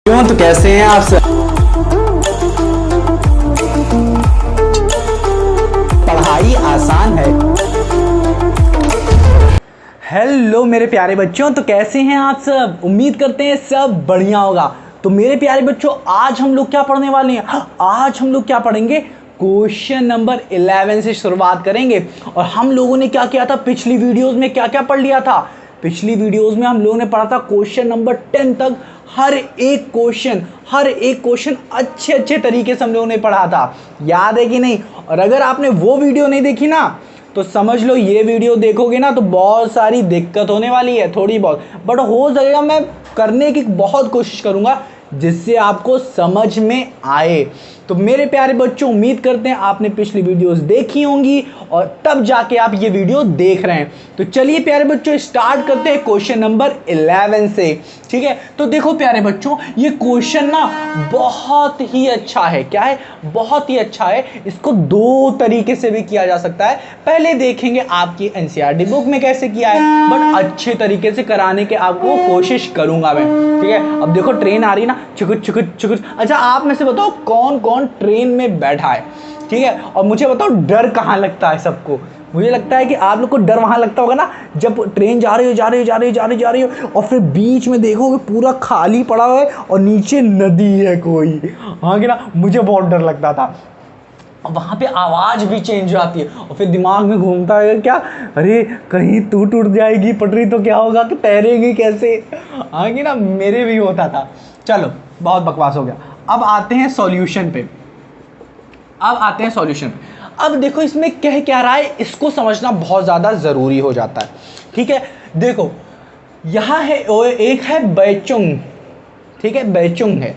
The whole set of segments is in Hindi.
क्यों तो कैसे हैं आप सब। पढ़ाई आसान है। हेलो मेरे प्यारे बच्चों, तो कैसे हैं आप सब। उम्मीद करते हैं सब बढ़िया होगा। तो मेरे प्यारे बच्चों, आज हम लोग क्या पढ़ने वाले हैं। आज हम लोग क्या पढ़ेंगे, क्वेश्चन नंबर 11 से शुरुआत करेंगे। और हम लोगों ने क्या किया था, पिछली वीडियोस में क्या क्या पढ़ लिया था। पिछली वीडियोस में हम लोगों ने पढ़ा था क्वेश्चन नंबर 10 तक। हर एक क्वेश्चन अच्छे अच्छे तरीके से हम लोगों ने पढ़ा था। याद है कि नहीं। और अगर आपने वो वीडियो नहीं देखी ना, तो समझ लो ये वीडियो देखोगे ना तो बहुत सारी दिक्कत होने वाली है, थोड़ी बहुत, बट हो जाएगा। मैं करने की बहुत कोशिश करूंगा जिससे आपको समझ में आए। तो मेरे प्यारे बच्चों, उम्मीद करते हैं आपने पिछली वीडियोस देखी होंगी और तब जाके आप ये वीडियो देख रहे हैं। तो चलिए प्यारे बच्चों, स्टार्ट करते हैं क्वेश्चन नंबर 11 से। ठीक है, तो देखो प्यारे बच्चों, ये क्वेश्चन ना बहुत ही अच्छा है। क्या है, बहुत ही अच्छा है। इसको दो तरीके से भी किया जा सकता है। पहले देखेंगे आपकी एनसीईआरटी बुक में कैसे किया है, बट अच्छे तरीके से कराने के आपको कोशिश करूंगा मैं। ठीक है, अब देखो ट्रेन आ रही है ना, चुकुट चुकुट चुकुट। अच्छा, आप में से बताओ कौन कौन ट्रेन में बैठा है। ठीक है, और मुझे बताओ डर कहाँ लगता है सबको। मुझे लगता है कि आप लोग को डर वहां लगता होगा ना, जब ट्रेन जा रही हो और फिर बीच में देखोगे पूरा खाली पड़ा हुआ है और नीचे नदी है कोई। हाँ कि ना, मुझे बहुत डर लगता था। वहां पे आवाज भी चेंज हो जाती है और फिर दिमाग में घूमता है क्या, अरे कहीं टूट जाएगी पटरी तो क्या होगा, कि तैरेंगे कैसे। हाँ कि ना, मेरे भी होता था। चलो बहुत बकवास हो गया। अब आते हैं सॉल्यूशन पे। अब देखो इसमें कह क्या रहा है, इसको समझना बहुत ज्यादा जरूरी हो जाता है। ठीक है, देखो यहां है, एक है बैचुंग। ठीक है, बैचुंग है।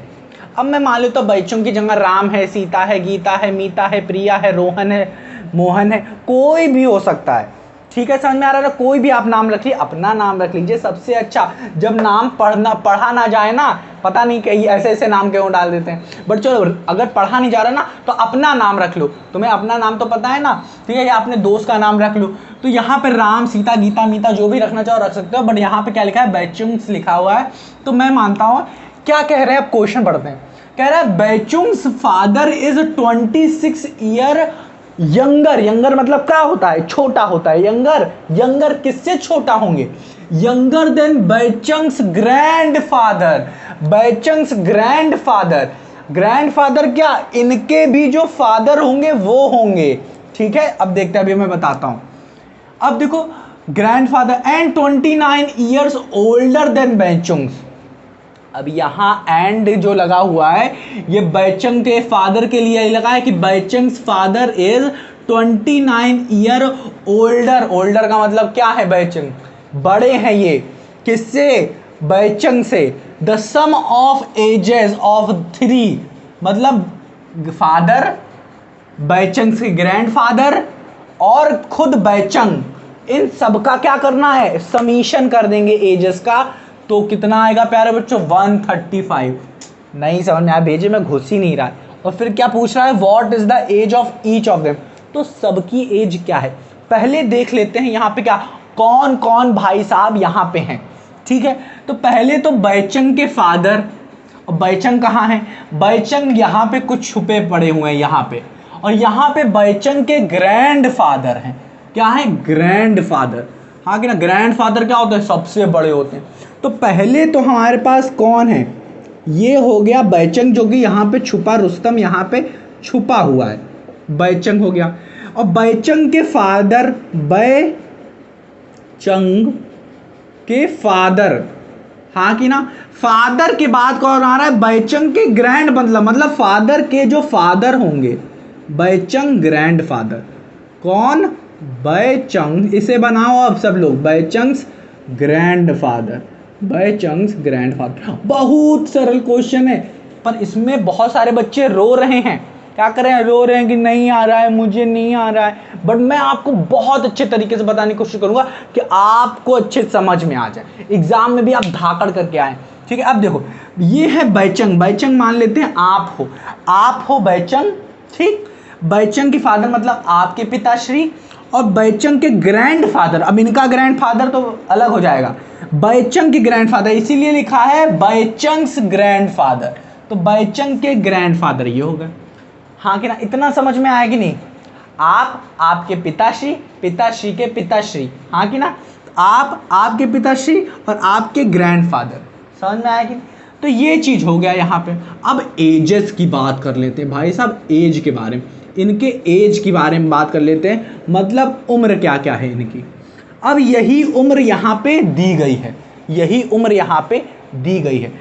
अब मैं मान लेता हूं बैचुंग की जगह राम है, सीता है, गीता है, मीता है, प्रिया है, रोहन है, मोहन है, कोई भी हो सकता है। ठीक है, समझ में आ रहा है ना। कोई भी आप नाम रख लीजिए, अपना नाम रख लीजिए। सबसे अच्छा जब नाम पढ़ा ना जाए ना, पता नहीं कहीं ऐसे ऐसे नाम क्यों डाल देते हैं, बट चलो अगर पढ़ा नहीं जा रहा ना तो अपना नाम रख लो। तुम्हें अपना नाम तो पता है ना। ठीक है, या अपने दोस्त का नाम रख लो। तो यहाँ पे राम, सीता, गीता, मीता जो भी रखना चाहो रख सकते हो, बट यहाँ पे क्या लिखा है, बैचुंग्स लिखा हुआ है। तो मैं मानता हूँ, क्या कह रहे हैं, अब क्वेश्चन पढ़ते हैं। कह रहा है Bhaichung's father is 26 year younger. Younger मतलब क्या होता है, छोटा होता है। यंगर किससे छोटा होंगे, younger than Bhaichung's grandfather. बैचंग्स grandfather क्या, इनके भी जो फादर होंगे वो होंगे। ठीक है, अब देखते हैं, अभी मैं बताता हूं। अब देखो grandfather and 29 years older than Bhaichung's. अब यहां एंड जो लगा हुआ है, ये बैचंग के फादर के लिए लगा है कि Bhaichung's father is 29 year older. Older का मतलब क्या है, बैचंग बड़े हैं ये किससे, बैचंग से। The sum of ages of 3, मतलब फादर, बैचंग के ग्रैंडफादर और खुद बैचंग, इन सबका क्या करना है, समीशन कर देंगे एजेस का। तो कितना आएगा प्यारे बच्चों, 135। नहीं समझ में आया, भेजे में घुस ही नहीं रहा है। और फिर क्या पूछ रहा है, what is the age of each of them. तो सबकी एज क्या है, पहले देख लेते हैं। यहाँ पे क्या, कौन कौन भाई साहब यहाँ पे हैं। ठीक है, तो पहले तो बैचंग के फादर, और बैचंग कहाँ है, बैचंग यहाँ पे कुछ छुपे पड़े हुए हैं यहाँ पे। और यहाँ पे बैचंग के ग्रैंडफादर हैं। क्या है, ग्रैंडफादर। हाँ कि ना, ग्रैंडफादर क्या होते हैं, सबसे बड़े होते हैं। तो पहले तो हमारे पास कौन है, ये हो गया बैचंग, जो कि यहाँ पे छुपा, रुस्तम यहाँ पे छुपा हुआ है, बैचंग हो गया। और बैचंग के फादर, बैचंग के फादर, हाँ कि ना, फादर के बाद कौन आ रहा है, बैचंग के ग्रैंड, मतलब फादर के जो फादर होंगे, बैचंग ग्रैंड फादर। कौन, बैचंग, इसे बनाओ अब सब लोग, बैचंग्स ग्रैंडफादर, बैचंग्स ग्रैंडफादर। बहुत सरल क्वेश्चन है, पर इसमें बहुत सारे बच्चे रो रहे हैं। क्या करें, रो रहे हैं कि नहीं आ रहा है, मुझे नहीं आ रहा है। बट मैं आपको बहुत अच्छे तरीके से बताने की कोशिश करूंगा कि आपको अच्छे समझ में आ जाए, एग्जाम में भी आप धाकड़ करके आए। ठीक है, अब देखो ये है बैचंग। बैचंग मान लेते हैं आप हो बैचंग। ठीक, बैचंग के फादर मतलब आपके पिताश्री, और बैचंग के ग्रैंडफादर, अब इनका ग्रैंडफादर तो अलग हो जाएगा। बाईचंग के ग्रैंडफादर, इसीलिए लिखा है बाईचंग्स ग्रैंडफादर। तो बाईचंग के ग्रैंडफादर ये हो गए। हाँ कि ना, इतना समझ में आया कि नहीं? आप आपके पिताश्री, पिताश्री के पिताश्री, हाँ कि ना, आप आपके पिताश्री और आपके ग्रैंडफादर, समझ में आया कि नहीं? तो ये चीज़ हो गया यहाँ पे। अब एजेस की बात कर लेते हैं भाई साहब, एज के बारे में, इनके एज के बारे में बात कर लेते हैं, मतलब उम्र क्या क्या है इनकी। अब यही उम्र यहाँ पे दी गई है, यही उम्र यहाँ पे दी गई है,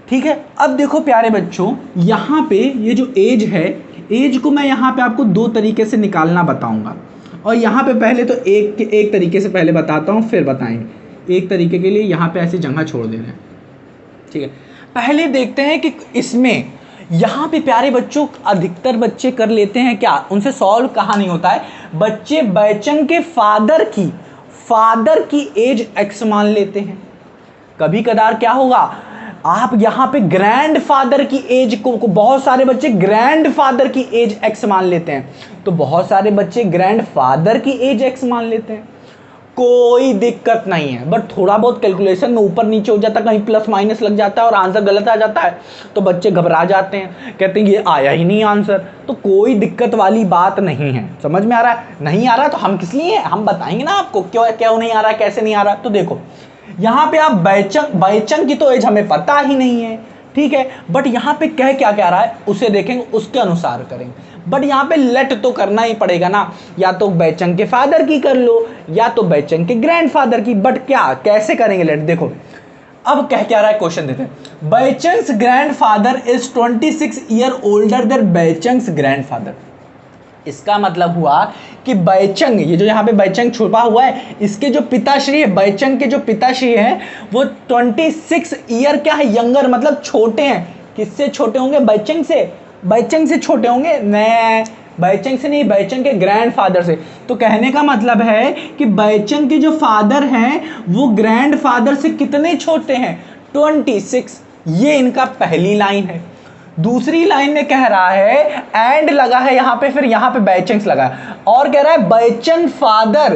ठीक है। अब देखो प्यारे बच्चों, यहाँ पे ये जो एज है, एज को मैं यहाँ पे आपको दो तरीके से निकालना बताऊँगा। और यहाँ पे पहले तो एक तरीके से पहले बताता हूँ, फिर बताएंगे। एक तरीके के लिए यहाँ पे ऐसी जगह छोड़ दे रहे हैं, ठीक है। पहले देखते हैं कि इसमें यहाँ पे प्यारे बच्चों अधिकतर बच्चे कर लेते हैं क्या, उनसे सॉल्व कहाँ नहीं होता है, बच्चे बाईचंग के फादर की एज एक्स मान लेते हैं। कभी कदार क्या होगा, आप यहाँ पे ग्रैंडफादर की एज को बहुत सारे बच्चे ग्रैंडफादर की एज एक्स मान लेते हैं, तो बहुत सारे बच्चे ग्रैंडफादर की एज एक्स मान लेते हैं। कोई दिक्कत नहीं है, बट थोड़ा बहुत कैलकुलेशन में ऊपर नीचे हो जाता है, कहीं प्लस माइनस लग जाता है और आंसर गलत आ जाता है, तो बच्चे घबरा जाते हैं, कहते हैं ये आया ही नहीं आंसर। तो कोई दिक्कत वाली बात नहीं है, समझ में आ रहा है? नहीं आ रहा तो हम किस लिए, हम बताएंगे ना आपको क्यों नहीं आ रहा, कैसे नहीं आ रहा। तो देखो यहाँ पे आप बाईचंग की तो एज हमें पता ही नहीं है, ठीक है, बट यहाँ पे क्या रहा है उसे देखेंगे, उसके अनुसार करेंगे। बट यहाँ पे लेट तो करना ही पड़ेगा ना, या तो बाईचंग के फादर की कर लो या तो बाईचंग के ग्रैंडफादर की, बट क्या कैसे करेंगे लेट। देखो अब क्या रहा है, क्वेश्चन देते हैं। Bhaichung's grandfather is 26 year older than Bhaichung's grandfather. इसका मतलब हुआ कि बाईचंग, ये जो यहाँ पे बाईचंग छुपा हुआ है, इसके जो पिताश्री है, बाईचंग के जो पिताश्री हैं वो 26 ईयर क्या है यंगर, मतलब छोटे हैं। किससे छोटे होंगे? बाईचंग से। बाईचंग से छोटे होंगे? नहीं, बाईचंग से नहीं, बाईचंग के ग्रैंडफादर से। तो कहने का मतलब है कि बाईचंग के जो फादर हैं वो ग्रैंडफादर से कितने छोटे हैं? 26। ये इनका पहली लाइन है। दूसरी लाइन में कह रहा है, एंड लगा है यहाँ पे, फिर यहाँ पे बाईचंग्स लगा है और कह रहा है बाईचंग फादर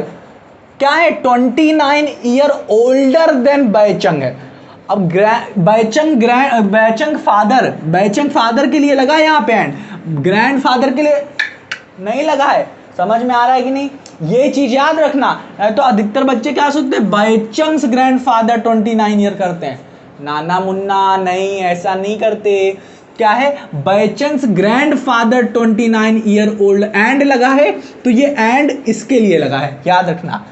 क्या है, 29 ईयर ओल्डर देन बाईचंग है। अब बाईचंग फादर के लिए लगा है यहाँ पे एंड, ग्रैंडफादर के लिए नहीं लगा है। समझ में आ रहा है कि नहीं? ये चीज याद रखना, तो अधिकतर बच्चे क्या सोचते हैं, बाईचंग्स ग्रैंडफादर 29 ईयर करते हैं। नाना मुन्ना नहीं, ऐसा नहीं करते। क्या है, बाईचंग्स ग्रैंडफादर 29 ईयर ओल्ड, एंड लगा है तो ये एंड इसके लिए लगा है, याद रखना।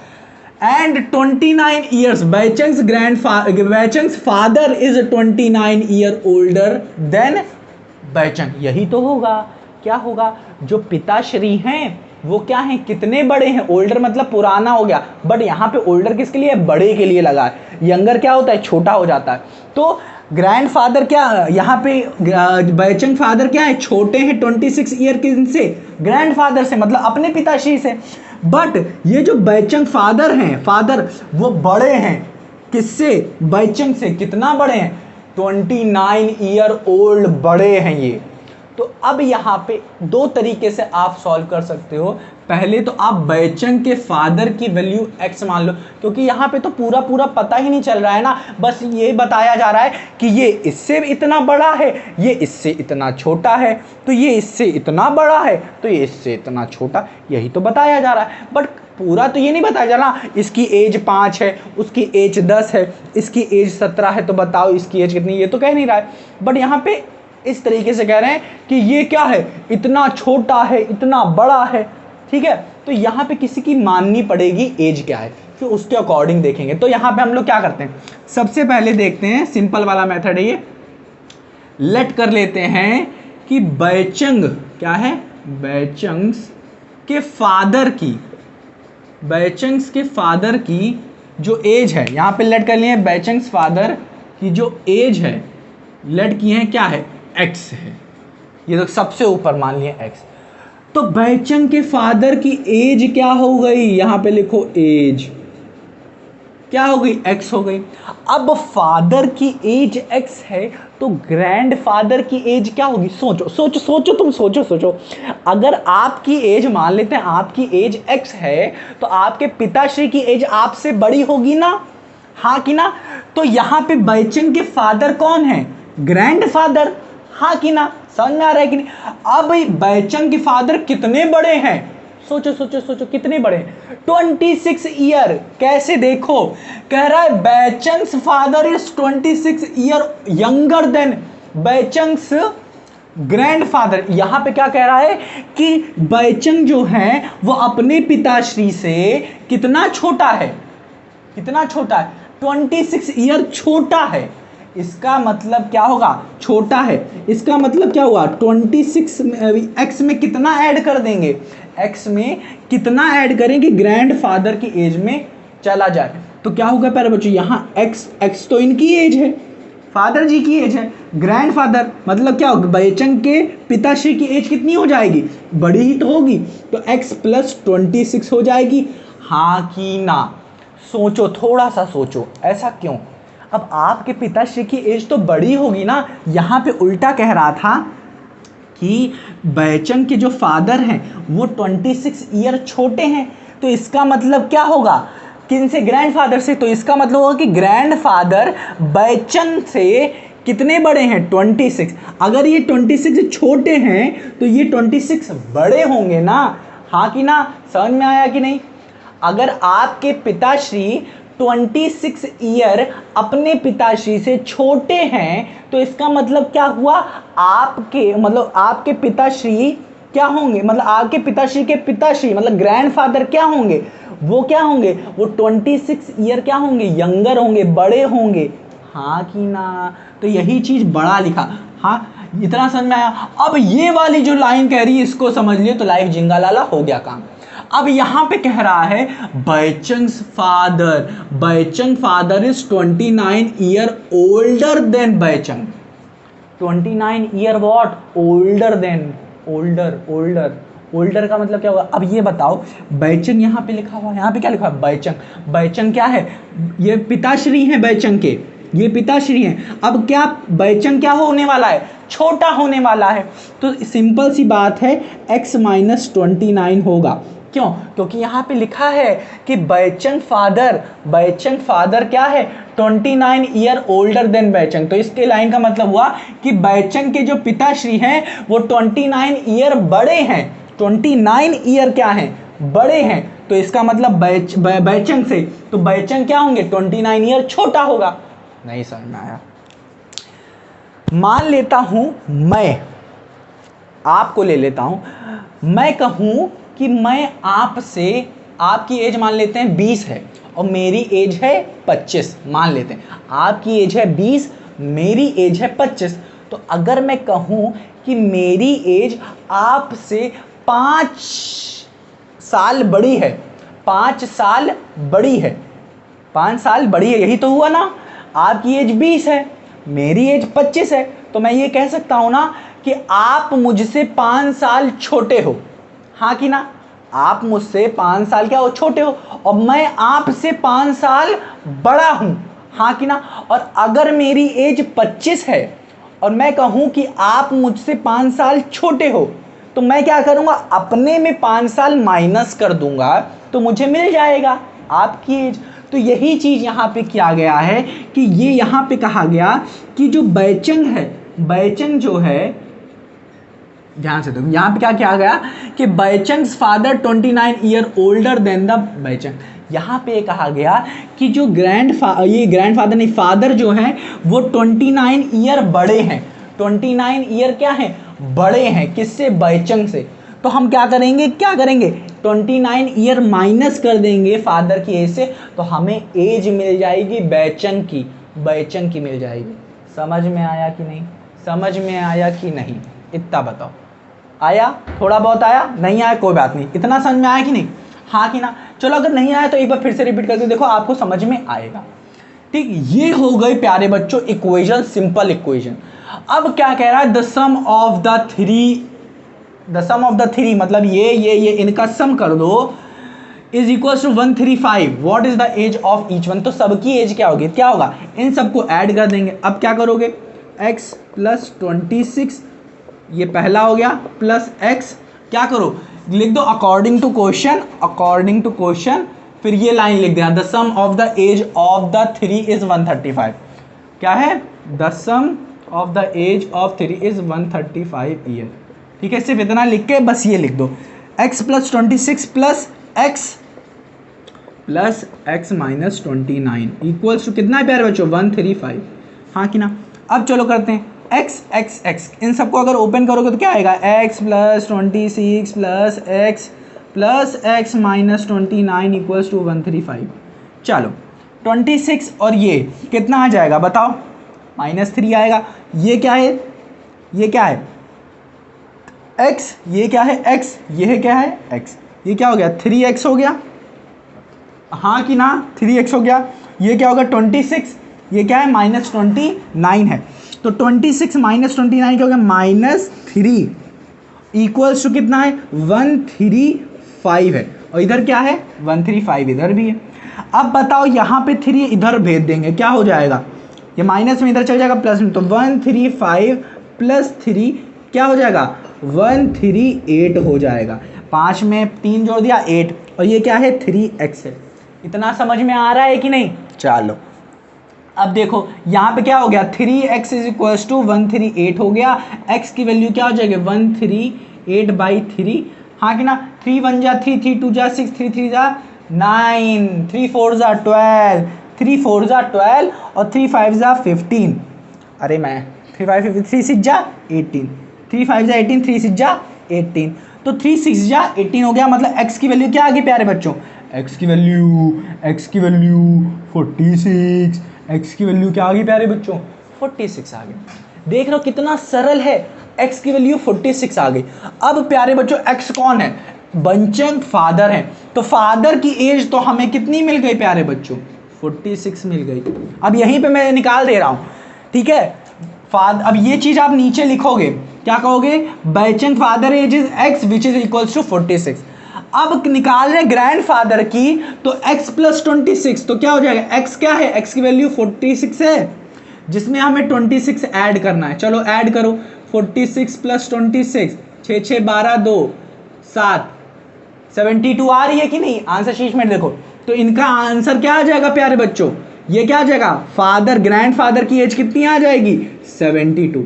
And 29 years, Bhaichung's father is 29 year older than Bhaichung. यही तो होगा। क्या होगा, जो पिताश्री हैं वो क्या है, कितने बड़े हैं? ओल्डर मतलब पुराना हो गया, बट यहाँ पे ओल्डर किसके लिए? बड़े के लिए लगा है। यंगर क्या होता है, छोटा हो जाता है। तो ग्रैंडफादर क्या, यहाँ पे बाईचंग फादर क्या है, छोटे हैं 26 ईयर के से, ग्रैंडफादर से मतलब अपने पिताश्री से। बट ये जो बाईचंग फादर हैं, फादर वो बड़े हैं किससे? बाईचंग से। कितना बड़े हैं? 29 ईयर ओल्ड बड़े हैं ये। तो अब यहाँ पे दो तरीके से आप सॉल्व कर सकते हो। पहले तो आप बाईचंग के फादर की वैल्यू x मान लो, क्योंकि यहाँ पे तो पूरा पता ही नहीं चल रहा है ना, बस ये बताया जा रहा है कि ये इससे इतना बड़ा है, ये इससे इतना छोटा है, तो ये इससे इतना बड़ा है, तो ये इससे इतना छोटा, यही तो बताया जा रहा है। बट पूरा तो ये नहीं बताया जा रहा, इसकी एज 5 है, उसकी एज 10 है, इसकी एज 17 है, तो बताओ इसकी एज कितनी, ये तो कह नहीं रहा है। बट यहाँ पे इस तरीके से कह रहे हैं कि ये क्या है, इतना छोटा है, इतना बड़ा है, ठीक है। तो यहाँ पे किसी की माननी पड़ेगी एज क्या है, फिर उसके अकॉर्डिंग देखेंगे। तो यहाँ पे हम लोग क्या करते हैं, सबसे पहले देखते हैं, सिंपल वाला मेथड है ये। लेट कर लेते हैं कि बाईचंग क्या है, बाईचंग्स के फादर की जो एज है, यहाँ पे लेट कर लिए बाईचंग्स फादर की जो एज है, लेट किए हैं क्या है, एक्स है। ये तो सबसे ऊपर मान लिए एक्स। तो बाईचंग के फादर की एज क्या हो गई, यहां पे लिखो एज क्या हो गई, एक्स हो गई। अब फादर की एज एक्स है तो ग्रैंडफादर की एज क्या होगी, सोचो तुम सोचो। अगर आपकी एज मान लेते हैं, आपकी एज एक्स है, तो आपके पिताश्री की एज आपसे बड़ी होगी ना, हाँ कि ना। तो यहाँ पे बैचंग के फादर कौन है? ग्रैंडफादर। हाँ कि ना, समझ में आ रहा है कि नहीं? अब बैचंग के फादर कितने बड़े हैं? सोचो सोचो सोचो, कितने बड़े हैं? 26 ईयर। कैसे? देखो, कह रहा है Bhaichung's father is 26 year younger than Bhaichung's grandfather. यहां पे क्या कह रहा है कि बैचंग जो है वो अपने पिताश्री से कितना छोटा है? कितना छोटा है? 26 ईयर छोटा है। इसका मतलब क्या होगा? छोटा है। इसका मतलब क्या हुआ? 26 एक्स में कितना ऐड कर देंगे? एक्स में कितना ऐड करेंगे ग्रैंडफादर की एज में चला जाए तो क्या होगा प्यारे बच्चों? यहाँ एक्स तो इनकी एज है, फादर जी की एज है। ग्रैंडफादर मतलब क्या होगा? बैचंग के पिताश्री की एज कितनी हो जाएगी? बड़ी ही तो होगी। तो x प्लस 26 हो जाएगी। हाँ कि ना? सोचो, थोड़ा सा सोचो, ऐसा क्यों? अब आपके पिताश्री की एज तो बड़ी होगी ना। यहाँ पे उल्टा कह रहा था कि बैचंग के जो फादर हैं वो 26 ईयर छोटे हैं। तो इसका मतलब क्या होगा? किन से? ग्रैंडफादर से। तो इसका मतलब होगा कि ग्रैंडफादर बैचंग से कितने बड़े हैं? 26। अगर ये 26 छोटे हैं तो ये 26 बड़े होंगे ना। हाँ कि ना? समझ में आया कि नहीं? अगर आपके पिताश्री 26 ईयर अपने पिताश्री से छोटे हैं तो इसका मतलब क्या हुआ? आपके पिताश्री क्या होंगे? मतलब आपके पिताश्री के पिताश्री मतलब ग्रैंडफादर क्या होंगे? वो क्या होंगे? वो 26 ईयर क्या होंगे? यंगर होंगे, बड़े होंगे। हाँ कि ना? तो यही चीज बड़ा लिखा। हाँ, इतना समझ में आया? अब ये वाली जो लाइन कह रही है इसको समझ लिए तो लाइफ जिंगालाला हो गया काम। अब यहां पे कह रहा है Bhaichung father is 29 year older than Bhaichung. 29 year what? Older than. Older का मतलब क्या होगा? अब ये बताओ, बैचंग यहाँ पे लिखा हुआ है, यहाँ पे क्या लिखा है? बैचंग क्या है? ये पिताश्री हैं बैचंग के, ये पिताश्री हैं। अब क्या बैचंग क्या होने वाला है? छोटा होने वाला है। तो सिंपल सी बात है, x माइनस 29 होगा। क्यों? क्योंकि यहाँ पे लिखा है कि बैचंग फादर क्या है? 29 ईयर ओल्डर देन बैचंग। तो इसके लाइन का मतलब हुआ कि बैचंग के जो पिताश्री हैं वो 29 ईयर बड़े हैं। 29 ईयर क्या हैं? बड़े हैं। तो इसका मतलब बैचंग से, तो बैचंग क्या होंगे? 29 ईयर छोटा होगा। नहीं समझ में आया? मान लेता हूं मैं आपको ले लेता हूं, मैं कहूं कि मैं आपसे, आपकी एज मान लेते हैं 20 है और मेरी एज है 25। मान लेते हैं आपकी एज है 20, मेरी एज है 25। तो अगर मैं कहूं कि मेरी एज आपसे 5 साल बड़ी है, 5 साल बड़ी है, 5 साल बड़ी है, यही तो हुआ ना? आपकी एज 20 है, मेरी एज 25 है। तो मैं ये कह सकता हूं ना कि आप मुझसे 5 साल छोटे हो। हाँ कि ना? आप मुझसे 5 साल क्या हो? छोटे हो। और मैं आपसे 5 साल बड़ा हूं। हाँ कि ना? और अगर मेरी एज 25 है और मैं कहूं कि आप मुझसे 5 साल छोटे हो तो मैं क्या करूंगा? अपने में 5 साल माइनस कर दूंगा तो मुझे मिल जाएगा आपकी एज। तो यही चीज यहां पे किया गया है कि ये यहां पे कहा गया कि जो बैचंग है, बैचंग जो है, ध्यान से देखो यहां पे क्या किया गया कि Bhaichung's father 29 year older than the Bhaichung. यहां पे कहा गया कि जो ग्रैंडफादर नहीं, फादर जो है वो 29 ईयर बड़े हैं। 29 ईयर क्या है? बड़े हैं। किससे? बैचंग से। तो हम क्या करेंगे? 29 ईयर माइनस कर देंगे फादर की एज से तो हमें एज मिल जाएगी बैचंग की मिल जाएगी। समझ में आया कि नहीं? समझ में आया कि नहीं? इतना बताओ। आया? थोड़ा बहुत आया? नहीं आया कोई बात नहीं। इतना समझ में आया कि नहीं? हाँ कि ना? चलो अगर नहीं आया तो एक बार फिर से रिपीट करके देखो, आपको समझ में आएगा। ठीक, ये हो गई प्यारे बच्चों इक्वेशन, सिंपल इक्वेशन। अब क्या कह रहा है? The sum of the three मतलब ये इनका सम कर दो is equal to 135। What is the age of each one? तो सबकी एज क्या होगी? क्या होगा? इन सबको ऐड कर देंगे। अब क्या करोगे? x प्लस 26, ये पहला हो गया, प्लस x, क्या करो? लिख दो अकॉर्डिंग टू क्वेश्चन फिर ये लाइन लिख देना, the sum of the age of the 3 is 135। क्या है? The sum of the age of 3 is 135 year. ठीक है, सिर्फ इतना लिख के बस ये लिख दो, x plus 26 plus x minus 29 equals to कितना है प्यारे बच्चों? 135। हाँ कि ना? अब चलो करते हैं x इन सबको अगर ओपन करोगे तो क्या आएगा? x plus 26 plus x minus 29 equals to 135। चलो 26 और ये कितना आ जाएगा बताओ? -3 आएगा। ये क्या है? ये क्या है? x। ये क्या है? x। ये क्या है? x। ये क्या हो गया? 3x हो गया। हाँ कि ना? 3x हो गया। ये क्या होगा? 26। ये क्या है? -29 है। तो 26 माइनस 29 क्या हो गया? -3 इक्वल्स टू कितना है? 135 है। और इधर क्या है? 135 इधर भी है। अब बताओ यहाँ पे 3 इधर भेज देंगे, क्या हो जाएगा? ये माइनस में इधर चल जाएगा प्लस में, तो 135 प्लस 3 क्या हो जाएगा? 138 हो जाएगा। 5 में 3 जोड़ दिया 8, और ये क्या है? 3x है। इतना समझ में आ रहा है कि नहीं? चलो अब देखो यहाँ पे क्या हो गया? 3x इज इक्वल्स टू 138 हो गया। x की वैल्यू क्या हो जाएगी? 138/3। हाँ कि ना? 3 1 जा 3, 3 2 जा 6, 3 3 जा 9, 3 4 जा 12, 3 4 जा 12 और 3 5 जा 15। अरे मैं 3 5 15, 3 6 जा 18, 3 5 जा 18, 3 6 जा 18, तो 3 6 जा 18 हो गया। मतलब x की वैल्यू क्या आ गई प्यारे बच्चों? x की वैल्यू 46। x की वैल्यू क्या आ गई प्यारे बच्चों? 46 आ गई। देख रहे हो कितना सरल है? x की वैल्यू 46 आ गई। अब प्यारे बच्चों x कौन है? बंचंग फादर है। तो फादर की एज तो हमें कितनी मिल गई प्यारे बच्चों? 46 मिल गई। अब यहीं पे मैं निकाल दे रहा हूँ, ठीक है? अब ये चीज आप नीचे लिखोगे, क्या कहोगे? Bhaichung father age is x which is equals to 46। अब निकाल रहे ग्रैंड फादर की, तो x प्लस 26, तो क्या हो जाएगा? x क्या है? x की वैल्यू 46 है, जिसमें हमें 26 ऐड करना है। चलो ऐड करो, 46 प्लस 26, 6 6 12 2 7, 72 आ रही है कि नहीं? आंसर शीट में देखो, तो इनका आंसर क्या आ जाएगा प्यारे बच्चों? ये क्या आ जाएगा? फादर, ग्रैंड फादर की एज कितनी आ जाएगी? 72।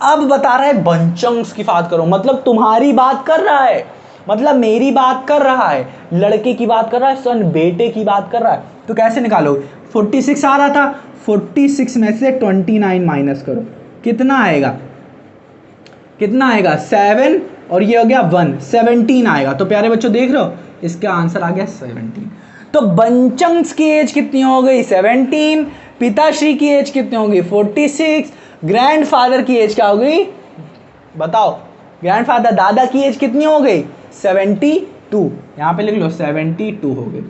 अब बता रहा है बंचंग्स की बात करो, मतलब तुम्हारी बात कर रहा है, मतलब मेरी बात कर रहा है, लड़के की बात कर रहा है, सन बेटे की बात कर रहा है। तो कैसे निकालोगे? 46 आ रहा था, 46 में से 29 माइनस करो, कितना आएगा? कितना आएगा? 7, और ये हो गया 1, 17 आएगा। तो प्यारे बच्चों देख रहे हो, इसका आंसर आ गया 17। तो बंचंग्स की एज कितनी हो गई? 17। पिताश्री की एज कितनी हो गई? 46। ग्रैंडफादर की एज क्या हो गई बताओ? ग्रैंडफादर दादा की एज कितनी हो गई? 72। यहाँ पे लिख लो 72 हो गई।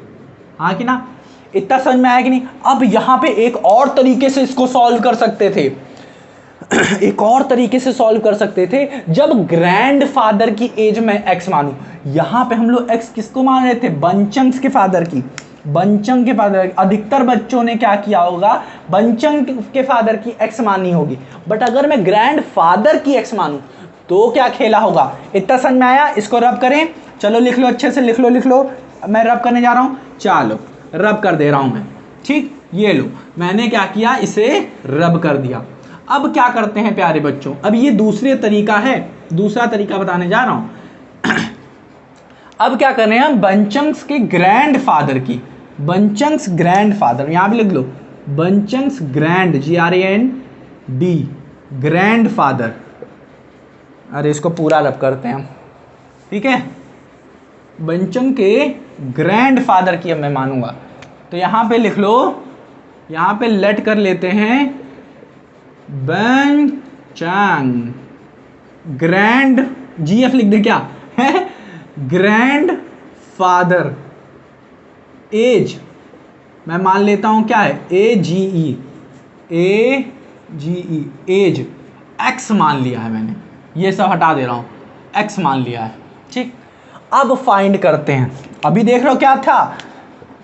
हाँ कि ना? इतना समझ में आया कि नहीं? अब यहाँ पे एक और तरीके से इसको सॉल्व कर सकते थे एक और तरीके से सॉल्व कर सकते थे, जब ग्रैंडफादर की एज में x मानूं। यहाँ पे हम लोग x किसको मान रहे थे? बंचंग्स के फादर की। बंचंग के फादर, अधिकतर बच्चों ने क्या किया होगा? बंचंग के फादर की x मानी होगी। बट अगर मैं ग्रैंडफादर की x मानूं तो क्या खेला होगा? इतना समझ में आया? इसको रब करें, चलो लिख लो, अच्छे से लिख लो। मैं रब करने जा रहा हूं, चलो रब कर दे रहा हूं मैं। ठीक, ये लो, मैंने क्या किया? इसे रब कर दिया। अब क्या करते हैं प्यारे बच्चों? अब ये दूसरे तरीका है, दूसरा तरीका बताने जा रहा हूं अब क्या कर रहे हैं हम? बंचंग्स के ग्रैंडफादर की, बंचंग्स ग्रैंडफादर, यहां पे लिख लो बंचंग्स ग्रैंड, GRAND, ग्रैंडफादर। अरे इसको पूरा रब करते हैं हम, ठीक है? बंचंग के ग्रैंडफादर की अब मैं मानूंगा, तो यहां पे लिख लो, यहां पे लेट कर लेते हैं बंचंग ग्रैंड, GF लिख दे क्या है? ग्रैंड फादर एज मैं मान लेता हूं क्या है? AGE, एज x मान लिया है मैंने, ये सब हटा दे रहा हूं, x मान लिया है। ठीक, अब फाइंड करते हैं। अभी देख रहे हो क्या था?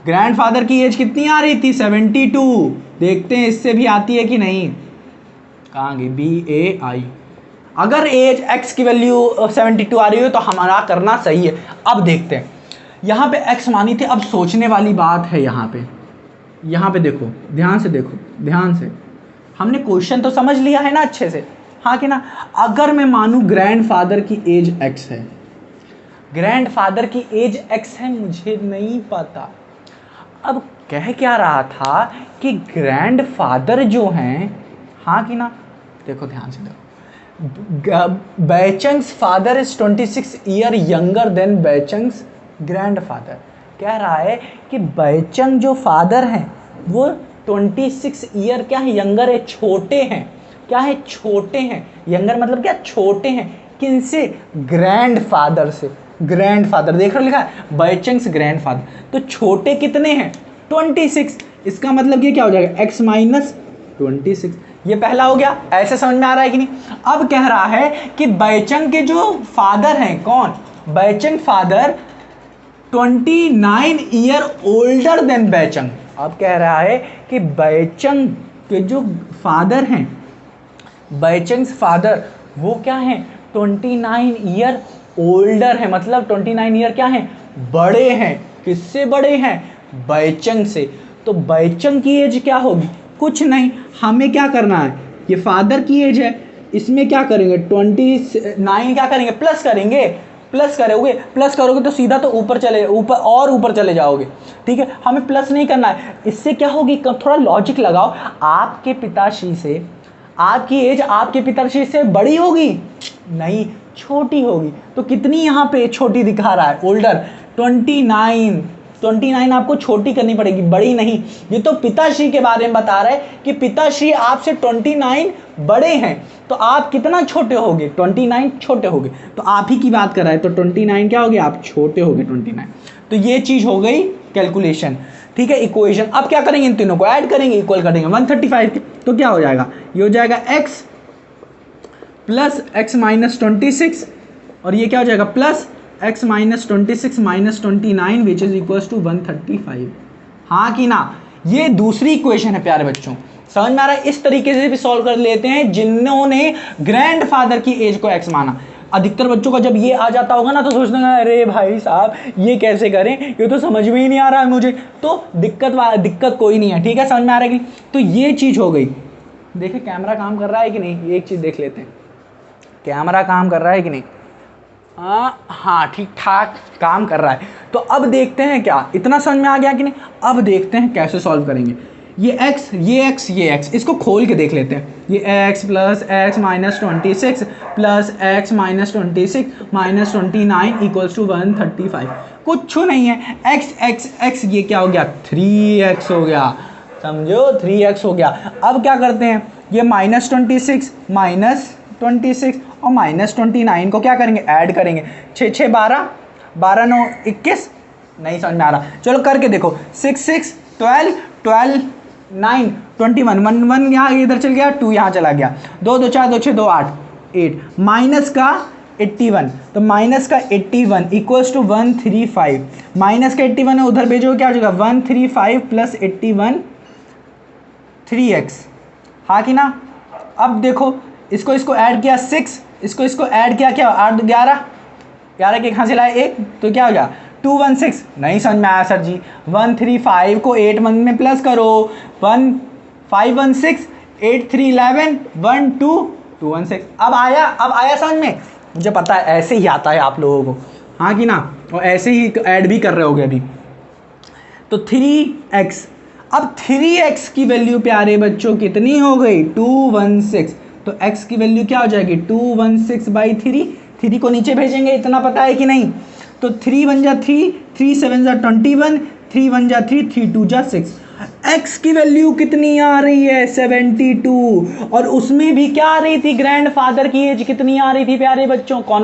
ग्रैंडफादर की एज कितनी आ रही थी? 72। देखते हैं इससे भी आती है कि नहीं। कहाँ गई? BAI। अगर एज x की वैल्यू 72 आ रही हो तो हमारा करना सही है। अब देखते हैं, यहाँ पे x मानी थी। अब सोचने वाली बात है यहाँ पे देखो, ध्यान से देखो, ध्यान से। हमने क्वेश्चन तो समझ लिया है ना अच्छे से, हाँ कि ना। अगर मैं मानूं ग्रैंडफादर की एज x है, ग्रैंडफादर की एज x है, मुझे नहीं पता। अब कह क्या रहा था कि ग्रैंडफादर जो हैं, हाँ कि ना, देखो ध्यान से देखो, Bhaichung's father is 26 year younger than Bhaichung's grandfather. कह रहा है कि बैचंग जो फादर हैं वो 26 ईयर क्या है, यंगर है, छोटे हैं। क्या है, छोटे हैं। यंगर मतलब क्या, छोटे हैं। किनसे, ग्रैंडफादर से। ग्रैंडफादर देख रहे हो लिखा है बैचंग्स ग्रैंडफादर, तो छोटे कितने हैं, 26। इसका मतलब ये क्या हो जाएगा, x माइनस 26। ये पहला हो गया। ऐसे समझ में आ रहा है कि नहीं। अब कह रहा है कि बैचंग के जो फादर हैं, कौन, बैचंग फादर 29 ईयर ओल्डर देन बैचंग। अब कह रहा है कि बैचंग के जो फादर हैं, बैचंग्स फादर वो क्या हैं, 29 ईयर ओल्डर है, मतलब 29 ईयर क्या हैं, बड़े हैं। किससे बड़े हैं, बैचंग से। तो बैचंग की एज क्या होगी, कुछ नहीं, हमें क्या करना है, ये फादर की एज है, इसमें क्या करेंगे 29 क्या करेंगे, प्लस करेंगे। प्लस करोगे तो सीधा तो ऊपर चले जाओगे। ठीक है, हमें प्लस नहीं करना है। इससे क्या होगी, थोड़ा लॉजिक लगाओ, आपके पिताश्री से आपकी एज आपके पिताश्री से बड़ी होगी, नहीं, छोटी होगी। तो कितनी यहाँ पे छोटी दिखा रहा है, ओल्डर 29 आपको छोटी करनी पड़ेगी, बड़ी नहीं। ये तो पिताश्री के बारे में बता रहा है कि पिताश्री आपसे 29 बड़े हैं, तो आप कितना छोटे होगे, 29 छोटे होगे। तो आप ही की बात कर रहा है, तो 29 क्या हो गया, आप छोटे होगे 29। तो ये चीज हो गई कैलकुलेशन। ठीक है, इक्वेशन। अब क्या करेंगे, इन तीनों को ऐड करेंगे, इक्वल करेंगे 135 के। तो क्या हो जाएगा, ये हो जाएगा x प्लस x माइनस 26, और ये क्या हो जाएगा, plus x minus 26 minus 29 which is equal to 135। हाँ कि ना। ये दूसरी इक्वेशन है प्यारे बच्चों, समझ में आ रहा है। इस तरीके से भी सॉल्व कर लेते हैं जिन्होंने ग्रैंडफादर की एज को x माना। अधिकतर बच्चों का जब ये आ जाता होगा ना तो सोचते हैं अरे भाई साहब ये कैसे करें, ये तो समझ में ही नहीं आ रहा है मुझे। तो दिक्कत कोई नहीं है, ठीक है, समझ में आ रहा है कि। तो ये चीज़ हो गई। देखिए कैमरा काम कर रहा है कि नहीं, एक चीज़ देख लेते हैं, कैमरा काम कर रहा है कि नहीं। हाँ ठीक ठाक काम कर रहा है। तो अब देखते हैं क्या इतना समझ में आ गया कि नहीं। अब देखते हैं कैसे सॉल्व करेंगे। ये x, इसको खोल के देख लेते हैं। ये x plus x minus 26 plus x minus 26 minus 29 equals to 135। कुछ नहीं है, x ये क्या हो गया, 3x हो गया, समझो 3x हो गया। अब क्या करते हैं, ये माइनस 26 और माइनस 29 को क्या करेंगे, ऐड करेंगे। 6 12 12 9 21, नहीं समझ में आ रहा, चलो करके देखो। 6 6 12 9 21 1 यहाँ इधर चल गया, 2 यहाँ चला गया, 2 2 4 2 6 2 8 माइनस का 81, तो माइनस का 81 इक्वल्स टू 135। माइनस का 81 है उधर भेजो, क्या हो जाएगा 135 प्लस 81 3x। हाँ कि ना। अब देखो इसको ऐड किया 6, इसको ऐड किया, क्या 8 11 के कहाँ से लाए 1, तो क्या हो गया 216। नहीं समझ में आया सर जी। 135 को 8 में प्लस करो, 1 5 1 6 8 3 11 1 2 216। अब आया समझ में, मुझे पता है ऐसे ही आता है आप लोगों को, हाँ कि ना। और ऐसे ही ऐड भी कर रहे होगे अभी। तो 3x, अब 3x की वैल्यू प्यारे बच्चों कितनी हो गई, 216। तो x की वैल्यू क्या हो जाएगी 216/3। 3 को नीचे भेजेंगे, इतना पता है कि नहीं। तो 3 1 जा 3, 3 7 जा 21, 3 1 जा 3, 3 2 जा 6। x की वैल्यू कितनी आ रही है 72, और उसमें भी क्या आ रही थी, ग्रैंडफादर की एज कितनी आ रही थी प्यारे बच्चों, कौन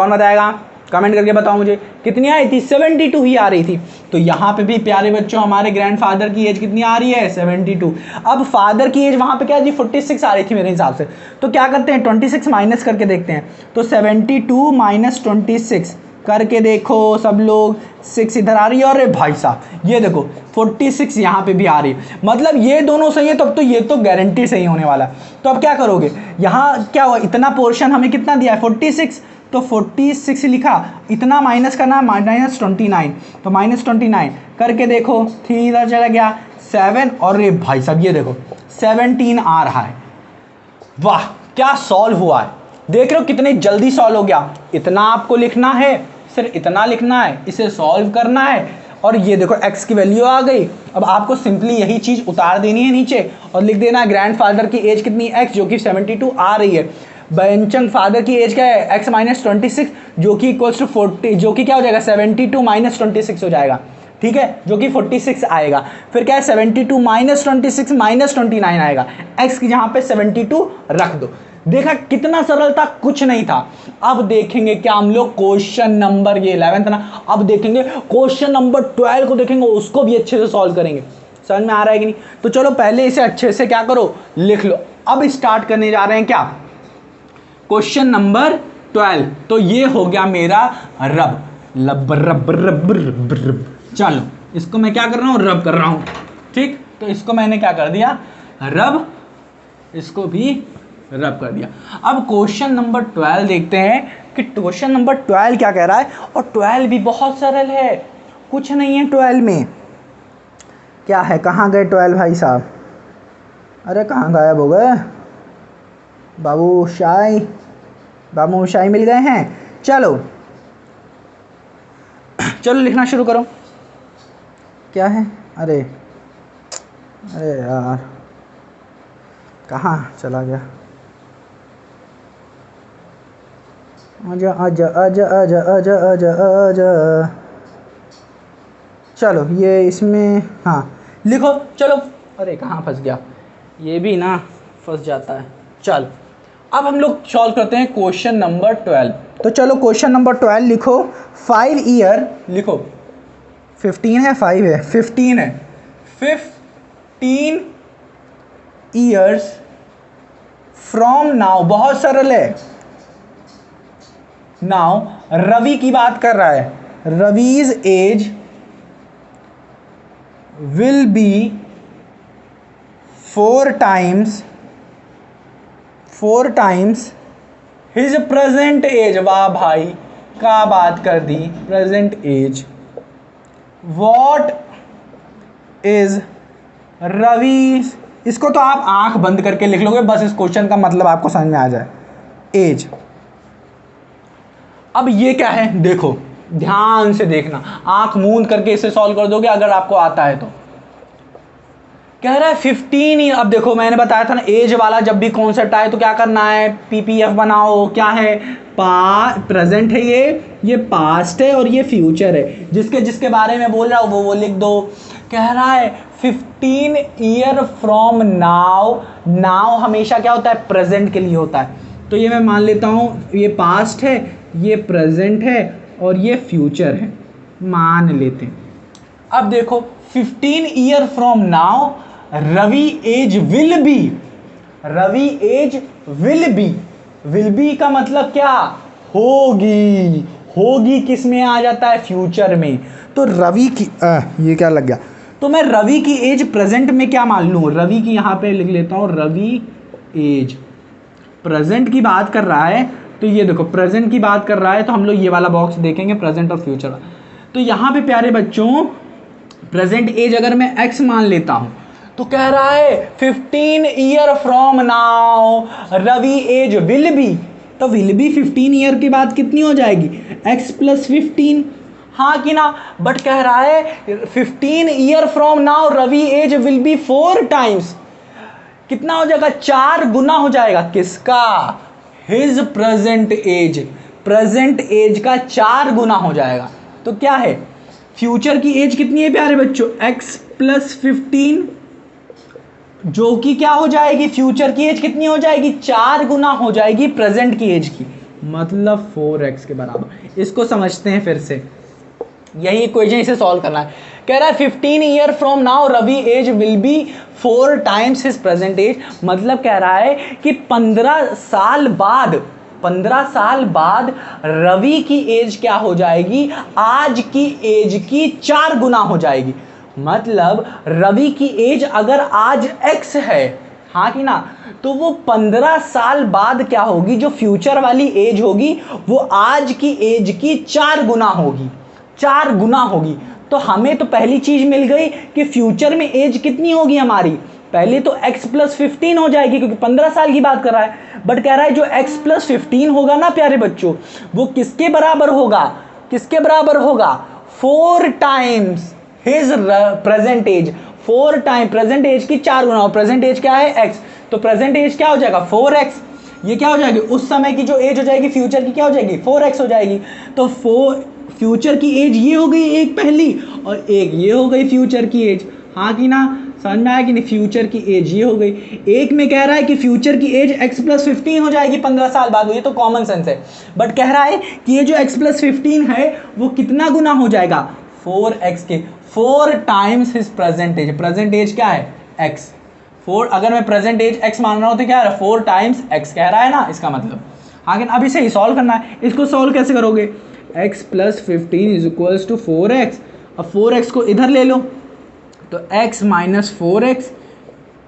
बताएगा कमेंट करके बताओ मुझे, कितनी आई थी, 72 ही आ रही थी। तो यहाँ पे भी प्यारे बच्चों हमारे ग्रैंडफादर की एज कितनी आ रही है 72। अब फादर की एज वहाँ पे क्या थी 46 आ रही थी मेरे हिसाब से। तो क्या करते हैं 26 माइनस करके देखते हैं। तो 72 माइनस 26 करके देखो सब लोग, 6 इधर आ रही है, और भाई साहब ये देखो 46 यहाँ पे भी आ रही है, मतलब ये दोनों सही है, तब तो ये तो गारंटी सही होने वाला है। तो अब क्या करोगे, यहाँ क्या हुआ, इतना पोर्शन हमें कितना दिया है 46, तो 46 लिखा, इतना माइनस करना, -29, तो -29 करके देखो, 3 इधर चला गया, 7, और ये भाई साहब ये देखो 17 आ रहा है। वाह क्या सॉल्व हुआ है, देख रहे हो कितने जल्दी सॉल्व हो गया। इतना आपको लिखना है, सिर्फ इतना लिखना है, इसे सॉल्व करना है, और ये देखो x की वैल्यू आ गई। अब आपको सिंपली यही चीज़ उतार देनी है नीचे और लिख देना है ग्रैंडफादर की एज कितनी, x जो कि 72 आ रही है। बेंचन फादर की एज क्या है, x - 26 जो कि इक्वल्स टू 40, जो कि क्या हो जाएगा 72 - 26 हो जाएगा, ठीक है, जो कि 46 आएगा। फिर क्या है 72 - 26 - 29 आएगा, x की जहाँ पे 72 रख दो। देखा कितना सरल था, कुछ नहीं था। अब देखेंगे क्या हम लोग क्वेश्चन नंबर, ये 11th ना, अब देखेंगे क्वेश्चन नंबर 12 को देखेंगे, उसको भी अच्छे से सॉल्व करेंगे। समझ में आ रहा है कि नहीं? तो चलो पहले इसे अच्छे से क्या करो, लिख लो। अब स्टार्ट करने जा रहे हैं क्या, क्वेश्चन नंबर 12। तो ये हो गया मेरा रब, लब रब रब रब रब। चलो इसको मैं क्या कर रहा हूँ, रब कर रहा हूँ, ठीक। तो इसको मैंने क्या कर दिया, रब, इसको भी रब कर दिया। अब क्वेश्चन नंबर 12 देखते हैं कि क्वेश्चन नंबर 12 क्या कह रहा है। और 12 भी बहुत सरल है, कुछ नहीं है 12 में। क्या है, कहाँ गए 12 भाई साहब, अरे कहाँ गायब हो गए, बाबू शाही मिल गए हैं। चलो चलो लिखना शुरू करो। क्या है, अरे यार कहाँ चला गया, आजा आजा आजा आजा आजा आजा आजा। चलो ये इसमें, हाँ लिखो, चलो। अरे कहाँ फंस गया, ये भी ना फंस जाता है। चलो अब हम लोग सॉल्व करते हैं क्वेश्चन नंबर 12। तो चलो क्वेश्चन नंबर 12 लिखो। 5 ईयर लिखो, 15 है 5 है, 15 है, 15 ईयर्स फ्रॉम नाउ, बहुत सरल है। नाउ रवि की बात कर रहा है, Ravi's age will be 4 times his present age. वाह भाई क्या बात कर दी, present age. What is Ravi, इसको तो आप आंख बंद करके लिख लोगे, बस इस क्वेश्चन का मतलब आपको समझ में आ जाए, एज। अब ये क्या है, देखो ध्यान से देखना, आंख मूंद करके इसे सॉल्व कर दोगे अगर आपको आता है तो। कह रहा है 15, अब देखो मैंने बताया था ना, एज वाला जब भी कॉन्सेप्ट आए तो क्या करना है, पीपीएफ बनाओ। क्या है, प्रेजेंट है, ये पास्ट है, और ये फ्यूचर है। जिसके बारे में बोल रहा हूँ वो लिख दो। कह रहा है 15 ईयर फ्रॉम नाउ। नाउ हमेशा क्या होता है, प्रेजेंट के लिए होता है। तो ये मैं मान लेता हूँ, ये पास्ट है, ये प्रेजेंट है, और ये फ्यूचर है, मान लेते हैं। अब देखो 15 year from now Ravi age will be, Ravi age will be का मतलब क्या, होगी किस में आ जाता है, फ्यूचर में। तो रवि की ये क्या लग गया, तो मैं रवि की एज प्रेजेंट में क्या मान लूँ, रवि की यहाँ पे लिख लेता हूँ, रवि एज प्रेजेंट की बात कर रहा है। तो ये देखो प्रेजेंट की बात कर रहा है, तो हम लोग ये वाला बॉक्स देखेंगे, प्रेजेंट और फ्यूचर। तो यहाँ पे प्यारे बच्चों प्रेजेंट एज अगर मैं x मान लेता हूँ, तो कह रहा है 15 year from now Ravi age will be, तो विल बी 15 ईयर के बाद कितनी हो जाएगी, x + 15, हाँ कि ना। बट कह रहा है 15 year from now Ravi age will be 4 times, कितना हो जाएगा, 4 गुना हो जाएगा, किसका, हिज प्रेजेंट एज का 4 गुना हो जाएगा। तो क्या है, फ्यूचर की एज कितनी है प्यारे बच्चों, x + 15, जो कि क्या हो जाएगी, फ्यूचर की एज कितनी हो जाएगी, 4 गुना हो जाएगी प्रेजेंट की एज की, मतलब 4x के बराबर। इसको समझते हैं फिर से, यही इक्वेशन, इसे सॉल्व करना है। कह रहा है 15 year from now Ravi age will be 4 times his present age, मतलब कह रहा है कि 15 साल बाद रवि की एज क्या हो जाएगी, आज की एज की 4 गुना हो जाएगी। मतलब रवि की एज अगर आज x है हाँ कि ना। तो वो 15 साल बाद क्या होगी, जो फ्यूचर वाली एज होगी वो आज की एज की 4 गुना होगी, 4 गुना होगी। तो हमें तो पहली चीज मिल गई कि फ्यूचर में एज कितनी होगी हमारी, पहले तो x प्लस 15 हो जाएगी क्योंकि 15 साल की बात कर रहा है। बट कह रहा है जो x प्लस 15 होगा ना प्यारे बच्चों, वो किसके बराबर होगा, किसके बराबर होगा, 4 times his present age, 4 time present age की 4 गुना। और प्रेजेंट एज क्या है, x, तो प्रेजेंट एज क्या हो जाएगा 4x। ये क्या हो जाएगी, उस समय की जो एज हो जाएगी फ्यूचर की क्या हो जाएगी 4x हो जाएगी। तो फ्यूचर की एज ये हो गई एक पहली, और एक ये हो गई फ्यूचर की एज। हाँ कि ना, समझ में आया कि नहीं, फ्यूचर की एज ये हो गई। एक में कह रहा है कि फ्यूचर की एज x प्लस 15 हो जाएगी 15 साल बाद, ये तो कॉमन सेंस है। बट कह रहा है कि ये जो x प्लस 15 है वो कितना गुना हो जाएगा, 4x के, 4 times his present age. Present age क्या है x, 4, अगर मैं प्रेजेंट एज x मान रहा हूँ तो क्या है 4 टाइम्स x कह रहा है ना, इसका मतलब। आगे अब इसे ही सॉल्व करना है। इसको सॉल्व कैसे करोगे, x plus 15 is equals to 4x। अब 4x को इधर ले लो तो x minus 4x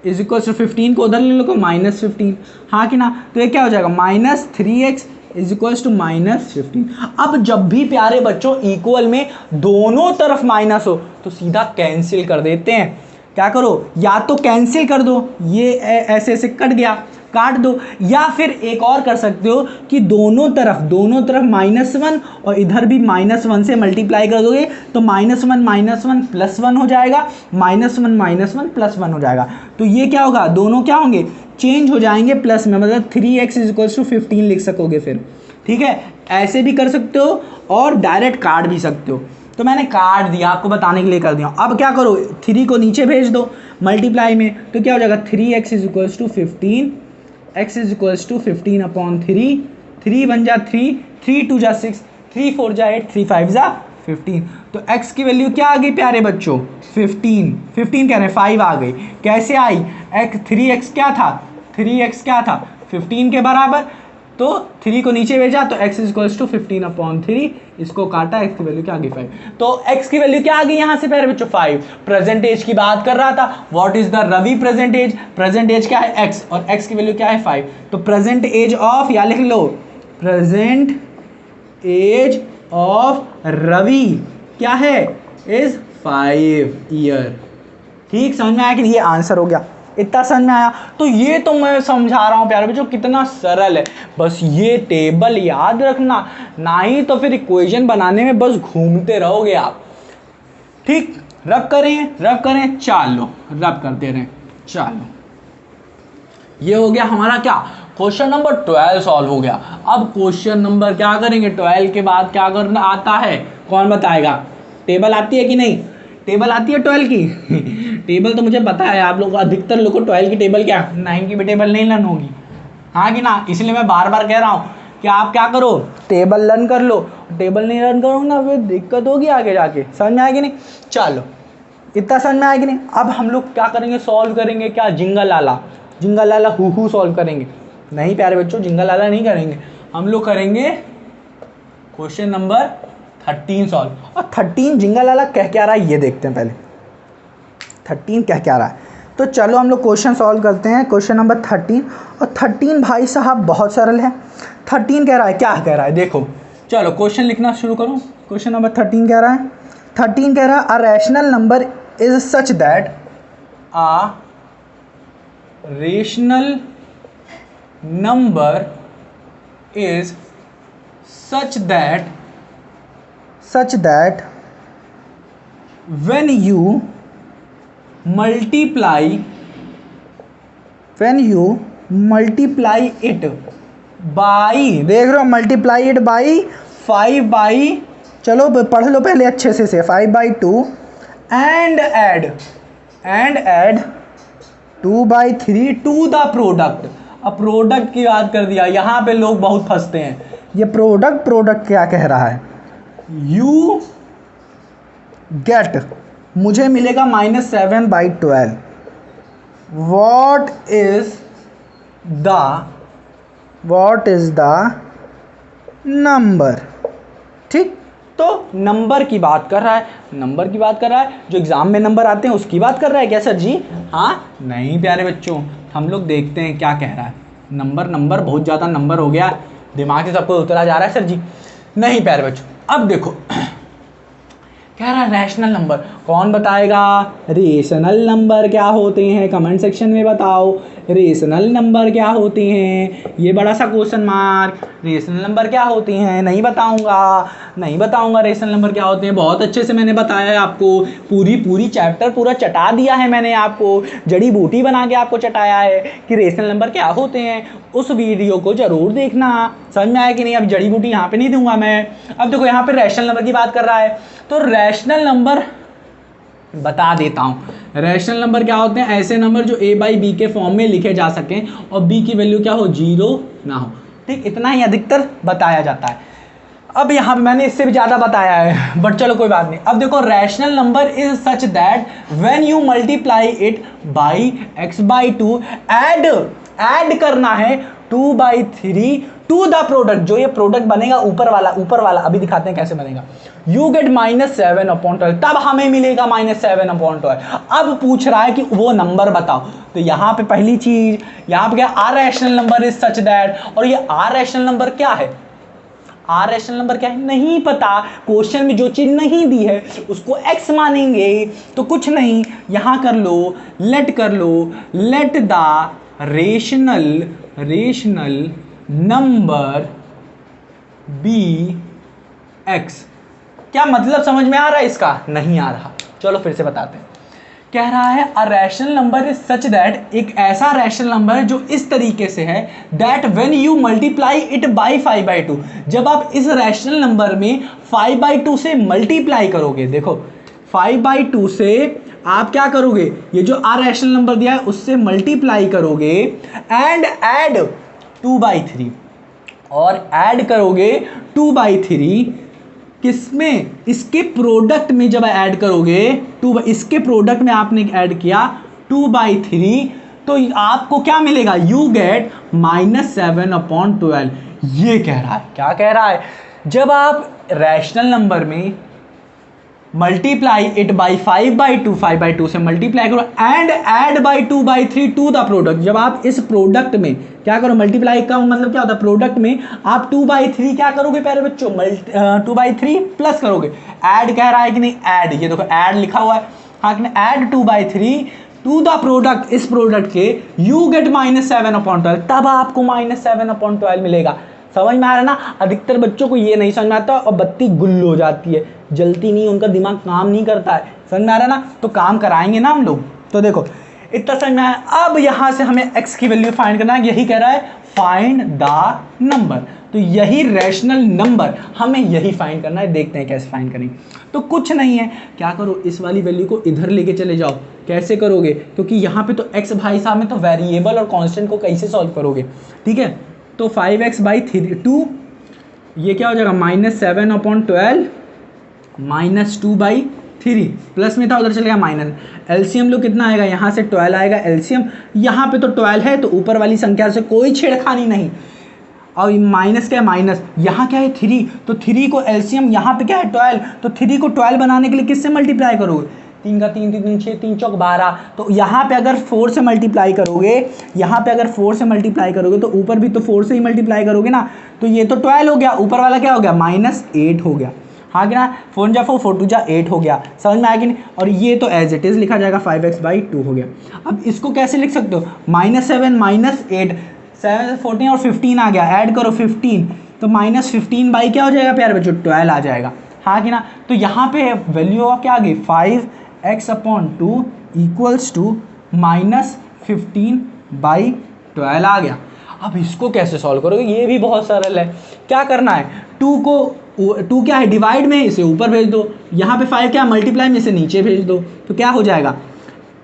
is equals to 15 को उधर ले लो तो माइनस 15। हाँ कि ना, तो ये क्या हो जाएगा minus 3x is equals to minus 15। अब जब भी प्यारे बच्चों इक्वल में दोनों तरफ माइनस हो तो सीधा कैंसिल कर देते हैं। क्या करो, या तो कैंसिल कर दो, ये ऐसे ऐसे कट गया, काट दो, या फिर एक और कर सकते हो कि दोनों तरफ -1 और इधर भी -1 से मल्टीप्लाई कर दोगे तो -1 प्लस 1 हो जाएगा, -1 प्लस 1 हो जाएगा। तो ये क्या होगा, दोनों क्या होंगे, चेंज हो जाएंगे प्लस में, मतलब 3x इज इक्वल्स टू 15 लिख सकोगे फिर। ठीक है, ऐसे भी कर सकते हो और डायरेक्ट काट भी सकते हो। तो मैंने काट दिया, आपको बताने के लिए कर दिया। अब क्या करो, 3 को नीचे भेज दो मल्टीप्लाई में, तो क्या हो जाएगा 3x is equals to 15, x is equals to 15 upon 3, 3 बन जा 3, 3 2 जा 6, 3 4 जा 8, 3 5 जा 15। तो x की वैल्यू क्या आ गई प्यारे बच्चों, 15 कह रहे हैं 5 आ गई। कैसे आई, x 3x क्या था, 3x क्या था 15 के बराबर, तो 3 को नीचे भेजा तो x is equals to 15 upon 3, इसको काटा, x की वैल्यू क्या आ गई 5। तो x की वैल्यू क्या आ गई यहाँ से प्यारे बच्चों 5। प्रेजेंट एज की बात कर रहा था, what is the Ravi present age, present age क्या है x और x की वैल्यू क्या है 5। तो प्रेजेंट एज ऑफ, या लिख लो प्रेजेंट एज ऑफ रवि क्या है, इज 5 ईयर। ठीक, समझ में आया कि ये आंसर हो गया, इतना समझ में आया। तो ये तो मैं समझा रहा हूँ प्यारे बच्चों कितना सरल है, बस ये टेबल याद रखना, ना ही तो फिर इक्वेशन बनाने में बस घूमते रहोगे आप। ठीक, रब करें, चलो रब करते रहें, चलो। ये हो गया हमारा क्या, क्वेश्चन नंबर 12 सॉल्व हो गया। अब क्वेश्चन नंबर क्या करेंगे 12 के बाद, क्या करना आता है, कौन बताएगा, टेबल आती है कि नहीं, टेबल आती है 12 की टेबल तो मुझे पता है, आप लोग अधिकतर लोग को 12 की टेबल क्या 9 की भी टेबल नहीं लर्न होगी। हाँ कि ना, इसलिए मैं बार बार कह रहा हूँ कि आप क्या करो, टेबल लर्न कर लो। टेबल नहीं लर्न करोगे ना फिर दिक्कत होगी आगे जाके, समझ में आएगी नहीं। चलो, इतना समझ में आएगी नहीं। अब हम लोग क्या करेंगे, सॉल्व करेंगे क्या, जिंगा लाला हु सॉल्व करेंगे। नहीं प्यारे बच्चों, जिंगा लाला नहीं करेंगे, हम लोग करेंगे क्वेश्चन नंबर 13 सॉल्व। और 13 जिंगा लाला कह क्या रहा है ये देखते हैं पहले, 13 कह रहा है। तो चलो हम लोग क्वेश्चन सॉल्व करते हैं, क्वेश्चन नंबर 13। और 13 भाई साहब बहुत सरल है। 13 कह रहा है, क्या कह रहा है देखो, चलो क्वेश्चन लिखना शुरू करो। क्वेश्चन नंबर 13 कह रहा है, 13 कह रहा है a rational number is such that a rational number is such that when you multiply it by, देख रहे हो, multiply it by 5 by, चलो पढ़ लो पहले अच्छे से 5/2 and add 2/3 to the product। अब प्रोडक्ट की बात कर दिया, यहाँ पे लोग बहुत फंसते हैं। ये प्रोडक्ट क्या कह रहा है, यू गेट, मुझे मिलेगा -7/12। What is the number. ठीक, तो नंबर की बात कर रहा है, जो एग्जाम में नंबर आते हैं उसकी बात कर रहा है क्या सर जी। हाँ नहीं प्यारे बच्चों, हम लोग देखते हैं क्या कह रहा है। नंबर बहुत ज़्यादा नंबर हो गया, दिमाग से सबको उतरा जा रहा है सर जी। नहीं प्यारे बच्चों, अब देखो कह रहा है रैशनल नंबर। कौन बताएगा रेशनल नंबर क्या होते हैं? कमेंट सेक्शन में बताओ रेशनल नंबर क्या होते हैं। ये बड़ा सा क्वेश्चन मार्क, रेशनल नंबर क्या होती हैं? नहीं बताऊंगा रेशनल नंबर क्या होते हैं। बहुत अच्छे से मैंने बताया है आपको, पूरी चैप्टर पूरा चटा दिया है मैंने आपको, जड़ी बूटी बना के आपको चटाया है कि रेशनल नंबर क्या होते हैं। उस वीडियो को जरूर देखना। समझ में आया कि नहीं? अब जड़ी बूटी यहाँ पे नहीं दूंगा मैं। अब देखो यहाँ पे रैशनल नंबर की बात कर रहा है, तो रैशनल नंबर बता देता हूँ। रैशनल नंबर क्या होते हैं? ऐसे नंबर जो a बाई बी के फॉर्म में लिखे जा सकें और b की वैल्यू क्या हो, 0 ना हो। ठीक, इतना ही अधिकतर बताया जाता है। अब यहाँ पे मैंने इससे भी ज़्यादा बताया है, बट चलो कोई बात नहीं। अब देखो rational number is such that when you multiply it by x/2, add करना है 2/3 टू द प्रोडक्ट, जो ये प्रोडक्ट बनेगा ऊपर वाला अभी दिखाते हैं कैसे बनेगा। यू गेट -7/12, तब हमें मिलेगा -7/12। अब पूछ रहा है कि वो नंबर बताओ, तो यहाँ पे पहली चीज, यहाँ पे क्या, are rational number is such that, और ये आर रैशनल नंबर क्या है? आर रैशनल नंबर क्या है नहीं पता। क्वेश्चन में जो चीज नहीं दी है उसको एक्स मानेंगे, तो कुछ नहीं, यहां कर लो, let the rational number be X. क्या मतलब समझ में आ रहा है इसका? नहीं आ रहा, चलो फिर से बताते हैं। कह रहा है a rational number is such that, एक ऐसा रैशनल नंबर है जो इस तरीके से है, that when you multiply it by 5/2, जब आप इस रैशनल नंबर में 5/2 से मल्टीप्लाई करोगे, देखो 5/2 से आप क्या करोगे, ये जो आर रैशनल नंबर दिया है उससे मल्टीप्लाई करोगे एंड ऐड 2/3, और ऐड करोगे 2/3 किसमें? इसके प्रोडक्ट में जब ऐड करोगे इसके प्रोडक्ट में आपने ऐड किया 2/3, तो आपको क्या मिलेगा? You get -7/12। ये कह रहा है, क्या कह रहा है? जब आप रैशनल नंबर में मल्टीप्लाई इट बाई 5/2 से मल्टीप्लाई करो and add by 2/3 to the product, जब आप इस प्रोडक्ट में क्या करो, मल्टीप्लाई का मतलब क्या होता है, प्रोडक्ट में आप 2/3 क्या करोगे प्यारे बच्चों, 2/3 प्लस करोगे। ऐड कह रहा है कि नहीं? ऐड, ये देखो ऐड लिखा हुआ है, हाँ कि नहीं, ऐड 2/3 टू द प्रोडक्ट, इस प्रोडक्ट के, यू गेट -7/12, तब आपको -7/12 मिलेगा। समझ में आ रहा है ना? अधिकतर बच्चों को ये नहीं समझ में आता और बत्ती गुल हो जाती है, जलती नहीं, उनका दिमाग काम नहीं करता है। समझ में आ रहा है ना? तो काम कराएंगे ना हम लोग। तो देखो इतना समझ में आया। अब यहां से हमें x की वैल्यू फाइंड करना है, यही कह रहा है फाइंड द नंबर, तो यही रैशनल नंबर हमें यही फाइंड करना है। देखते हैं कैसे फाइंड करेंगे। तो कुछ नहीं है, क्या करो, इस वाली वैल्यू को इधर लेके चले जाओ। कैसे करोगे? क्योंकि यहाँ पे तो x भाई साहब में तो वेरिएबल और कांस्टेंट को कैसे सॉल्व करोगे? ठीक है, तो 5x/2, ये क्या हो जाएगा, -7/12 -2/3, प्लस में था उधर चलेगा माइनस। एलसीएम लो कितना आएगा, यहाँ से 12 आएगा एलसीएम, यहाँ पे तो 12 है तो ऊपर वाली संख्या से कोई छेड़खानी नहीं, और माइनस क्या है, माइनस, यहाँ क्या है 3, तो 3 को एलसीएम, यहाँ पे क्या है 12, तो 3 को 12 बनाने के लिए किससे मल्टीप्लाई करोगे? 3 का 3, 3 6, 3 चौक 12, तो यहाँ पे अगर 4 से मल्टीप्लाई करोगे, यहाँ पे अगर 4 से मल्टीप्लाई करोगे तो ऊपर भी तो 4 से ही मल्टीप्लाई करोगे ना, तो ये तो 12 हो गया, ऊपर वाला क्या हो गया, -8 हो गया, हाँ कि ना, 4 जा 4, 4 2 जा 8 हो गया। समझ में आया कि नहीं? और ये तो एज इट इज़ लिखा जाएगा 5x/2 हो गया। अब इसको कैसे लिख सकते हो, -7 -8, 7 14 और 15 आ गया, ऐड करो 15, तो -15 बाई क्या हो जाएगा प्यारे बच्चों, 12 आ जाएगा, हाँ कि ना। तो यहाँ पे वैल्यू क्या आ गई, 5x/2 इक्वल्स टू -15/12 आ गया। अब इसको कैसे सॉल्व करोगे, ये भी बहुत सरल है। क्या करना है, 2 क्या है डिवाइड में, इसे ऊपर भेज दो, यहाँ पे 5 क्या मल्टीप्लाई में, इसे नीचे भेज दो, तो क्या हो जाएगा,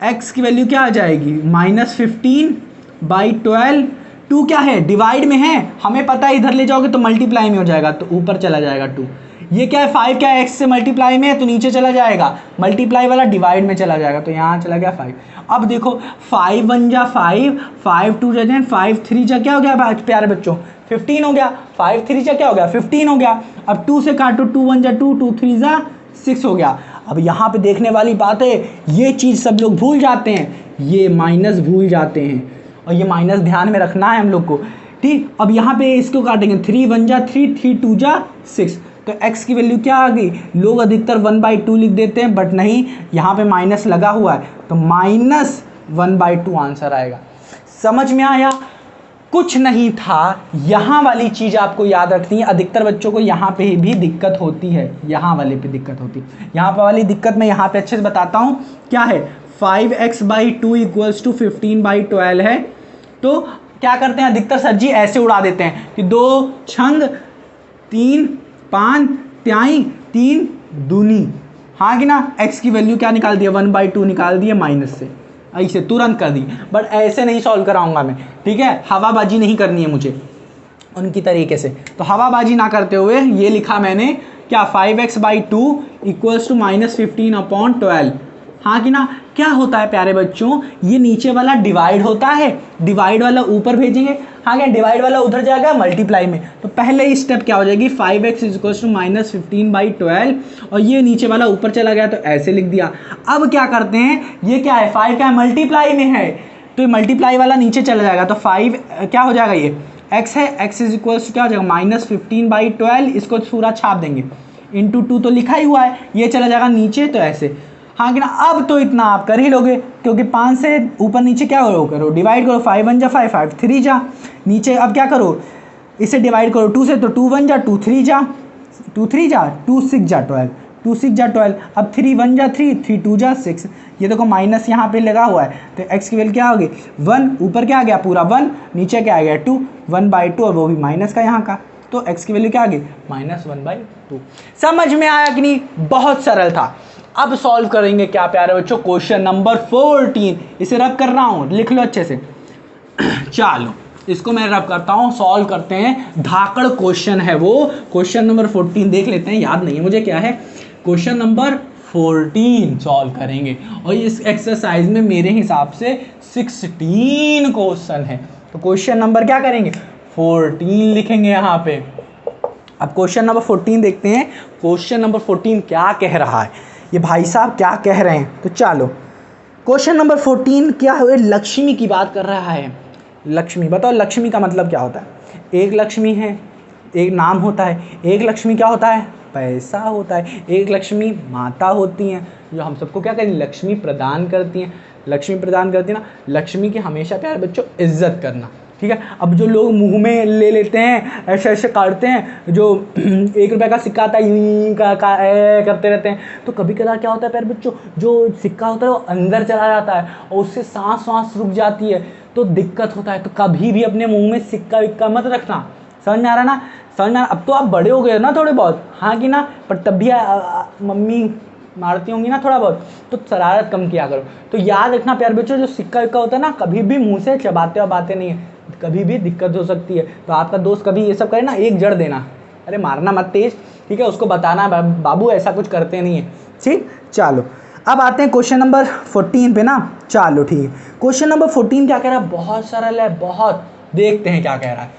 x की वैल्यू क्या आ जाएगी, -15/12। 2 क्या है डिवाइड में है, हमें पता है इधर ले जाओगे तो मल्टीप्लाई में हो जाएगा, तो ऊपर चला जाएगा 2। ये क्या है 5 क्या है, x से मल्टीप्लाई में है तो नीचे चला जाएगा, मल्टीप्लाई वाला डिवाइड में चला जाएगा, तो यहाँ चला गया 5। अब देखो 5 1 जा 5, 5 2 जा 10, 5 3 जा क्या हो गया प्यारे बच्चों, 15 हो गया, 5 3 जा क्या हो गया, 15 हो गया। अब 2 से काटो, 2 1 जा 2, 2 3 जा 6 हो गया। अब यहाँ पे देखने वाली बात है, ये चीज़ सब लोग भूल जाते हैं, ये माइनस भूल जाते हैं, और ये माइनस ध्यान में रखना है हम लोग को, ठीक। अब यहाँ पे इसको काटेंगे, 3 1 जा 3, 3 2 जा 6, तो x की वैल्यू क्या आ गई? लोग अधिकतर 1/2 लिख देते हैं, बट नहीं, यहाँ पे माइनस लगा हुआ है तो -1/2 आंसर आएगा। समझ में आया? कुछ नहीं था, यहाँ वाली चीज़ आपको याद रखनी है। अधिकतर बच्चों को यहाँ पे भी दिक्कत होती है, यहाँ वाले पे दिक्कत होती है। यहाँ पर वाली दिक्कत मैं यहाँ पे अच्छे से बताता हूँ क्या है। 5x/2 = 15/12 है, तो क्या करते हैं अधिकतर सर जी ऐसे उड़ा देते हैं कि 2 छंग 3 5 त्याई 3 दूनी, हाँ कि ना। x की वैल्यू क्या निकाल दिया? 1/2 निकाल दिया माइनस से, ऐसे तुरंत कर दी। बट ऐसे नहीं सॉल्व कराऊंगा मैं, ठीक है। हवाबाजी नहीं करनी है मुझे उनकी तरीके से, तो हवाबाजी ना करते हुए ये लिखा मैंने क्या, 5x/2 = -15/12, हाँ कि ना। क्या होता है प्यारे बच्चों, ये नीचे वाला डिवाइड होता है, डिवाइड वाला ऊपर भेजेंगे, हाँ क्या, डिवाइड वाला उधर जाएगा मल्टीप्लाई में। तो पहले स्टेप क्या हो जाएगी, 5x = -15/12, और ये नीचे वाला ऊपर चला गया तो ऐसे लिख दिया। अब क्या करते हैं, ये क्या है, 5 क्या है, मल्टीप्लाई में है, तो ये मल्टीप्लाई वाला नीचे चला जाएगा, तो 5 क्या हो जाएगा, ये x है, x = क्या हो जाएगा, -15/12, इसको पूरा छाप देंगे, इंटू 2 तो लिखा ही हुआ है, ये चला जाएगा नीचे, तो ऐसे, हाँ कि ना। अब तो इतना आप कर ही लोगे, क्योंकि 5 से ऊपर नीचे क्या करो, डिवाइड करो, 5 1 जा 5, 5 3 जा नीचे। अब क्या करो, इसे डिवाइड करो 2 से, तो 2 1 जा 2 3 जा 2 3 जा 2 6 जा 12, 2 6 जा 12। अब 3 1 जा 3, 3 2 जा 6, ये देखो माइनस यहाँ पे लगा हुआ है, तो x की वैल्यू क्या होगी, 1, ऊपर क्या आ गया पूरा 1, नीचे क्या आ गया 2, 1/2, और वो भी माइनस का यहाँ का, तो x की वैल्यू क्या आ गई, -1/2। समझ में आया कि नहीं? बहुत सरल था। अब सॉल्व करेंगे क्या प्यारे बच्चों, क्वेश्चन नंबर 14, इसे रब कर रहा हूँ, लिख लो अच्छे से। चलो इसको मैं रब करता हूँ, सॉल्व करते हैं। धाकड़ क्वेश्चन है वो, क्वेश्चन नंबर 14 देख लेते हैं, याद नहीं है मुझे क्या है। क्वेश्चन नंबर 14 सॉल्व करेंगे, और इस एक्सरसाइज में मेरे हिसाब से 16 क्वेश्चन है, तो क्वेश्चन नंबर क्या करेंगे, 14 लिखेंगे यहाँ पे। अब क्वेश्चन नंबर 14 देखते हैं, क्वेश्चन नंबर 14 क्या कह रहा है, ये भाई साहब क्या कह रहे हैं। तो चलो क्वेश्चन नंबर 14 क्या है, लक्ष्मी की बात कर रहा है। लक्ष्मी, बताओ लक्ष्मी का मतलब क्या होता है? एक लक्ष्मी है, एक नाम होता है, एक लक्ष्मी क्या होता है, पैसा होता है, एक लक्ष्मी माता होती हैं जो हम सबको क्या करें, लक्ष्मी प्रदान करती हैं। लक्ष्मी प्रदान करती है ना, लक्ष्मी की हमेशा प्यारे बच्चों इज्जत करना, ठीक है। अब जो लोग मुंह में ले लेते हैं, ऐसे ऐसे काटते हैं, जो 1 रुपये का सिक्का आता है यूं करते रहते हैं, तो कभी कभार क्या होता है प्यारे बच्चों, जो सिक्का होता है वो अंदर चला जाता है और उससे सांस रुक जाती है, तो दिक्कत होता है। तो कभी भी अपने मुंह में सिक्का विक्का मत रखना, समझ में आ रहा ना, समझ में। अब तो आप बड़े हो गए ना थोड़े बहुत, हाँ कि ना, पर तब भी मम्मी मारती होंगी ना थोड़ा बहुत, तो शरारत कम किया करो। तो याद रखना प्यारे बच्चों, जो सिक्का विक्का होता है ना, कभी भी मुंह से चबाते वबाते नहीं है, कभी भी दिक्कत हो सकती है। तो आपका दोस्त कभी ये सब करे ना, एक जड़ देना, अरे मारना मत तेज, ठीक है, उसको बताना बाबू ऐसा कुछ करते नहीं है, ठीक। चलो अब आते हैं क्वेश्चन नंबर 14 पे ना। चलो ठीक है, क्वेश्चन नंबर 14 क्या कह रहा है, बहुत सरल है, बहुत, देखते हैं क्या कह रहा है।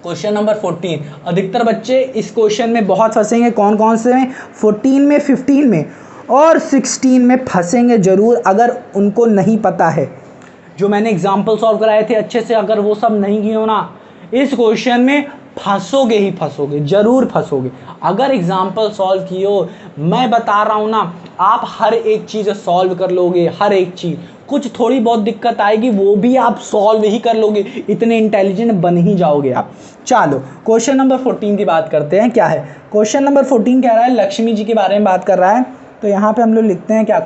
क्वेश्चन नंबर 14, अधिकतर बच्चे इस क्वेश्चन में बहुत फंसेंगे। कौन कौन से में, 14 में, 15 में और 16 में फंसेंगे जरूर, अगर उनको नहीं पता है। जो मैंने एग्जाम्पल सॉल्व कराए थे अच्छे से, अगर वो सब नहीं किए हो ना, इस क्वेश्चन में फंसोगे ही फंसोगे, जरूर फंसोगे। अगर एग्जाम्पल सॉल्व किए हो, मैं बता रहा हूँ ना, आप हर एक चीज़ सॉल्व कर लोगे, हर एक चीज़। कुछ थोड़ी बहुत दिक्कत आएगी, वो भी आप सॉल्व ही कर लोगे, इतने इंटेलिजेंट बन ही जाओगे आप। चलो क्वेश्चन नंबर 14 की बात करते हैं। क्या है क्वेश्चन नंबर 14, कह रहा है लक्ष्मी जी के बारे में बात कर रहा है। तो यहाँ पे हम लोग लिखते हैं क्या,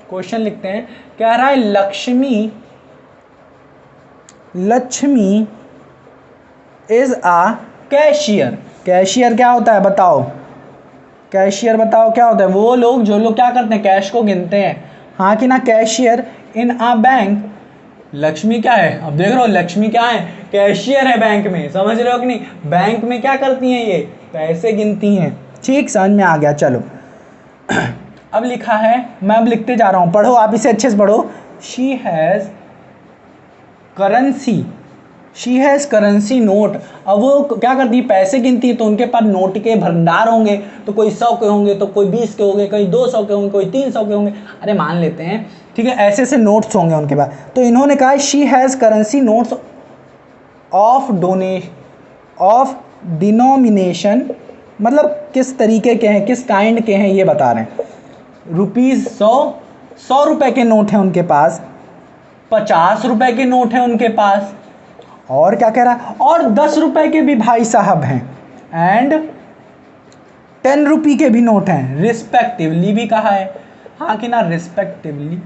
क्वेश्चन लिखते हैं, कह रहा है Lakshmi is a cashier. Cashier क्या होता है बताओ, कैशियर बताओ क्या होता है, वो लोग जो लोग क्या करते हैं, कैश को गिनते हैं, हाँ कि ना। Cashier in a bank, Lakshmi क्या है, अब देख रहे हो लक्ष्मी क्या है, कैशियर है बैंक में, समझ रहे हो कि नहीं। बैंक में क्या करती हैं, ये पैसे गिनती हैं, ठीक, समझ में आ गया। चलो अब लिखा है, मैं अब लिखते जा रहा हूँ, पढ़ो आप इसे अच्छे से पढ़ो। She has currency she has currency note. अब वो क्या करती है, पैसे गिनती है, तो उनके पास नोट के भंडार होंगे, तो कोई 100 के होंगे, तो कोई 20 के होंगे, कोई 200 के होंगे, कोई 300 के होंगे, अरे मान लेते हैं, ठीक है, ऐसे ऐसे नोट्स होंगे उनके पास। तो इन्होंने कहा she has currency notes of denomination, मतलब किस तरीके के हैं, किस काइंड के हैं ये बता रहे हैं। रुपीज़ 100 रुपए के नोट हैं उनके पास, 50 रुपए के नोट हैं उनके पास, और क्या कह रहा है, और 10 रुपए के भी भाई साहब हैं, एंड 10 रुपये के भी नोट हैं, रिस्पेक्टिवली भी कहा है, हाँ कि ना, रिस्पेक्टिवली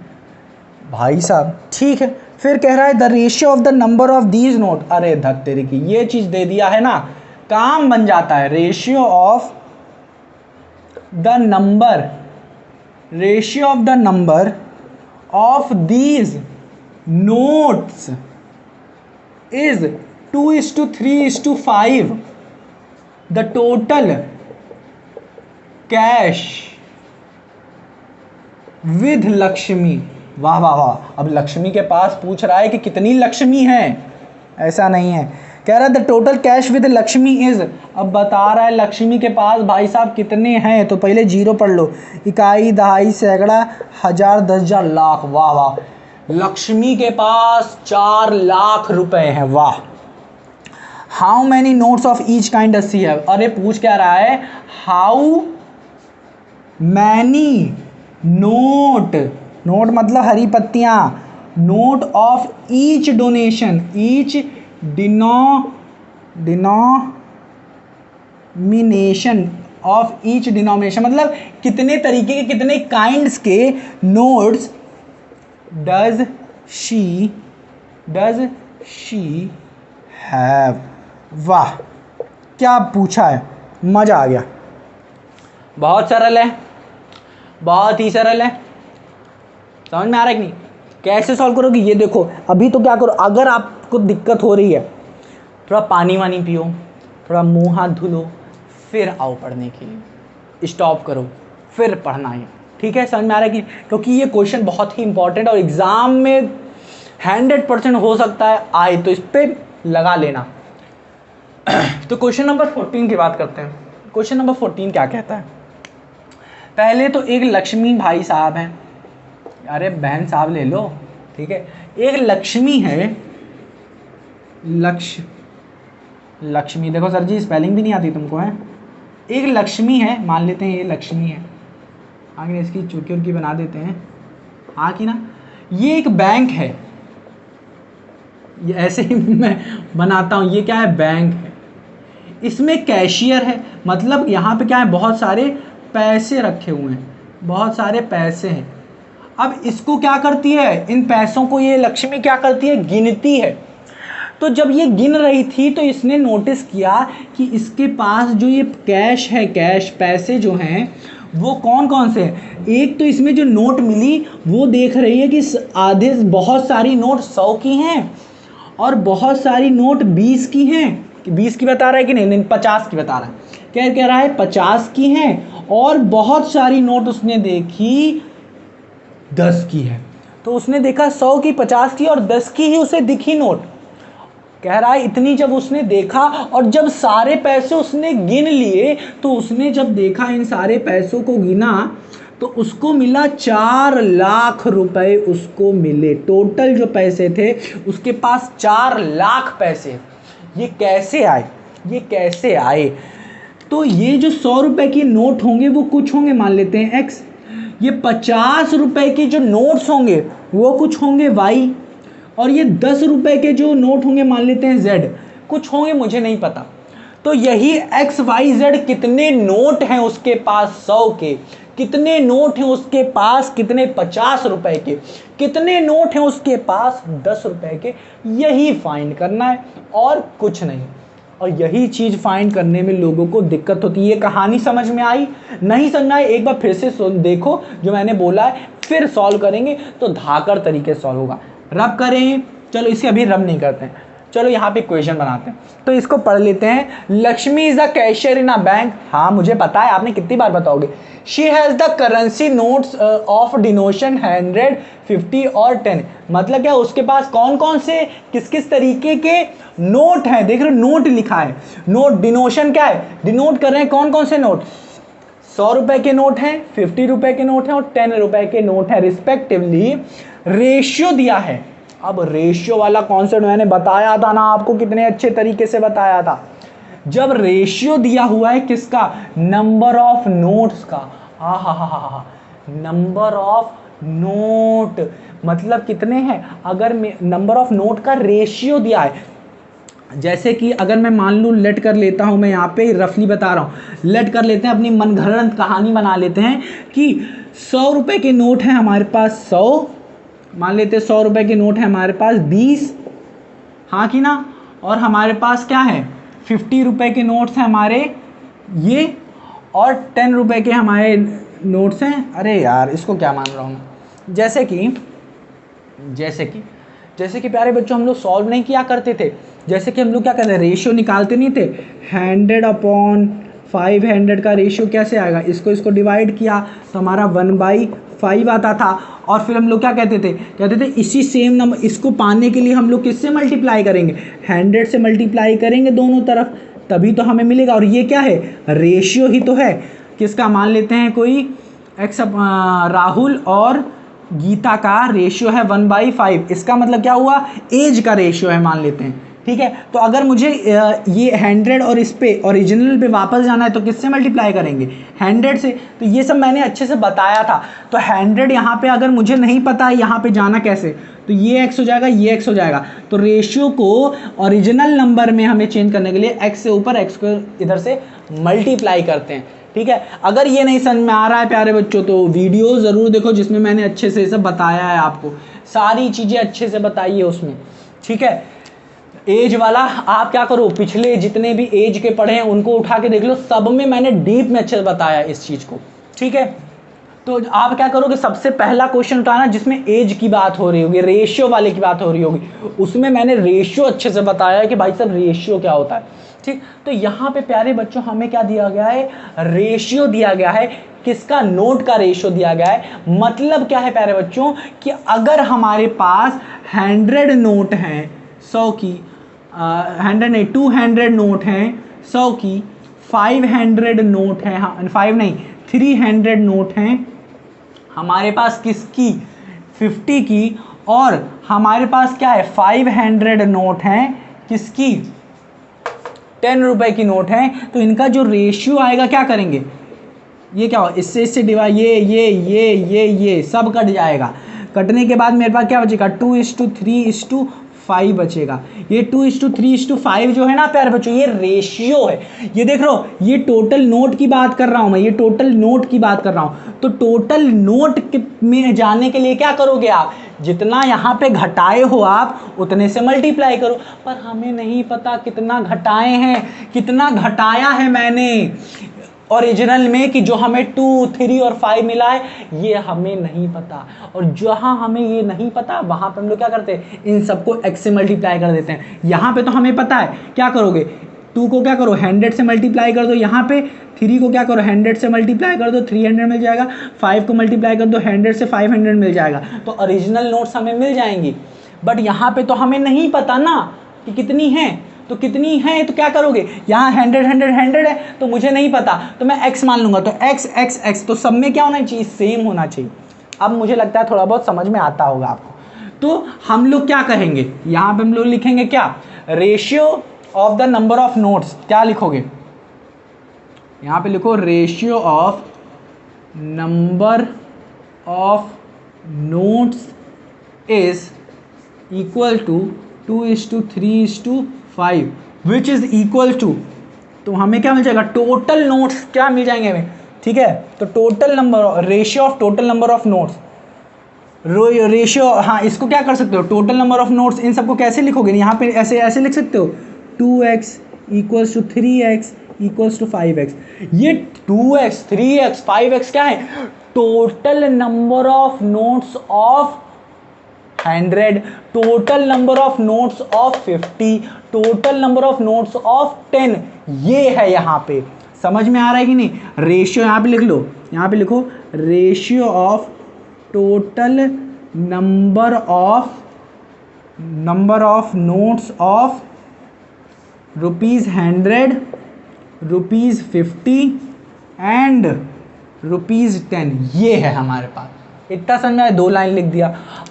भाई साहब, ठीक है। फिर कह रहा है the ratio of the number of these note, अरे धत तेरे की, ये चीज़ दे दिया है ना, काम बन जाता है। Ratio of the number of these notes is 2:3:5, the total cash with Lakshmi. वाह वाह वाह, अब लक्ष्मी के पास पूछ रहा है कि कितनी लक्ष्मी है, ऐसा नहीं है, कह रहा है the total cash with Lakshmi is, अब बता रहा है लक्ष्मी के पास भाई साहब कितने हैं, तो पहले जीरो पढ़ लो, इकाई, दहाई, सैकड़ा, हजार, 10,000, लाख। वाह वाह, लक्ष्मी के पास 4 लाख रुपए हैं, वाह। How many notes of each kind does she have, अरे पूछ क्या रहा है, हाउ मैनी नोट मतलब हरी पत्तियां, note of each donation, each denomination of each denomination, मतलब कितने तरीके के, कितने काइंड्स के नोट्स डज शी हैव। वाह, क्या पूछा है, मजा आ गया, बहुत सरल है, बहुत ही सरल है, समझ में आ रहा है कि नहीं। कैसे सॉल्व करोगे ये देखो। अभी तो क्या करो, अगर आपको दिक्कत हो रही है, थोड़ा पानी वानी पियो, थोड़ा मुंह हाथ धो लो, फिर आओ पढ़ने के लिए, स्टॉप करो, फिर पढ़ना है, ठीक है, समझ में आ रहा है कि, क्योंकि ये क्वेश्चन बहुत ही इंपॉर्टेंट और एग्जाम में 100% हो सकता है आए, तो इस पर लगा लेना। तो क्वेश्चन नंबर 14 की बात करते हैं। क्वेश्चन नंबर 14 क्या कहता है, पहले तो एक लक्ष्मी भाई साहब हैं, अरे बहन साहब ले लो, ठीक है, एक लक्ष्मी है, लक्ष्मी देखो सर जी स्पेलिंग भी नहीं आती तुमको, है, एक लक्ष्मी है, मान लेते हैं ये लक्ष्मी है, आगे इसकी चुटकी उटकी बना देते हैं, हाँ कि ना, ये एक बैंक है, ये ऐसे ही मैं बनाता हूँ, ये क्या है, बैंक है, इसमें कैशियर है, मतलब यहाँ पे क्या है, बहुत सारे पैसे रखे हुए हैं, बहुत सारे पैसे हैं। अब इसको क्या करती है, इन पैसों को ये लक्ष्मी क्या करती है, गिनती है। तो जब ये गिन रही थी तो इसने नोटिस किया कि इसके पास जो ये कैश है, कैश पैसे जो हैं वो कौन कौन से हैं। एक तो इसमें जो नोट मिली वो देख रही है कि आधे, बहुत सारी नोट 100 की हैं और बहुत सारी नोट 20 की हैं, 20 की बता रहा है कि नहीं, 50 की बता रहा है, क्या कह रहा है, 50 की हैं, और बहुत सारी नोट उसने देखी 10 की है। तो उसने देखा 100 की, 50 की और 10 की ही उसे दिखी नोट, कह रहा है इतनी जब उसने देखा और जब सारे पैसे उसने गिन लिए, तो उसने जब देखा, इन सारे पैसों को गिना, तो उसको मिला 4 लाख रुपए उसको मिले। टोटल जो पैसे थे उसके पास 4 लाख पैसे। ये कैसे आए, ये कैसे आए, तो ये जो 100 रुपए की नोट होंगे वो कुछ होंगे, मान लेते हैं x, ये 50 रुपए के जो नोट्स होंगे वो कुछ होंगे y, और ये 10 रुपए के जो नोट होंगे मान लेते हैं z, कुछ होंगे मुझे नहीं पता। तो यही x y z कितने नोट हैं उसके पास 100 के, कितने नोट हैं उसके पास, कितने 50 रुपए के, कितने नोट हैं उसके पास 10 रुपए के, यही फाइंड करना है और कुछ नहीं। और यही चीज़ फाइंड करने में लोगों को दिक्कत होती है। ये कहानी समझ में आई, नहीं समझ में आई, एक बार फिर से देखो जो मैंने बोला है, फिर सॉल्व करेंगे तो धाकड़ तरीके से सॉल्व होगा। रब करें, चलो इसे अभी रब नहीं करते हैं, चलो यहाँ पे क्वेश्चन बनाते हैं, तो इसको पढ़ लेते हैं। Lakshmi is a cashier in a bank. हाँ मुझे पता है, आपने कितनी बार बताओगे। She has the currency notes of denomination 100, 50 और 10। मतलब क्या, उसके पास कौन कौन से किस किस तरीके के नोट हैं। देख रहे हो, नोट लिखा है। नोट डिनोशन क्या है, डिनोट कर रहे हैं कौन कौन से नोट। 100 रुपए के नोट हैं, 50 रुपए के नोट हैं और 10 रुपए के नोट हैं रिस्पेक्टिवली। रेशियो दिया है। अब रेशियो वाला कॉन्सेप्ट मैंने बताया था ना आपको, कितने अच्छे तरीके से बताया था। जब रेशियो दिया हुआ है किसका, नंबर ऑफ नोट्स का, हा नंबर ऑफ नोट मतलब कितने हैं। अगर नंबर ऑफ नोट का रेशियो दिया है, जैसे कि अगर मैं मान लूँ लेट कर लेता हूँ, मैं यहाँ पे रफली बता रहा हूँ, लेट कर लेते हैं, अपनी मनगढ़ंत कहानी बना लेते हैं कि 100 रुपए के नोट हैं हमारे पास 100, मान लेते हैं 100 रुपए के नोट हैं हमारे पास 20, हाँ कि ना। और हमारे पास क्या है, 50 रुपए के नोट्स हैं हमारे ये, और 10 रुपए के हमारे नोट्स हैं। अरे यार इसको क्या मान रहा हूँ मैं, जैसे कि प्यारे बच्चों हम लोग सॉल्व नहीं किया करते थे। जैसे कि हम लोग क्या करते हैं, रेशियो निकालते नहीं थे। 100/500 का रेशियो कैसे आएगा, इसको डिवाइड किया तो हमारा 1/5 आता था। और फिर हम लोग क्या कहते थे इसी सेम नंबर, इसको पाने के लिए हम लोग किससे मल्टीप्लाई करेंगे, 100 से मल्टीप्लाई करेंगे दोनों तरफ, तभी तो हमें मिलेगा। और ये क्या है, रेशियो ही तो है। किसका, मान लेते हैं कोई एक्स, राहुल और गीता का रेशियो है 1/5। इसका मतलब क्या हुआ, एज का रेशियो है मान लेते हैं, ठीक है। तो अगर मुझे ये 100 और इस पे ओरिजिनल पे वापस जाना है तो किससे मल्टीप्लाई करेंगे, 100 से। तो ये सब मैंने अच्छे से बताया था। तो 100 यहाँ पे अगर मुझे नहीं पता है यहाँ पे जाना कैसे, तो ये x हो जाएगा, ये x हो जाएगा। तो रेशियो को ओरिजिनल नंबर में हमें चेंज करने के लिए x से ऊपर x को इधर से मल्टीप्लाई करते हैं, ठीक है। अगर ये नहीं समझ में आ रहा है प्यारे बच्चों तो वीडियो ज़रूर देखो जिसमें मैंने अच्छे से सब बताया है, आपको सारी चीज़ें अच्छे से बताई है उसमें, ठीक है। एज वाला आप क्या करो, पिछले जितने भी एज के पढ़े हैं उनको उठा के देख लो, सब में मैंने डीप में अच्छे से बताया इस चीज़ को, ठीक है। तो आप क्या करोगे, सबसे पहला क्वेश्चन उठाना जिसमें एज की बात हो रही होगी, रेशियो वाले की बात हो रही होगी, उसमें मैंने रेशियो अच्छे से बताया है कि भाई साहब रेशियो क्या होता है, ठीक। तो यहाँ पे प्यारे बच्चों हमें क्या दिया गया है, रेशियो दिया गया है। किसका, नोट का रेशियो दिया गया है। मतलब क्या है प्यारे बच्चों कि अगर हमारे पास 100 नोट हैं 100 की, 100 नहीं 200 नोट हैं 100 की, 500 नोट हैं, हाँ 5 नहीं 300 नोट हैं हमारे पास किसकी, 50 की, और हमारे पास क्या है 500 नोट हैं किसकी, 10 रुपए की नोट हैं। तो इनका जो रेशियो आएगा क्या करेंगे, ये क्या हो, इससे डिवाइड, ये सब कट जाएगा। कटने के बाद मेरे पास क्या बचेगा, 2:3:5 बचेगा। ये 2:3:5 जो है ना प्यारे बच्चों, ये रेशियो है। ये देख रहे हो, ये टोटल नोट की बात कर रहा हूं मैं, ये टोटल नोट की बात कर रहा हूं। तो टोटल नोट में जाने के लिए क्या करोगे आप, जितना यहाँ पे घटाए हो आप उतने से मल्टीप्लाई करो। पर हमें नहीं पता कितना घटाए हैं, कितना घटाया है मैंने ओरिजिनल में, कि जो हमें 2, 3 और 5 मिला है ये हमें नहीं पता। और जहाँ हमें ये नहीं पता वहाँ पे हम लोग क्या करते हैं, इन सबको x से मल्टीप्लाई कर देते हैं। यहाँ पे तो हमें पता है, क्या करोगे, 2 को क्या करो 100 से मल्टीप्लाई कर दो, यहाँ पे 3 को क्या करो 100 से मल्टीप्लाई कर दो, 300 मिल जाएगा। 5 को मल्टीप्लाई कर दो 100 से, 500 मिल जाएगा। तो ओरिजिनल नोट्स हमें मिल जाएंगी। बट यहाँ पे तो हमें नहीं पता ना कि कितनी है, तो कितनी है तो क्या करोगे, यहाँ 100 है तो मुझे नहीं पता, तो मैं x मान लूंगा। तो x तो सब में क्या होना चाहिए, सेम होना चाहिए। अब मुझे लगता है थोड़ा बहुत समझ में आता होगा आपको। तो हम लोग क्या कहेंगे, यहाँ पे हम लोग लिखेंगे क्या, ratio of the number of notes. क्या लिखोगे, यहाँ पे लिखो ratio of number of notes is equal to 2:3:5 which is equal to, तो हमें क्या मिल जाएगा, टोटल नोट्स क्या मिल जाएंगे हमें, ठीक है। तो total number, ratio of total number of notes, ratio, हाँ इसको क्या कर सकते हो, टोटल नंबर ऑफ नोट्स, इन सबको कैसे लिखोगे, यहाँ पे ऐसे लिख सकते हो, 2x = 3x = 5x। ये 2x 3x 5x क्या है, total number of notes of 100, total number of notes of 50, total number of notes of 10, ये है यहाँ पे। समझ में आ रहा है कि नहीं? रेशियो यहाँ पे लिख लो, यहाँ पे लिखो ratio of total number of notes of ₹100, ₹50 and ₹10, ये है हमारे पास। इतना समझ में, 2 लाइन लिख दिया।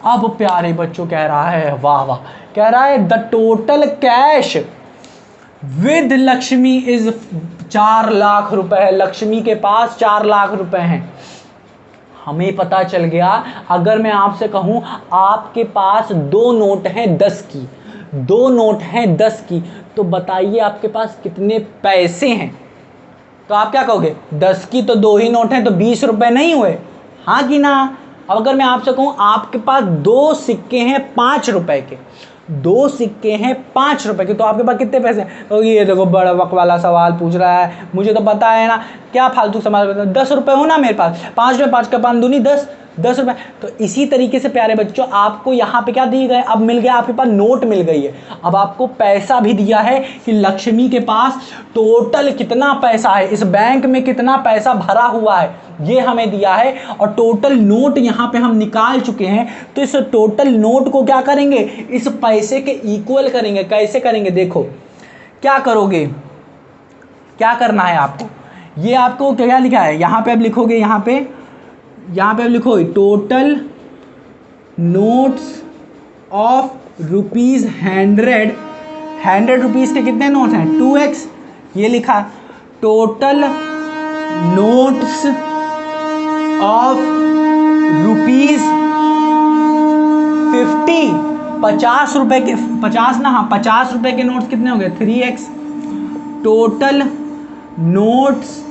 अब प्यारे बच्चों कह रहा है, वाह वाह, कह रहा है the total cash with Lakshmi is 4 lakh रुपए। लक्ष्मी के पास 4 लाख रुपए हैं। हमें पता चल गया, अगर मैं आपसे कहूं आपके पास 2 नोट हैं 10 की, 2 नोट हैं 10 की, तो बताइए आपके पास कितने पैसे हैं? तो आप क्या कहोगे? 10 की तो 2 ही नोट हैं, तो 20 रुपए नहीं हुए, हाँ कि ना? अब अगर मैं आपसे कहूं आपके पास 2 सिक्के हैं 5 रुपए के, 2 सिक्के हैं 5 रुपए के, तो आपके पास कितने पैसे हैं? तो ये देखो बड़ा वक वाला सवाल पूछ रहा है, मुझे तो पता है ना, क्या फालतू सवाल। 10 रुपए हो ना मेरे पास, 5 में 5 का 5 दूनी 10, 10 रुपए। तो इसी तरीके से प्यारे बच्चों आपको यहाँ पे क्या दिए गए? अब मिल गया आपके पास, नोट मिल गई है। अब आपको पैसा भी दिया है कि लक्ष्मी के पास टोटल कितना पैसा है, इस बैंक में कितना पैसा भरा हुआ है, ये हमें दिया है। और टोटल नोट यहाँ पे हम निकाल चुके हैं, तो इस टोटल नोट को क्या करेंगे? इस पैसे के इक्वल करेंगे। कैसे करेंगे? देखो क्या करोगे, क्या करना है आपको, ये आपको क्या लिखा है यहाँ पे, अब लिखोगे यहाँ पे अब लिखो टोटल नोट्स ऑफ ₹100, 100 रुपीज़ के कितने नोट्स हैं? 2x, ये लिखा। टोटल नोट्स ऑफ ₹50, 50 रुपए के, 50 ना, हाँ 50 रुपए के नोट्स कितने हो गए? 3x। टोटल नोट्स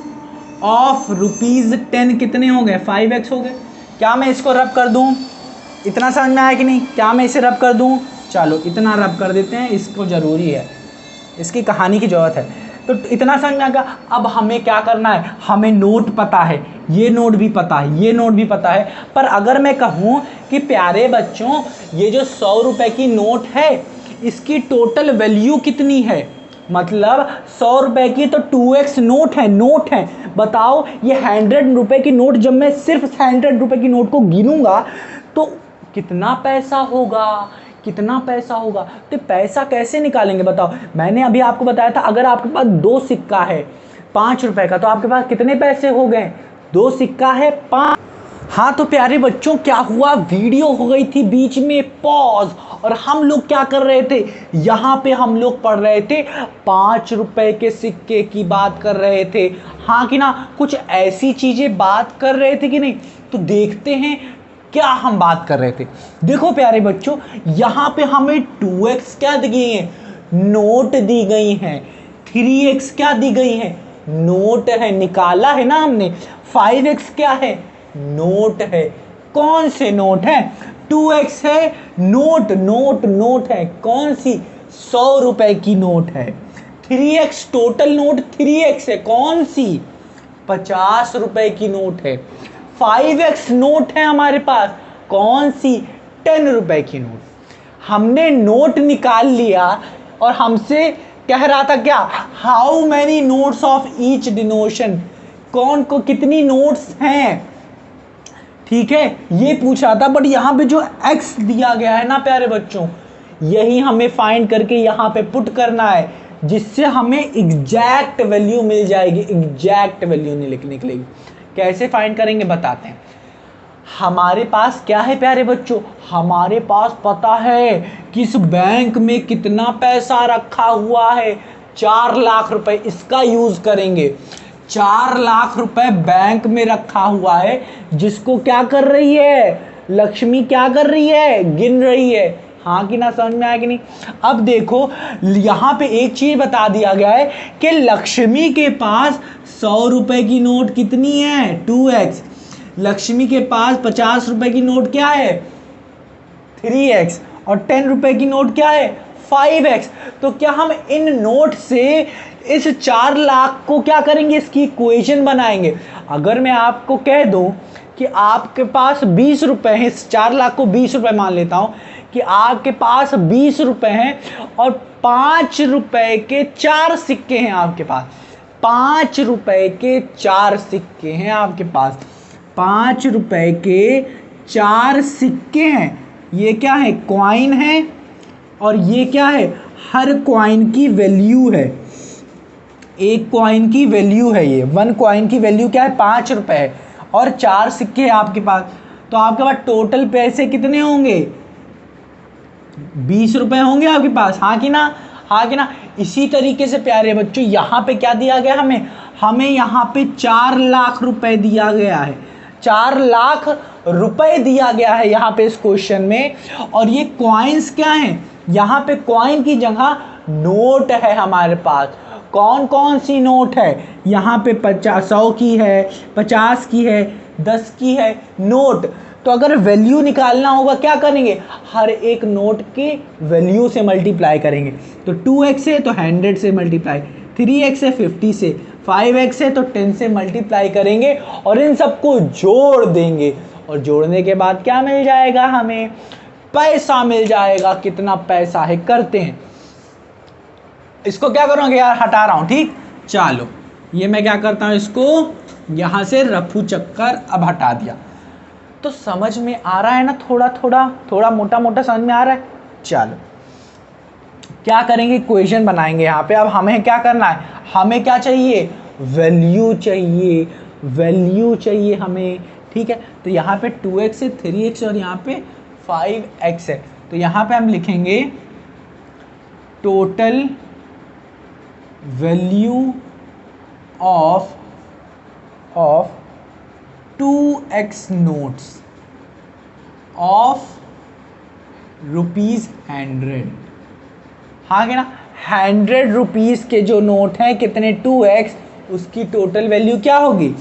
ऑफ ₹10 कितने हो गए? 5x हो गए। क्या मैं इसको रब कर दूं? इतना समझ में आया कि नहीं? क्या मैं इसे रब कर दूं? चलो इतना रब कर देते हैं, इसको ज़रूरी है, इसकी कहानी की ज़रूरत है। तो इतना समझ में आ गया। अब हमें क्या करना है? हमें नोट पता है, ये नोट भी पता है, ये नोट भी पता है। पर अगर मैं कहूँ कि प्यारे बच्चों ये जो 100 रुपए की नोट है, इसकी टोटल वैल्यू कितनी है, मतलब 100 रुपए की तो 2x नोट है। बताओ ये 100 रुपए की नोट, जब मैं सिर्फ 100 रुपए की नोट को गिनूंगा तो कितना पैसा होगा, कितना पैसा होगा? तो पैसा कैसे निकालेंगे बताओ? मैंने अभी आपको बताया था, अगर आपके पास 2 सिक्का है 5 रुपए का, तो आपके पास कितने पैसे हो गए? 2 सिक्का है 5। हाँ तो प्यारे बच्चों क्या हुआ, वीडियो हो गई थी बीच में पॉज, और हम लोग क्या कर रहे थे, यहाँ पे हम लोग पढ़ रहे थे 5 रुपए के सिक्के की बात कर रहे थे, हाँ कि ना? कुछ ऐसी चीजें बात कर रहे थे कि नहीं? तो देखते हैं क्या हम बात कर रहे थे। देखो प्यारे बच्चों, यहाँ पे हमें 2x क्या दी गई है? नोट दी गई है। 3x क्या दी गई है? नोट है, निकाला है ना हमने। 5x क्या है? नोट है। कौन से नोट है? 2x है, नोट है। कौन सी? 100 रुपए की नोट है। 3x टोटल नोट 3x है, कौन सी? 50 रुपए की नोट है। 5x नोट है हमारे पास, कौन सी? 10 रुपए की नोट। हमने नोट निकाल लिया और हमसे कह रहा था क्या? How many notes of each denomination, कौन को कितनी नोट्स हैं, ठीक है, ये पूछा था। बट यहाँ पे जो x दिया गया है ना प्यारे बच्चों, यही हमें फाइंड करके यहाँ पे पुट करना है, जिससे हमें एग्जैक्ट वैल्यू मिल जाएगी। एग्जैक्ट वैल्यू निकलेगी। कैसे फाइंड करेंगे बताते हैं। हमारे पास क्या है प्यारे बच्चों? हमारे पास पता है कि इस बैंक में कितना पैसा रखा हुआ है, 4 लाख रुपए। इसका यूज करेंगे। 4 लाख रुपए बैंक में रखा हुआ है, जिसको क्या कर रही है लक्ष्मी? क्या कर रही है? गिन रही है, हाँ कि ना? समझ में आया कि नहीं? अब देखो यहाँ पे एक चीज बता दिया गया है कि लक्ष्मी के पास 100 रुपए की नोट कितनी है? 2x। लक्ष्मी के पास 50 रुपए की नोट क्या है? 3x। और 10 रुपए की नोट क्या है? 5x। तो क्या हम इन नोट से इस 4 लाख को क्या करेंगे? इसकी इक्वेशन बनाएंगे। अगर मैं आपको कह दूं कि आपके पास 20 रुपए हैं, इस 4 लाख को 20 रुपए मान लेता हूं कि आपके पास 20 रुपए हैं और 5 रुपए के 4 सिक्के हैं आपके पास। 5 रुपए के 4 सिक्के हैं आपके पास, 5 रुपए के 4 सिक्के हैं। ये क्या है? कॉइन है। और ये क्या है? हर कॉइन की वैल्यू है, एक कॉइन की वैल्यू है। ये 1 कॉइन की वैल्यू क्या है? 5 रुपए है और 4 सिक्के हैं आपके पास। तो आपके पास टोटल पैसे कितने होंगे? 20 रुपए होंगे आपके पास, हाँ कि ना? हाँ कि ना? इसी तरीके से प्यारे बच्चों यहाँ पे क्या दिया गया हमें यहाँ पे 4 लाख रुपए दिया गया है। 4 लाख रुपए दिया गया है यहाँ पे इस क्वेश्चन में। और ये कॉइन्स क्या हैं? यहाँ पे कॉइन की जगह नोट है हमारे पास। कौन कौन सी नोट है? यहाँ पे 100 की है, 50 की है, 10 की है नोट। तो अगर वैल्यू निकालना होगा क्या करेंगे? हर एक नोट के वैल्यू से मल्टीप्लाई करेंगे। तो 2x है तो 100 से मल्टीप्लाई, 3x है 50 से, 5x है तो 10 से मल्टीप्लाई करेंगे और इन सबको जोड़ देंगे। और जोड़ने के बाद क्या मिल जाएगा? हमें पैसा मिल जाएगा। कितना पैसा है करते हैं। इसको क्या करोगे यार? हटा रहा हूं, ठीक। चलो ये मैं क्या करता हूं, इसको यहां से रफू चक्कर अब हटा दिया। तो समझ में आ रहा है ना? थोड़ा मोटा मोटा समझ में आ रहा है। चलो क्या करेंगे? इक्वेशन बनाएंगे यहाँ पे। अब हमें क्या करना है? हमें क्या चाहिए? वैल्यू चाहिए, वैल्यू चाहिए हमें, ठीक है। तो यहाँ पे 2x है, 3x और यहाँ पे 5x है। तो यहाँ पे हम लिखेंगे total value of 2x notes of ₹100। हाँ क्या ना? 100 रुपीज़ के जो नोट हैं कितने? 2x, उसकी टोटल वैल्यू क्या होगी?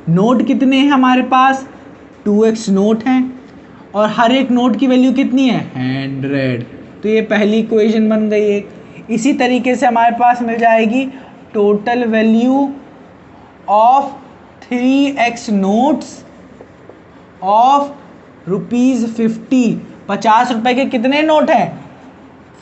नोट कितने हैं हमारे पास? 2x नोट हैं और हर एक नोट की वैल्यू कितनी है? 100। तो ये पहली इक्वेशन बन गई एक। इसी तरीके से हमारे पास मिल जाएगी total value of 3x notes of ₹50। 50 रुपए के कितने नोट हैं?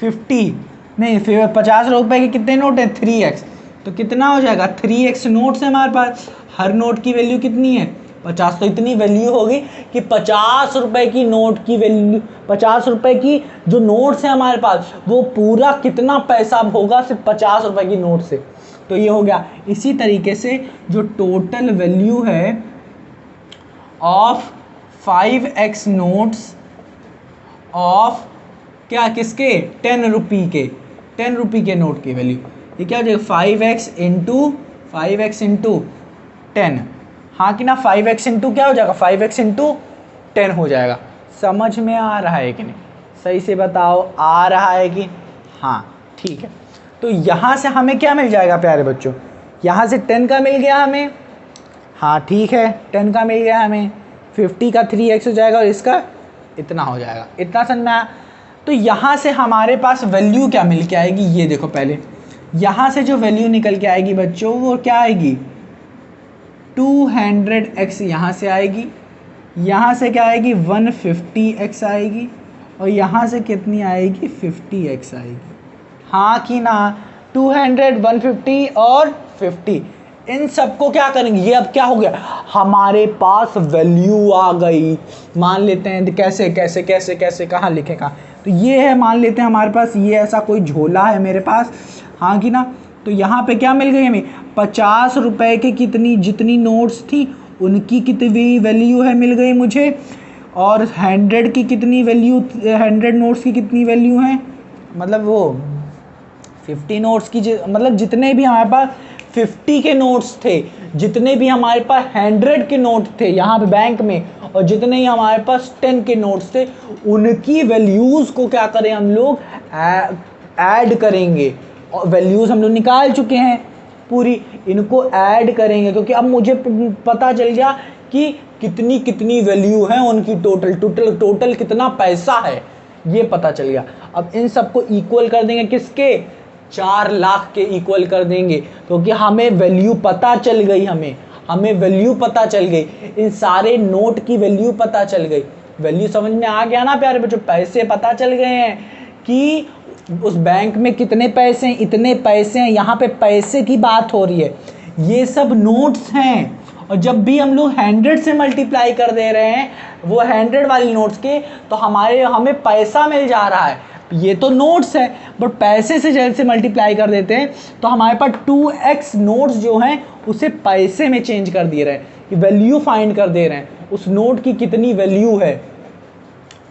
50 नहीं, फिर 50 रुपए के कितने नोट हैं? 3x। तो कितना हो जाएगा? 3x नोट्स है हमारे पास। हर नोट की वैल्यू कितनी है? 50। तो इतनी वैल्यू होगी कि 50 रुपए की नोट की वैल्यू, 50 रुपए की जो नोट्स है हमारे पास, वो पूरा कितना पैसा होगा सिर्फ 50 रुपए की नोट से। तो ये हो गया। इसी तरीके से जो टोटल वैल्यू है ऑफ 5x नोट्स ऑफ क्या, किसके? 10 रुपये के, 10 रुपये के नोट की वैल्यू, ये क्या हो जाएगा? 5x into 10। हाँ कि ना? 5x इंटू क्या हो जाएगा? 5x इंटू 10 हो जाएगा। समझ में आ रहा है कि नहीं? सही से बताओ, आ रहा है कि? हाँ ठीक है। तो यहाँ से हमें क्या मिल जाएगा प्यारे बच्चों? यहाँ से 10 का मिल गया हमें, हाँ ठीक है, 10 का मिल गया हमें। 50 का 3x हो जाएगा और इसका इतना हो जाएगा। इतना समझ में आया? तो यहाँ से हमारे पास वैल्यू क्या मिल के आएगी? ये देखो पहले, यहाँ से जो वैल्यू निकल के आएगी बच्चों वो क्या आएगी? 200x यहाँ से आएगी, यहाँ से क्या आएगी? 150x आएगी और यहाँ से कितनी आएगी? 50x आएगी। हाँ कि ना? 200, 150 और 50, इन सबको क्या करेंगे? ये अब क्या हो गया? हमारे पास वैल्यू आ गई। मान लेते हैं कैसे कैसे कैसे कैसे, कहाँ लिखेगा? तो ये है, मान लेते हैं हमारे पास ये ऐसा कोई झोला है मेरे पास, हाँ कि ना? तो यहाँ पे क्या मिल गई हमें? 50 रुपए की कितनी, जितनी नोट्स थी उनकी कितनी वैल्यू है मिल गई मुझे, और 100 की कितनी वैल्यू, 100 नोट्स की कितनी वैल्यू है, मतलब वो 50 नोट्स की, मतलब जितने भी हमारे पास 50 के नोट्स थे, जितने भी हमारे पास 100 के नोट थे यहाँ पे बैंक में, और जितने ही हमारे पास 10 के नोट्स थे, उनकी वैल्यूज़ को क्या करें हम लोग? ऐड करेंगे। और वैल्यूज़ हम लोग निकाल चुके हैं पूरी, इनको ऐड करेंगे क्योंकि अब मुझे पता चल गया कि कितनी कितनी वैल्यू है उनकी, टोटल कितना पैसा है, ये पता चल गया। अब इन सबको इक्वल कर देंगे किसके? 4 लाख के इक्वल कर देंगे, क्योंकि हमें वैल्यू पता चल गई। हमें वैल्यू पता चल गई, इन सारे नोट की वैल्यू पता चल गई। वैल्यू समझ में आ गया ना प्यारे बच्चों, पैसे पता चल गए हैं कि उस बैंक में कितने पैसे हैं, इतने पैसे हैं, यहाँ पे पैसे की बात हो रही है, ये सब नोट्स हैं। और जब भी हम लोग 100 से मल्टीप्लाई कर दे रहे हैं वो 100 वाली नोट्स के, तो हमें पैसा मिल जा रहा है, ये तो नोट्स है, बट पैसे से जल्द से मल्टीप्लाई कर देते हैं तो हमारे पास 2x नोट्स जो हैं उसे पैसे में चेंज कर दे रहे हैं, कि वैल्यू फाइंड कर दे रहे हैं, उस नोट की कितनी वैल्यू है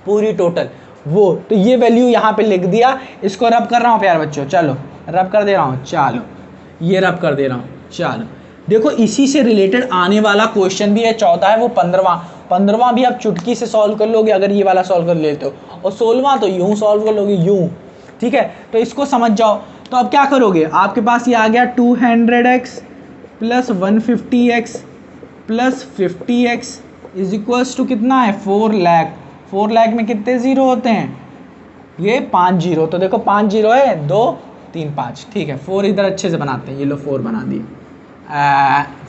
पूरी टोटल वो। तो ये वैल्यू यहाँ पे लिख दिया, इसको रब कर रहा हूँ प्यारे बच्चों, चलो रब कर दे रहा हूँ, चलो ये रब कर दे रहा हूँ। चलो देखो इसी से रिलेटेड आने वाला क्वेश्चन भी है, 14 है वो 15वां भी आप चुटकी से सॉल्व कर लोगे अगर ये वाला सॉल्व कर लेते हो, और 16वां तो यूं सॉल्व कर लोगे यूं, ठीक है। तो इसको समझ जाओ। तो अब क्या करोगे, आपके पास ये आ गया 200x plus 150x plus 50x is equals to कितना है 4 लाख। 4 लाख में कितने जीरो होते हैं, ये 5 जीरो, तो देखो 5 जीरो है 2 3 5, ठीक है। 4 इधर अच्छे से बनाते हैं, ये लो 4 बना दिए।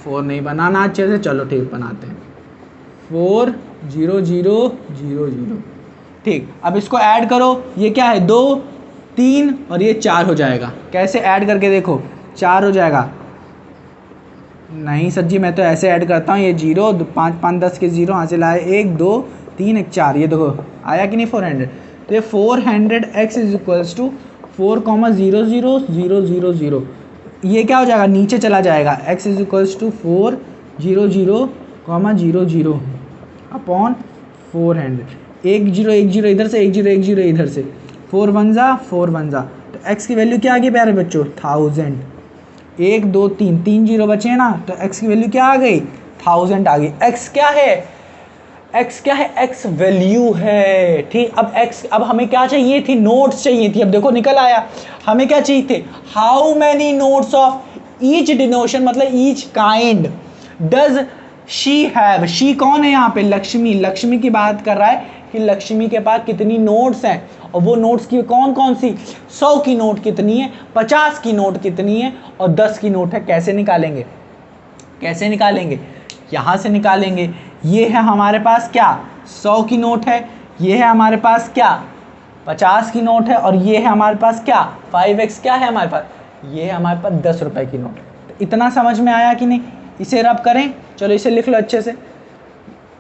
4 नहीं बनाना अच्छे से, चलो ठीक बनाते हैं, 4 0 0 0 0, ठीक। अब इसको ऐड करो, ये क्या है 2 3 और ये 4 हो जाएगा। कैसे ऐड करके देखो, 4 हो जाएगा, नहीं सर जी मैं तो ऐसे ऐड करता हूँ, ये 0 5 5 10 के 0 यहाँ से लाए 1 2 3 1 4, ये देखो आया कि नहीं 400। तो ये 400x इज इक्वल्स टू 4 0 0 0 0 0, ये क्या हो जाएगा नीचे चला जाएगा, x is equals to 4 0 0 0 0 upon 400। 1 0 1 0 इधर से, 1 0 1 0 इधर से, 4 1 जा 4 1 जा, तो x की वैल्यू क्या आ गई प्यारे बच्चों 1000। 1 2 3 3 जीरो बचे हैं ना, तो x की वैल्यू क्या आ गई 1000 आ गई। x क्या है, x क्या है, x वैल्यू है, ठीक। अब हमें क्या चाहिए थी, नोट्स चाहिए थी। अब देखो निकल आया, हमें क्या चाहिए थे, how many notes of each denomination मतलब each kind does she have. She कौन है यहाँ पे, लक्ष्मी। लक्ष्मी की बात कर रहा है कि लक्ष्मी के पास कितनी नोट्स हैं, और वो नोट्स की कौन कौन सी, 100 की नोट कितनी है, 50 की नोट कितनी है, और 10 की नोट है। कैसे निकालेंगे, कैसे निकालेंगे, यहाँ से निकालेंगे। ये है हमारे पास क्या 100 की नोट है, ये है हमारे पास क्या 50 की नोट है, और ये है हमारे पास क्या 5x क्या है हमारे पास, ये है हमारे पास 10 रुपए की नोट। तो इतना समझ में आया कि नहीं, इसे रब करें, चलो इसे लिख लो अच्छे से।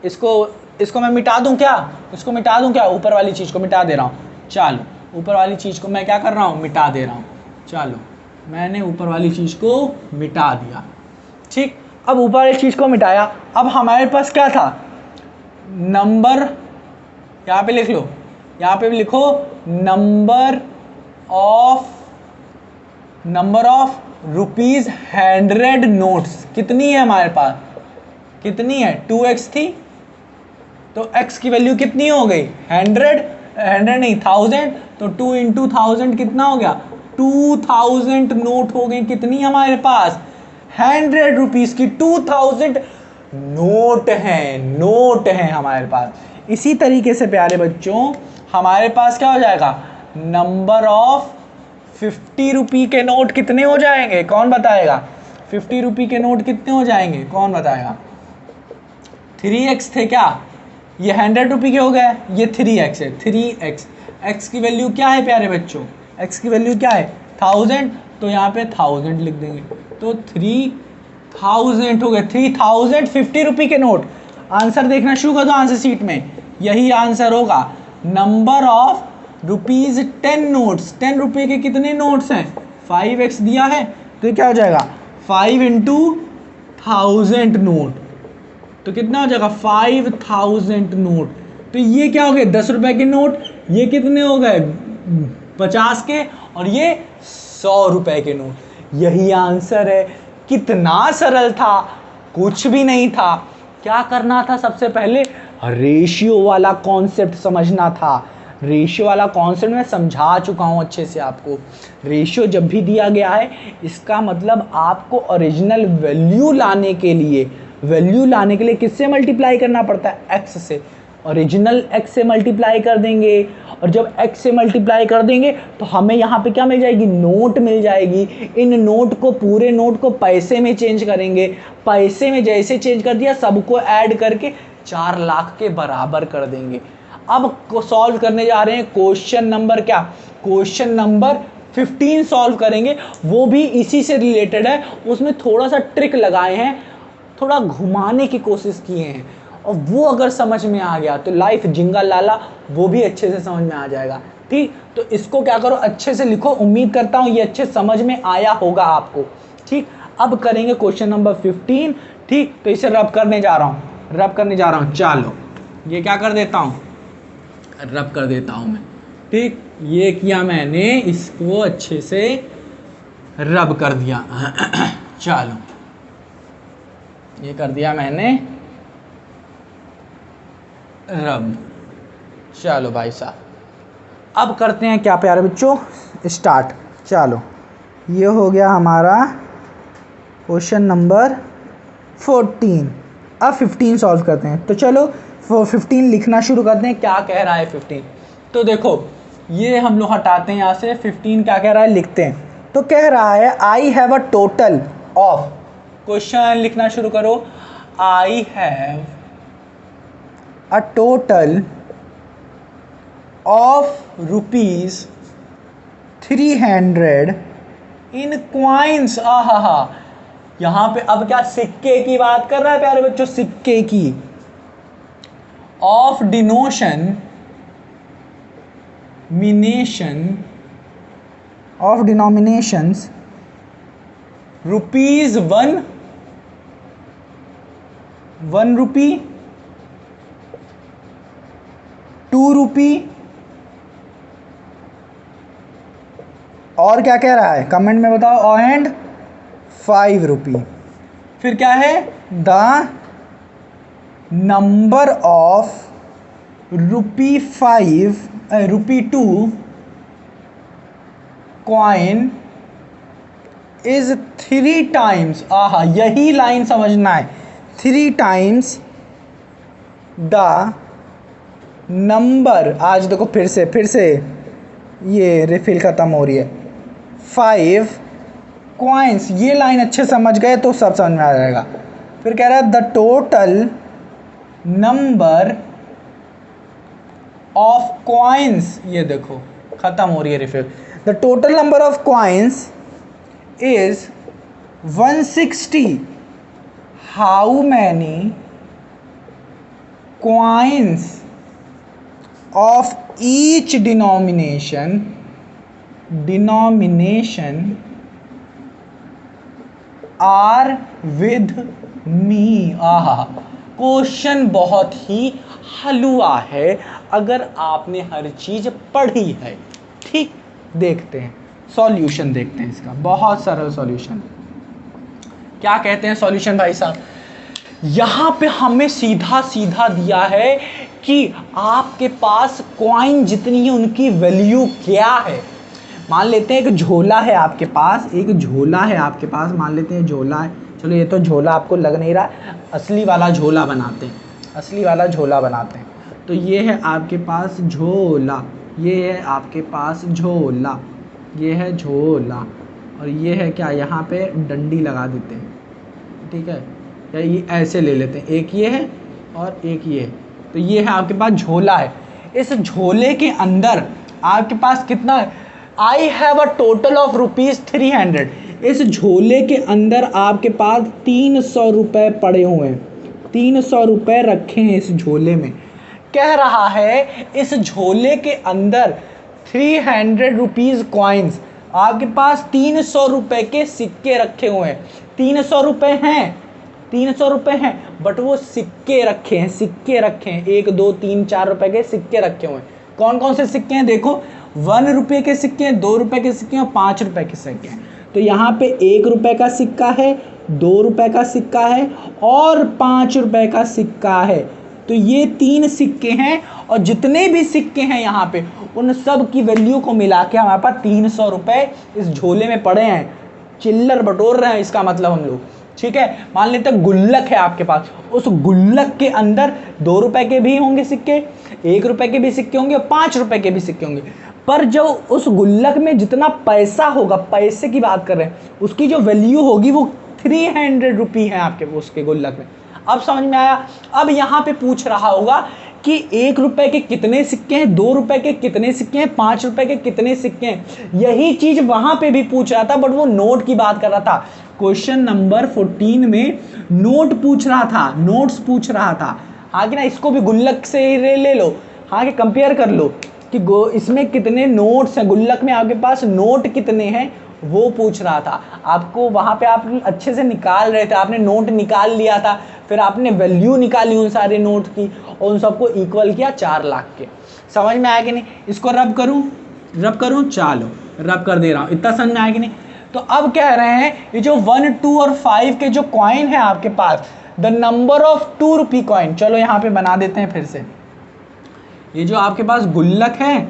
इसको मैं मिटा दूं क्या, इसको मिटा दूं क्या, ऊपर वाली चीज़ को मिटा दे रहा हूँ। चलो ऊपर वाली चीज़ को मैं क्या कर रहा हूँ, मिटा दे रहा हूँ। चलो मैंने ऊपर वाली चीज़ को मिटा दिया, ठीक। अब ऊपर वाली चीज़ को मिटाया, अब हमारे पास क्या था, नंबर, यहाँ पे लिख लो, यहाँ पे भी लिखो नंबर ऑफ रुपीज़ 100 नोट्स कितनी है हमारे पास, कितनी है 2x थी, तो x की वैल्यू कितनी हो गई 100 नहीं 1000, तो 2 × 1000 कितना हो गया 2000 नोट हो गई। कितनी हमारे पास 100 रुपीज़ की 2000 नोट हैं हमारे पास। इसी तरीके से प्यारे बच्चों हमारे पास क्या हो जाएगा, नंबर ऑफ 50 रुपये के नोट कितने हो जाएंगे, कौन बताएगा, 50 रुपये के नोट कितने हो जाएंगे, कौन बताएगा। 3x थे क्या, ये 100 रुपये के हो गए, ये 3x है, 3x। x की वैल्यू क्या है प्यारे बच्चों, x की वैल्यू क्या है 1000, तो यहाँ पे 1000 लिख देंगे, तो 3000 हो गए। 3000 50 रुपये के नोट। आंसर देखना शुरू कर दो आंसर शीट में, यही आंसर होगा। नंबर ऑफ रुपीज़ 10 नोट्स, 10 रुपये के कितने नोट्स हैं, 5x दिया है, तो क्या हो जाएगा 5 × 1000 नोट, तो कितना हो जाएगा 5000 नोट। तो ये क्या हो गए 10 रुपए के नोट, ये कितने हो गए 50 के, और ये 100 रुपए के नोट। यही आंसर है। कितना सरल था, कुछ भी नहीं था। क्या करना था, सबसे पहले रेशियो वाला कॉन्सेप्ट समझना था। रेशियो वाला कॉन्सेप्ट मैं समझा चुका हूँ अच्छे से आपको। रेशियो जब भी दिया गया है इसका मतलब आपको ओरिजिनल वैल्यू लाने के लिए किससे मल्टीप्लाई करना पड़ता है, x से। ओरिजिनल x से मल्टीप्लाई कर देंगे, और जब x से मल्टीप्लाई कर देंगे तो हमें यहाँ पे क्या मिल जाएगी, नोट मिल जाएगी। इन नोट को, पूरे नोट को पैसे में चेंज करेंगे। पैसे में जैसे चेंज कर दिया, सबको ऐड करके 4 लाख के बराबर कर देंगे। अब सॉल्व करने जा रहे हैं क्वेश्चन नंबर क्या, क्वेश्चन नंबर 15 सॉल्व करेंगे। वो भी इसी से रिलेटेड है, उसमें थोड़ा सा ट्रिक लगाए हैं, थोड़ा घुमाने की कोशिश किए हैं, और वो अगर समझ में आ गया तो लाइफ जिंगा लाला वो भी अच्छे से समझ में आ जाएगा। ठीक, तो इसको क्या करो, अच्छे से लिखो। उम्मीद करता हूँ ये अच्छे समझ में आया होगा आपको। ठीक, अब करेंगे क्वेश्चन नंबर 15। ठीक, तो इसे रब करने जा रहा हूँ, रब करने जा रहा हूँ। चलो ये क्या कर देता हूँ, रब कर देता हूँ मैं। ठीक, ये किया मैंने, इसको अच्छे से रब कर दिया। चलो ये कर दिया मैंने रब। चलो भाई साहब, अब करते हैं क्या प्यारे बच्चों, स्टार्ट। चलो ये हो गया हमारा क्वेश्चन नंबर 14। अब 15 सॉल्व करते हैं। तो चलो 15 लिखना शुरू करते हैं। क्या कह रहा है 15, तो देखो ये हम लोग हटाते हैं यहाँ से। 15 क्या कह रहा है, लिखते हैं। तो कह रहा है I have a total of, question लिखना शुरू करो। I have a total of rupees 300 in coins. आहा, यहाँ पे अब क्या सिक्के की बात कर रहा है प्यारे बच्चों, सिक्के की। ऑफ डिनोमिनेशंस रुपीज 1 रुपी, 2 रुपी, और क्या कह रहा है कमेंट में बताओ, एंड 5 रुपी। फिर क्या है, the number of rupee 2 coin is 3 times. आहा, यही लाइन समझना है, 3 टाइम्स द नंबर। आज देखो फिर से ये रिफिल ख़त्म हो रही है। 5 कॉइन्स, ये लाइन अच्छे समझ गए तो सब समझ में आ जाएगा। फिर कह रहा है the total number of coins, ये देखो ख़त्म हो रही है refill. The total number of coins is 160। How many coins of each denomination are with me। आहा, क्वेश्चन बहुत ही हलवा है अगर आपने हर चीज पढ़ी है। ठीक, देखते हैं सॉल्यूशन, देखते हैं इसका बहुत सरल सॉल्यूशन। क्या कहते हैं सॉल्यूशन भाई साहब, यहाँ पे हमें सीधा सीधा दिया है कि आपके पास कॉइन जितनी है उनकी वैल्यू क्या है। मान लेते हैं एक झोला है आपके पास, एक झोला है आपके पास, मान लेते हैं झोला है। चलो ये तो झोला आपको लग नहीं रहा, असली वाला झोला बनाते हैं, असली वाला झोला बनाते हैं। तो ये है आपके पास झोला, ये है आपके पास झोला, ये है झोला, और ये है क्या, यहाँ पे डंडी लगा देते हैं। ठीक है, या ये ऐसे ले लेते हैं, एक ये है और एक ये है। तो ये है आपके पास झोला है। इस झोले के अंदर आपके पास कितना है, I have a total of rupees 300। इस झोले के अंदर आपके पास 300 रुपये पड़े हुए हैं, 300 रुपये रखे हैं इस झोले में। कह रहा है इस झोले के अंदर 300 रुपीज कॉइन्स, आपके पास 300 रुपये के सिक्के रखे हुए हैं। 300 रुपये हैं, 300 रुपये हैं, बट वो सिक्के रखे हैं, सिक्के रखे हैं, 1 2 3 4 रुपए के सिक्के रखे हुए हैं। कौन कौन से सिक्के हैं, देखो 1 रुपये के सिक्के हैं, 2 रुपये के सिक्के हैं और 5 रुपये के सिक्के हैं। तो यहाँ पे 1 रुपये का सिक्का है, 2 रुपये का सिक्का है और 5 रुपये का सिक्का है। तो ये 3 सिक्के हैं, और जितने भी सिक्के हैं यहाँ पे उन सब की वैल्यू को मिला के हमारे पास 300 रुपये इस झोले में पड़े हैं। चिल्लर बटोर रहे हैं इसका मतलब हम लोग। ठीक है, मान लेते हैं गुल्लक है आपके पास, उस गुल्लक के अंदर 2 रुपए के भी होंगे सिक्के, 1 रुपए के भी सिक्के होंगे, 5 रुपए के भी सिक्के होंगे, पर जो उस गुल्लक में जितना पैसा होगा, पैसे की बात कर रहे हैं, उसकी जो वैल्यू होगी वो 300 रुपी है आपके उसके गुल्लक में। अब समझ में आया। अब यहाँ पे पूछ रहा होगा कि 1 रुपए के कितने सिक्के हैं, 2 रुपए के कितने सिक्के हैं, 5 रुपए के कितने सिक्के हैं। यही चीज वहां पे भी पूछ रहा था, बट वो नोट की बात कर रहा था। क्वेश्चन नंबर 14 में नोट पूछ रहा था, नोट्स पूछ रहा था। हाँ कि ना, इसको भी गुल्लक से ही ले लो, हाँ कि कंपेयर कर लो कि इसमें कितने नोट्स हैं, गुल्लक में आपके पास नोट कितने हैं, वो पूछ रहा था आपको। वहाँ पे आप अच्छे से निकाल रहे थे, आपने नोट निकाल लिया था, फिर आपने वैल्यू निकाली उन सारे नोट की और उन सबको इक्वल किया 4 लाख के। समझ में आया कि नहीं? इसको रब करूँ, चलो रब कर दे रहा हूँ। इतना समझ में आया कि नहीं? तो अब कह रहे हैं ये जो 1, 2 और 5 के जो कॉइन है आपके पास, the number of 2 rupee coin. चलो यहाँ पे बना देते हैं फिर से। ये जो आपके पास गुल्लक है,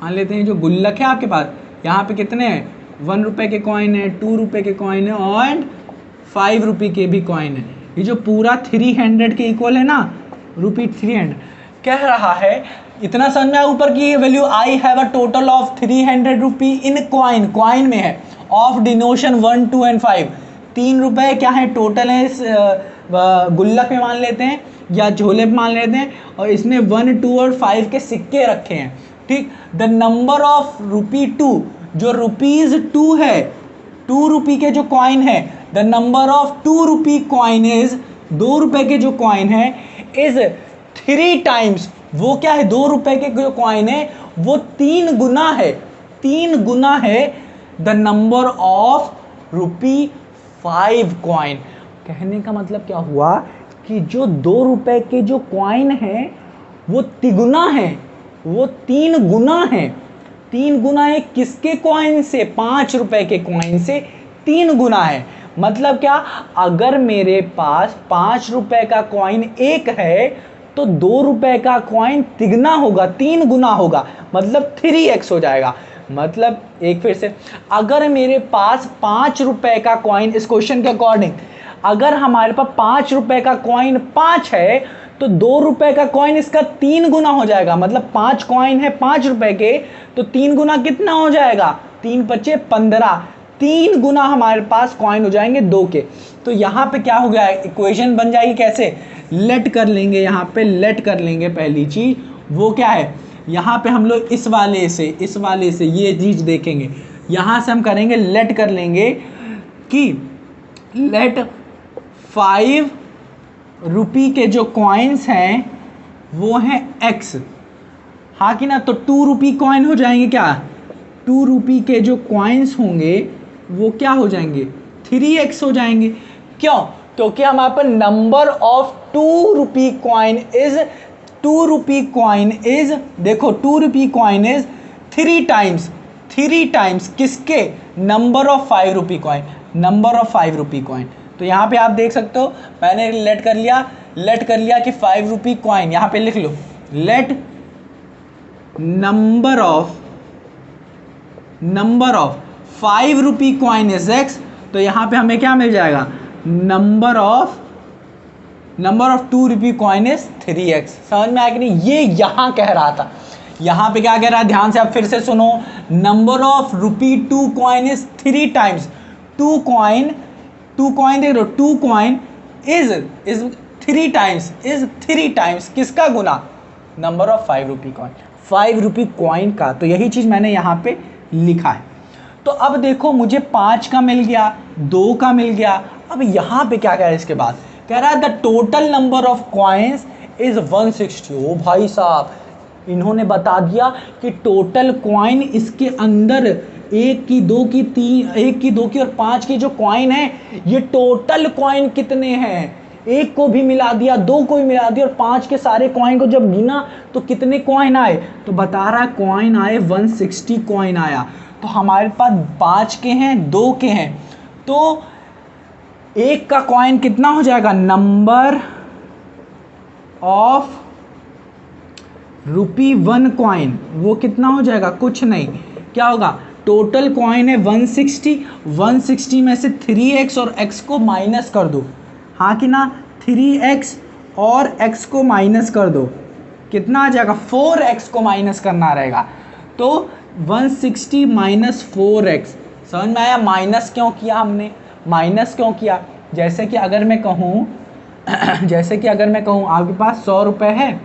मान लेते हैं जो गुल्लक है आपके पास, यहाँ पे कितने हैं, 1 रुपए के कॉइन है, 2 रुपए के कॉइन है और 5 रुपी के भी कॉइन है। ये जो पूरा 300 के इक्वल है ना, रुपी 300 कह रहा है। इतना समझ में ऊपर की ये value, I have a total of 300 rupee in coin, coin में है, ऑफ डिनोशन 1, 2 एंड 5। 3 रुपए क्या है टोटल है इस गुल्लक में मान लेते हैं या झोले में मान लेते हैं, और इसमें 1, 2 और 5 के सिक्के रखे हैं। ठीक, द नंबर ऑफ रुपी 2, जो रुपीज 2 है, 2 रुपी के जो कॉइन है, the number of 2 rupee coin is, 2 रुपए के जो कॉइन है, इज 3 टाइम्स, वो क्या है, 2 रुपए के जो कॉइन है वो 3 गुना है, 3 गुना है the number of rupee 5 coin. कहने का मतलब क्या हुआ कि जो 2 रुपए के जो कॉइन है वो तिगुना है, वो 3 गुना है। 3 गुना है किसके कॉइन से, 5 रुपए के कॉइन से 3 गुना है। मतलब क्या, अगर मेरे पास 5 रुपए का कॉइन 1 है तो 2 रुपए का कॉइन तिगुना होगा, 3 गुना होगा, मतलब 3x हो जाएगा। मतलब एक फिर से, अगर मेरे पास 5 रुपए का कॉइन, इस क्वेश्चन के अकॉर्डिंग अगर हमारे पास 5 रुपए का कॉइन 5 है तो 2 रुपए का कॉइन इसका 3 गुना हो जाएगा। मतलब 5 कॉइन है 5 रुपए के तो 3 गुना कितना हो जाएगा, 3 पचे 15, 3 गुना हमारे पास कॉइन हो जाएंगे 2 के। तो यहाँ पे क्या हो गया, इक्वेशन बन जाएगी कैसे, लेट कर लेंगे, यहाँ पे लेट कर लेंगे। पहली चीज वो क्या है, यहाँ पे हम लोग इस वाले से ये चीज देखेंगे, यहाँ से हम करेंगे लेट कर लेंगे कि लेट 5 रुपी के जो कॉइन्स हैं वो हैं x, हाँ कि ना। तो 2 रुपी कॉइन हो जाएंगे क्या, 2 रुपी के जो कॉइन्स होंगे वो क्या हो जाएंगे, 3x हो जाएंगे। क्यों, क्योंकि हमारे पर number of 2 rupee coin is, 2 rupee coin is, देखो 2 रुपी कॉइन इज 3 टाइम्स किसके, number of 5 rupee coin, number of 5 rupee coin. तो यहाँ पे आप देख सकते हो, मैंने लेट कर लिया कि 5 रुपी कॉइन, यहाँ पे लिख लो, let number of 5 rupee coin is x। तो यहाँ पे हमें क्या मिल जाएगा, number of 2 rupee coin is 3x। समझ में आया कि नहीं? ये यहाँ कह रहा था, यहाँ पे क्या कह रहा है, ध्यान से आप फिर से सुनो, number of rupee 2 coin is 3 times, 2 coin देख लो, 2 कॉइन इज 3 टाइम्स किसका गुना, number of 5 rupee coin, 5 rupee coin का। तो यही चीज मैंने यहाँ पे लिखा है। तो अब देखो मुझे 5 का मिल गया, 2 का मिल गया। अब यहाँ पे क्या कह रहा है, इसके बाद कह रहा है the total number of coins is 160। ओ भाई साहब, इन्होंने बता दिया कि टोटल कॉइन इसके अंदर 1 की 2 की 3, 1 की 2 की और 5 की जो कॉइन है, ये टोटल कॉइन कितने हैं, 1 को भी मिला दिया, 2 को भी मिला दिया और 5 के सारे कॉइन को जब गिना तो कितने कॉइन आए, तो बता रहा है कॉइन आए 160 कॉइन आया। तो हमारे पास 5 के हैं, 2 के हैं, तो 1 का कॉइन कितना हो जाएगा, नंबर ऑफ रुपी 1 कॉइन, वो कितना हो जाएगा, कुछ नहीं, क्या होगा, टोटल कॉइन है 160, 160 में से 3x और x को माइनस कर दो, हाँ कि ना, 3x और x को माइनस कर दो, कितना आ जाएगा, 4x को माइनस करना रहेगा, तो 160 माइनस 4x, समझ में आया माइनस क्यों किया हमने, माइनस क्यों किया। जैसे कि अगर मैं कहूँ आपके पास 100 रुपये है,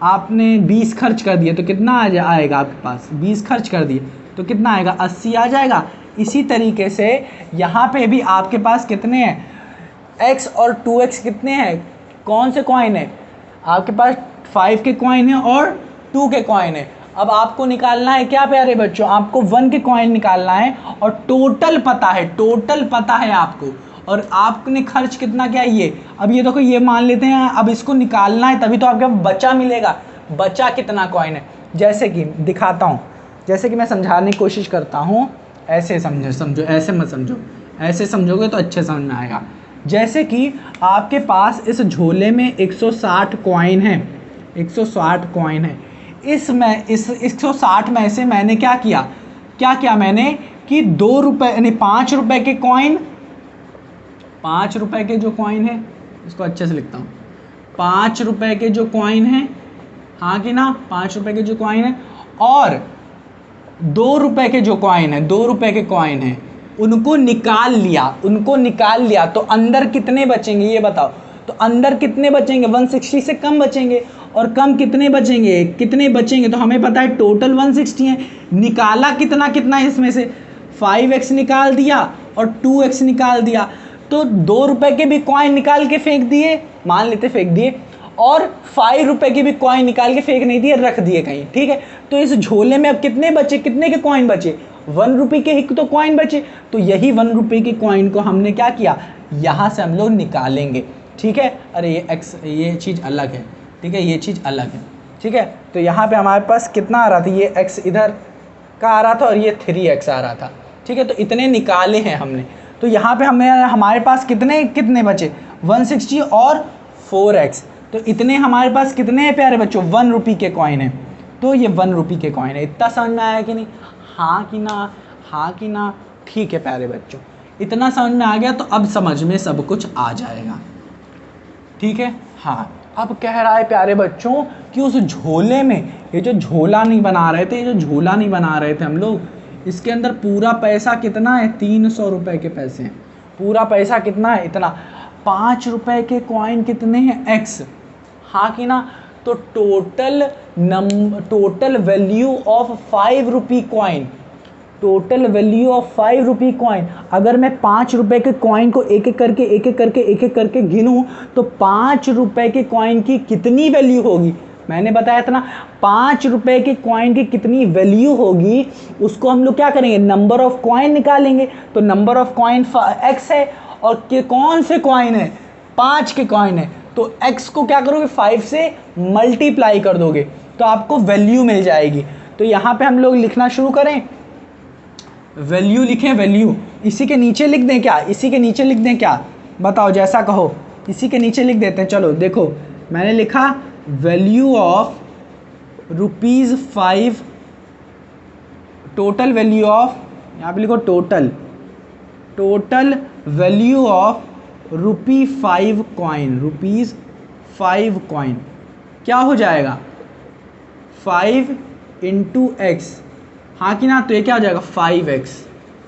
आपने 20 खर्च कर दिए तो कितना आएगा आपके पास, 20 खर्च कर दिए तो कितना आएगा, 80 आ जाएगा। इसी तरीके से यहाँ पे भी आपके पास कितने हैं, x और 2x कितने हैं, कौन से कॉइन है आपके पास, 5 के कॉइन है और 2 के कॉइन है। अब आपको निकालना है क्या प्यारे बच्चों, आपको 1 के कॉइन निकालना है और टोटल पता है आपको, और आपने खर्च कितना किया ये। अब ये देखो, ये मान लेते हैं, अब इसको निकालना है तभी तो आपके बचा मिलेगा, बचा कितना कॉइन है। जैसे कि दिखाता हूँ, जैसे कि मैं समझाने की कोशिश करता हूँ, ऐसे समझो, ऐसे मत समझो, ऐसे समझोगे तो अच्छे समझ में आएगा। जैसे कि आपके पास इस झोले में 160 कॉइन है, 160 कॉइन है, इस 160 में से मैंने क्या किया मैंने कि 2 रुपये यानी 5 रुपये के कॉइन, 5 रुपये के जो कॉइन है, इसको अच्छे से लिखता हूँ, 5 रुपये के जो कॉइन है, हाँ कि ना, 5 रुपये के जो कॉइन है, और 2 रुपये के जो कॉइन है, 2 रुपये के कॉइन है, उनको निकाल लिया, तो अंदर कितने बचेंगे ये बताओ, तो अंदर कितने बचेंगे, 160 से कम बचेंगे, और कम कितने बचेंगे, तो हमें पता है टोटल 160 है, निकाला कितना इसमें से, 5x निकाल दिया और 2x निकाल दिया, तो 2 रुपये के भी कॉइन निकाल के फेंक दिए, मान लेते फेंक दिए, और 5 रुपये के भी कॉइन निकाल के फेंक नहीं दिए, रख दिए कहीं, ठीक है। तो इस झोले में अब कितने के कॉइन बचे, 1 रुपये के ही तो कॉइन बचे, तो यही 1 रुपये के कॉइन को हमने क्या किया, यहाँ से हम लोग निकालेंगे, ठीक है। अरे ये चीज़ अलग है, ठीक है, ये चीज़ अलग है, ठीक है। तो यहाँ पे हमारे पास कितना आ रहा था, ये x इधर का आ रहा था और ये 3x आ रहा था, ठीक है। तो इतने निकाले हैं हमने, तो यहाँ पे हमारे पास कितने बचे, 160 और 4x, तो इतने हमारे पास कितने हैं प्यारे बच्चों, 1 रुपये के कॉइन है, तो ये 1 रुपये के कॉइन है। इतना समझ में आया कि नहीं, हाँ कि ना, ठीक है प्यारे बच्चों, इतना समझ में आ गया, तो अब समझ में सब कुछ आ जाएगा, ठीक है। हाँ, अब कह रहा है प्यारे बच्चों कि उस झोले में, ये जो झोला नहीं बना रहे थे हम लोग, इसके अंदर पूरा पैसा कितना है, 300 रुपये के पैसे हैं, पूरा पैसा कितना है, इतना। 5 रुपये के कॉइन कितने हैं, x, हाँ कि ना, तो टोटल वैल्यू ऑफ 5 रुपये कॉइन, टोटल वैल्यू ऑफ 5 रुपये कॉइन, अगर मैं 5 रुपये के कॉइन को एक एक करके गिनूँ तो 5 रुपये के कॉइन की कितनी वैल्यू होगी, मैंने बताया था ना, 5 रुपये के कॉइन की कितनी वैल्यू होगी, उसको हम लोग क्या करेंगे, नंबर ऑफ कॉइन निकालेंगे। तो नंबर ऑफ कॉइन x है, और कौन से कॉइन है, 5 के कॉइन है, तो x को क्या करोगे, 5 से मल्टीप्लाई कर दोगे तो आपको वैल्यू मिल जाएगी। तो यहाँ पे हम लोग लिखना शुरू करें, वैल्यू लिखें, वैल्यू इसी के नीचे लिख दें क्या, बताओ, जैसा कहो, इसी के नीचे लिख देते हैं। चलो देखो, मैंने लिखा value of ₹5, total value of, यहाँ पे लिखो टोटल वैल्यू ऑफ ₹5 कॉइन, क्या हो जाएगा, 5 × x, हाँ कि ना, तो ये क्या हो जाएगा,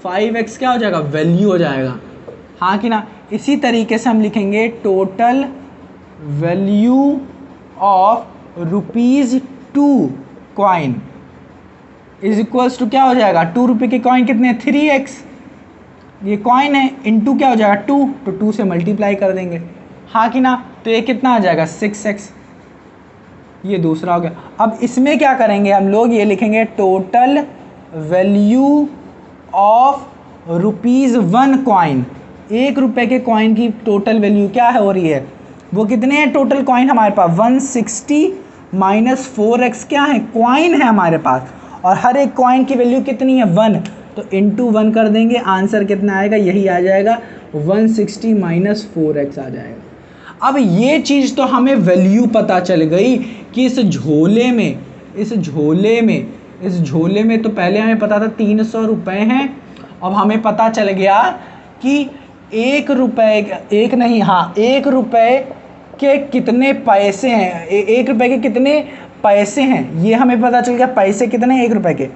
5x क्या हो जाएगा, वैल्यू हो जाएगा, हाँ कि ना। इसी तरीके से हम लिखेंगे total value of ₹2 coin is equals to क्या हो जाएगा, 2 रुपये के कॉइन कितने हैं, 3x, ये कॉइन है, इनटू क्या हो जाएगा, 2, तो 2 से मल्टीप्लाई कर देंगे, हाँ कि ना, तो ये कितना आ जाएगा, 6x, ये दूसरा हो गया। अब इसमें क्या करेंगे हम लोग, ये लिखेंगे टोटल वैल्यू ऑफ ₹1 कॉइन, 1 रुपये के कॉइन की टोटल वैल्यू क्या है हो रही है, वो कितने हैं टोटल कॉइन हमारे पास, 160 माइनस 4x क्या है, कॉइन है हमारे पास, और हर एक कॉइन की वैल्यू कितनी है, 1, तो इंटू 1 कर देंगे, आंसर कितना आएगा, यही आ जाएगा, 160 माइनस 4x आ जाएगा। अब ये चीज़ तो हमें वैल्यू पता चल गई कि इस झोले में इस झोले में तो पहले हमें पता था 300 रुपये हैं, अब हमें पता चल गया कि 1 रुपये, एक नहीं, हाँ 1 रुपये के कितने पैसे हैं, 1 रुपये के कितने पैसे हैं ये हमें पता चल गया। पैसे कितने 1 रुपये के,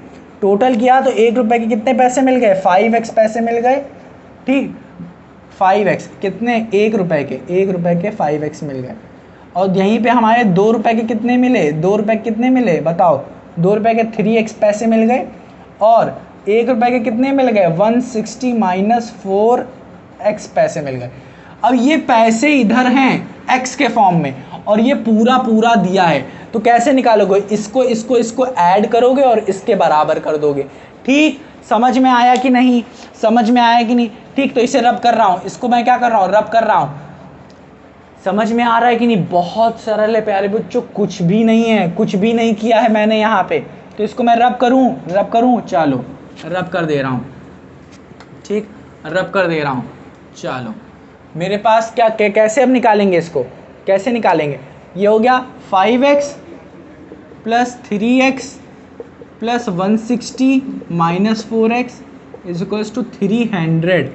टोटल किया तो 1 रुपये के कितने पैसे मिल गए, 5x पैसे मिल गए। ठीक, 5x कितने, 1 रुपये के, 1 रुपये के 5x मिल गए। और यहीं पे हमारे 2 रुपये के कितने मिले, 2 रुपये के कितने मिले बताओ, 2 रुपये के 3x पैसे मिल गए। और 1 रुपये के कितने मिल गए, 160 माइनस 4x पैसे मिल गए। अब ये पैसे इधर हैं x के फॉर्म में और ये पूरा पूरा दिया है, तो कैसे निकालोगे, इसको ऐड करोगे और इसके बराबर कर दोगे। ठीक, समझ में आया कि नहीं, समझ में आया कि नहीं। ठीक, तो इसे रब कर रहा हूँ, इसको मैं क्या कर रहा हूँ, रब कर रहा हूँ। समझ में आ रहा है कि नहीं, बहुत सरल है प्यारे बच्चों, कुछ भी नहीं है, कुछ भी नहीं किया है मैंने यहाँ पे। तो इसको मैं रब करूँ, चलो रब कर दे रहा हूँ। ठीक, रब कर दे रहा हूँ। चलो मेरे पास क्या कैसे अब निकालेंगे इसको, कैसे निकालेंगे, ये हो गया 5x plus 3x plus 160 minus 4x is equals to 300,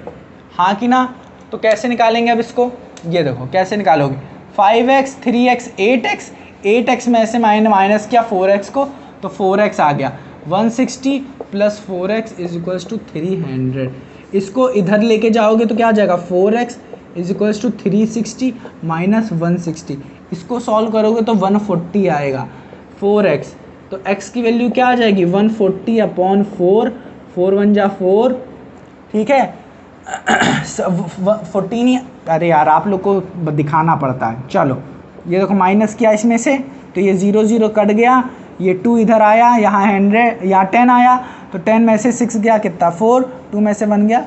हाँ कि ना। तो कैसे निकालेंगे अब इसको, ये देखो कैसे निकालोगे, 5x 3x 8x, 8x में से माइनस किया 4x को, तो 4x आ गया, 160 plus 4x is equals to 300। इसको इधर लेके जाओगे तो क्या आ जाएगा, 4x is equals to 360 minus 160। इसको सॉल्व करोगे तो 140 आएगा। 4x, तो x की वैल्यू क्या आ जाएगी, 140 अपॉन 4, 4 1 जा 4, ठीक है 14 ही, अरे यार आप लोग को दिखाना पड़ता है। चलो ये देखो माइनस किया इसमें से, तो ये 0 0 कट गया, ये 2 इधर आया, यहाँ 100, यहाँ 10 आया, तो 10 में से 6 गया कितना 4, 2 में से 1 गया।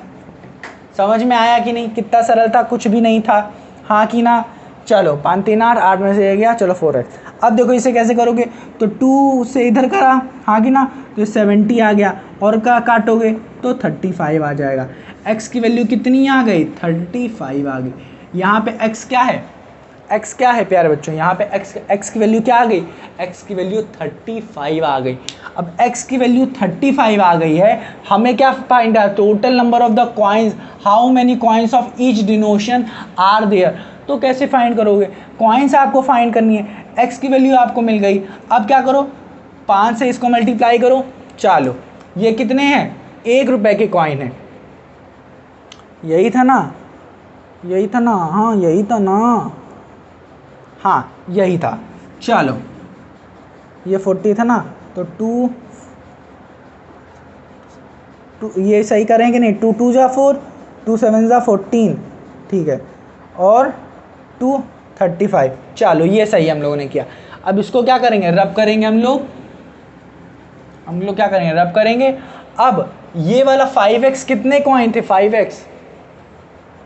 समझ में आया कि नहीं, कितना सरल था, कुछ भी नहीं था, हाँ कि ना। चलो 5 3 8, 8 में से ये गया, चलो 4x। अब देखो इसे कैसे करोगे, तो 2 से इधर करा, हाँ कि ना, तो 70 आ गया, और का काटोगे तो 35 आ जाएगा। x की वैल्यू कितनी आ गई, 35 आ गई। यहाँ पे x क्या है, x क्या है प्यारे बच्चों, यहाँ पे x की वैल्यू क्या आ गई, x की वैल्यू 35 आ गई। अब x की वैल्यू 35 आ गई है, हमें क्या फाइंड है, total number of the coins, how many coins of each denomination are there. तो कैसे फाइंड करोगे, कॉइन्स आपको फाइंड करनी है, x की वैल्यू आपको मिल गई। अब क्या करो, 5 से इसको मल्टीप्लाई करो। चलो ये कितने हैं, 1 रुपये के कॉइन है, यही था ना, यही था ना, हाँ यही था ना, हाँ यही था। चलो ये 40 था ना, तो 2 ये सही करेंगे नहीं, 2 2 जा 4, 2 7 जा 14, ठीक है, और 2 35। चलो ये सही हम लोगों ने किया। अब इसको क्या करेंगे, रब करेंगे हम लोग क्या करेंगे, रब करेंगे। अब ये वाला 5x कितने कॉइन थे, 5x,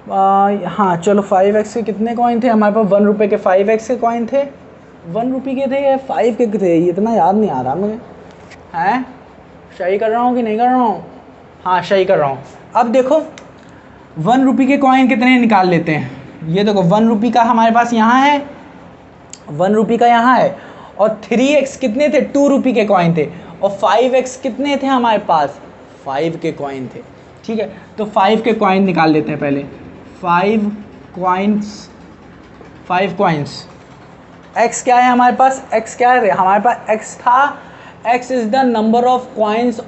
हाँ चलो 5x के कितने कॉइन थे हमारे पास, 1 रुपये के 5x के कॉइन थे, 1 रुपये के थे या 5 के थे, ये इतना याद नहीं आ रहा मुझे, हैं सही कर रहा हूँ कि नहीं कर रहा हूँ, हाँ सही कर रहा हूँ। अब देखो 1 रुपये के कॉइन कितने निकाल लेते हैं, ये देखो 1 रुपये का हमारे पास यहाँ है, 1 रुपये का यहाँ है, और 3x कितने थे, 2 रुपये के कॉइन थे, और 5x कितने थे हमारे पास, 5 के कॉइन थे। ठीक है, तो 5 के कॉइन निकाल लेते हैं पहले, 5 कॉइन्स। x क्या है हमारे पास, x क्या है हमारे पास, x था, x is the number of coins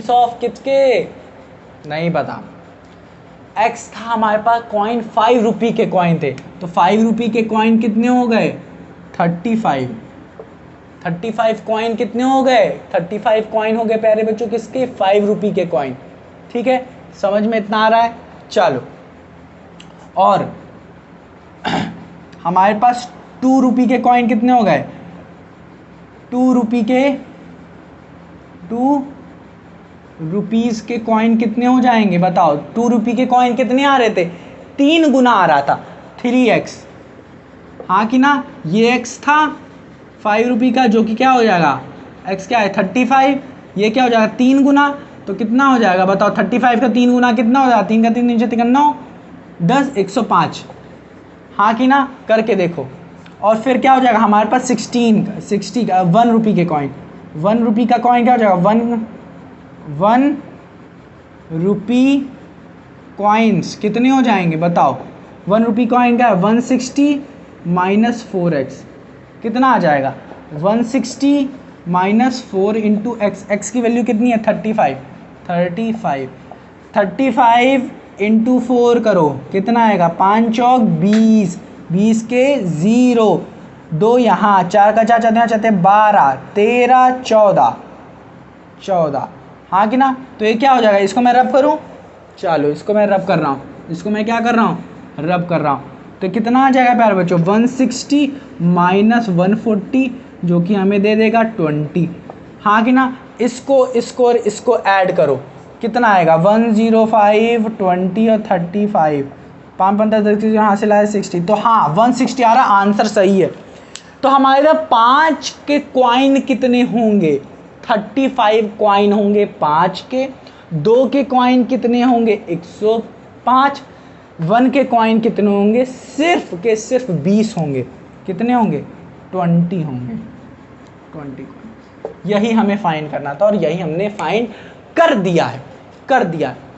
of कितने, नहीं पता, x था हमारे पास कॉइन, 5 रुपये के कॉइन थे, तो 5 रुपये के कॉइन कितने हो गए, 35 कॉइन कितने हो गए, 35 कॉइन हो गए प्यारे बच्चों किसके, 5 रुपये के कॉइन। ठीक है, समझ में इतना आ रहा है। चलो और हमारे पास 2 रुपये के कॉइन कितने हो गए, 2 रुपीज़ के कॉइन कितने हो जाएंगे बताओ, 2 रुपये के कॉइन कितने आ रहे थे, 3 गुना आ रहा था, 3x, हाँ कि ना। ये x था 5 रुपये का, जो कि क्या हो जाएगा, x क्या है 35, ये क्या हो जाएगा 3 गुना, तो कितना हो जाएगा बताओ, 35 का 3 गुना कितना हो जाएगा, 3 का 3 3 9 10 105, हाँ कि ना, करके देखो। और फिर क्या हो जाएगा हमारे पास 60 का 1 रुपये के कॉइन, 1 रुपये का कॉइन क्या हो जाएगा, 1 रुपी कॉइन्स कितने हो जाएंगे बताओ। 1 रुपी कॉइन का है 160 माइनस 4x, कितना आ जाएगा 160 माइनस 4 इंटू एक्स, एक्स की वैल्यू कितनी है 35 इंटू 4 करो कितना आएगा 5 चौक 20, 20 के 0, 2 यहाँ, 4 का 4 चाहते हैं चाहते हैं 12, 13, 14, हाँ कि ना। तो ये क्या हो जाएगा, इसको मैं रब करूँ, चलो इसको मैं रब कर रहा हूँ, इसको मैं क्या कर रहा हूँ रब कर रहा हूँ। तो कितना आ जाएगा प्यारे बच्चों 160 माइनस 140 जो कि हमें दे देगा 20, हाँ कि ना। इसको इसको और इसको ऐड करो कितना आएगा 105, 20 और 35, 5 15 यहाँ से लाए 60, तो हाँ 160 आ रहा, आंसर सही है। तो हमारे इधर 5 के कॉइन कितने होंगे 35 कॉइन होंगे 5 के, 2 के कॉइन कितने होंगे 105, 1 के कॉइन कितने होंगे सिर्फ के सिर्फ 20 होंगे, कितने होंगे 20 होंगे, 20 कॉइन। यही हमें फाइंड करना था और यही हमने फाइंड कर दिया है,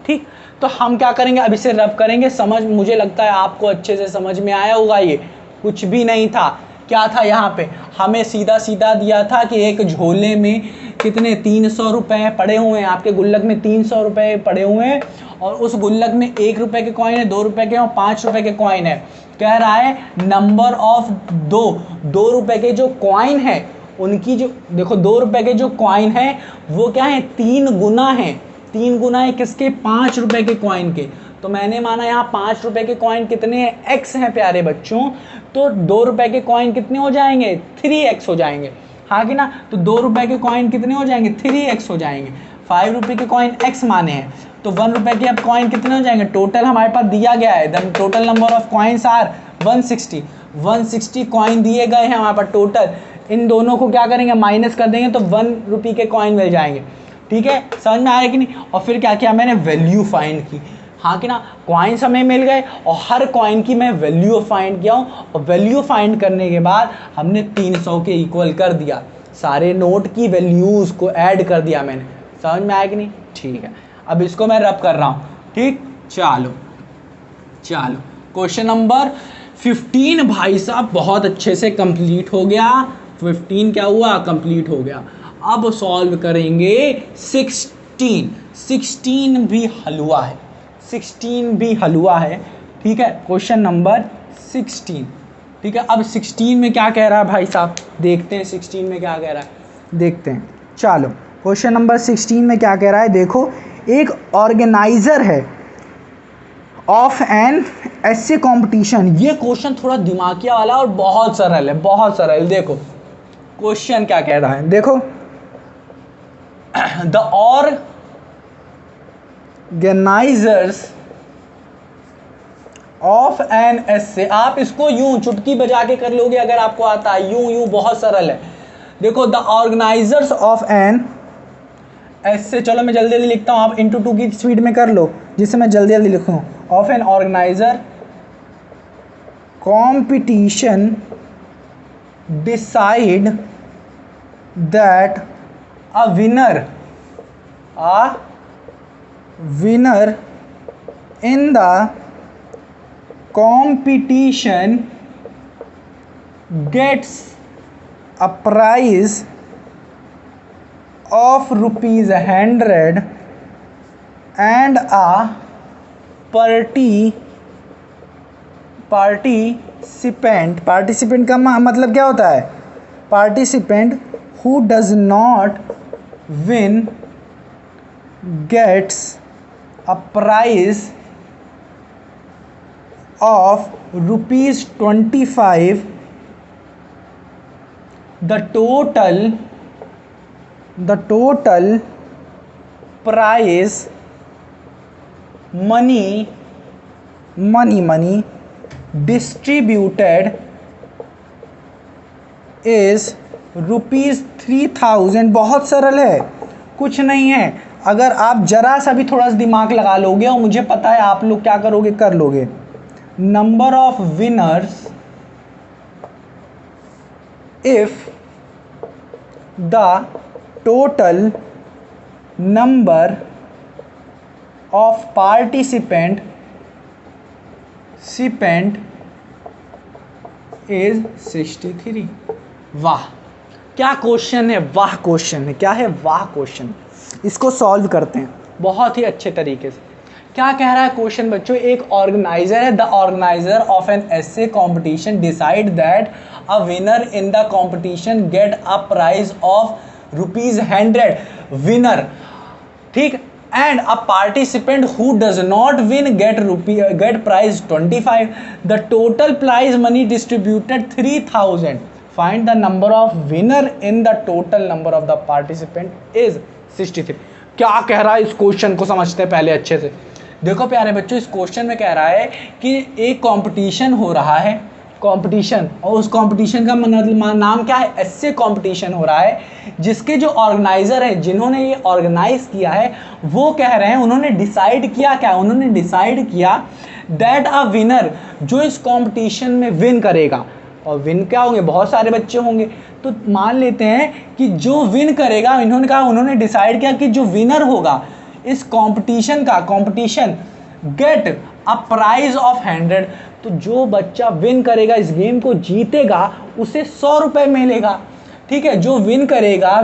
ठीक। तो हम क्या करेंगे, अब इसे रब करेंगे। समझ, मुझे लगता है आपको अच्छे से समझ में आया होगा। ये कुछ भी नहीं था, क्या था यहाँ पे हमें सीधा सीधा दिया था कि एक झोले में कितने 300 रुपये पड़े हुए हैं, आपके गुल्लक में 300 रुपये पड़े हुए हैं और उस गुल्लक में 1 रुपये के कॉइन है, 2 रुपये के और 5 रुपये के कॉइन है। कह रहा है नंबर ऑफ 2 रुपये के जो कॉइन है उनकी जो, देखो 2 रुपये के जो कॉइन है वो क्या है 3 गुना है, 3 गुना है किसके 5 रुपये के कॉइन के। तो मैंने माना यहाँ 5 रुपये के कॉइन कितने हैं x हैं प्यारे बच्चों, तो 2 रुपये के कॉइन कितने हो जाएंगे 3x हो जाएंगे, हाँ कि ना। तो 2 रुपये के कॉइन कितने हो जाएंगे 3x हो जाएंगे। 5 रुपये के कॉइन x माने हैं, तो 1 रुपये के अब कॉइन कितने हो जाएंगे, टोटल हमारे पास दिया गया है, then total number of coins are 160 coin दिए गए हैं हमारे पास टोटल। इन दोनों को क्या करेंगे माइनस कर देंगे तो 1 रुपये के कॉइन मिल जाएंगे, ठीक है। समझ में आया कि नहीं। और फिर क्या किया मैंने, वैल्यू फाइंड की, हाँ कि ना। कॉइन्स हमें मिल गए और हर कॉइन की मैं वैल्यू फाइंड किया हूँ और वैल्यू फाइंड करने के बाद हमने 300 के इक्वल कर दिया, सारे नोट की वैल्यूज़ को ऐड कर दिया मैंने। समझ में आया कि नहीं, ठीक है। अब इसको मैं रब कर रहा हूँ, ठीक। चलो क्वेश्चन नंबर 15 भाई साहब बहुत अच्छे से कंप्लीट हो गया। 15 क्या हुआ, कंप्लीट हो गया। अब सॉल्व करेंगे 16 भी हलवा है, 16 भी हलवा है, ठीक है। क्वेश्चन नंबर 16, ठीक है। अब 16 में क्या कह रहा है भाई साहब, देखते हैं 16 में क्या कह रहा है, देखते हैं। चलो क्वेश्चन नंबर 16 में क्या कह रहा है, देखो एक ऑर्गेनाइजर है ऑफ एन ऐसे कंपटीशन। ये क्वेश्चन थोड़ा दिमागिया वाला और बहुत सरल है, बहुत सरल। देखो क्वेश्चन क्या कह रहा है, देखो द ऑर्गेनाइजर्स ऑफ एन ऐसे, आप इसको यूं चुटकी बजा के कर लोगे अगर आपको आता है, यूं बहुत सरल है। देखो द ऑर्गेनाइजर्स ऑफ एन ऐसे, चलो मैं जल्दी जल्दी लिखता हूँ, आप इंटू 2 की स्पीड में कर लो जिससे मैं जल्दी जल्दी लिखूँ। Of an organiser competition decide that a winner in the competition gets a prize of rupees 100 and a participant का मतलब क्या होता है, participant who does not win gets a prize of ₹25। The total prize money distributed is ₹3000। बहुत सरल है, कुछ नहीं है। अगर आप जरा सा भी थोड़ा सा दिमाग लगा लोगे और मुझे पता है आप लोग क्या करोगे, कर लोगे। Number of winners if the total number of participant is 63। वाह क्या क्वेश्चन है, वाह क्वेश्चन है, क्या है वाह क्वेश्चन। इसको सॉल्व करते हैं बहुत ही अच्छे तरीके से। क्या कह रहा है क्वेश्चन बच्चों, एक ऑर्गेनाइजर है, the organiser of an essay competition decide that a winner in the competition get a prize of ₹100 winner, ठीक, and a participant who does not win get prize 25। The total prize money distributed 3000। Find the number of winner in the total number of the participant is 63। क्या कह रहा है इस क्वेश्चन को समझते हैं पहले अच्छे से। देखो प्यारे बच्चों, इस क्वेश्चन में कह रहा है कि एक कंपटीशन हो रहा है, कंपटीशन, और उस कंपटीशन का नाम क्या है, एसे कंपटीशन हो रहा है, जिसके जो ऑर्गेनाइजर है, जिन्होंने ये ऑर्गेनाइज किया है, वो कह रहे हैं, उन्होंने डिसाइड किया क्या, उन्होंने डिसाइड किया दैट अ विनर, जो इस कंपटीशन में विन करेगा, और विन क्या होंगे, बहुत सारे बच्चे होंगे, तो मान लेते हैं कि जो विन करेगा, इन्होंने कहा, उन्होंने डिसाइड किया कि जो विनर होगा इस कंपटीशन का, competition get a prize of 100। तो जो बच्चा विन करेगा, इस गेम को जीतेगा, उसे 100 रुपये मिलेगा, ठीक है, जो विन करेगा,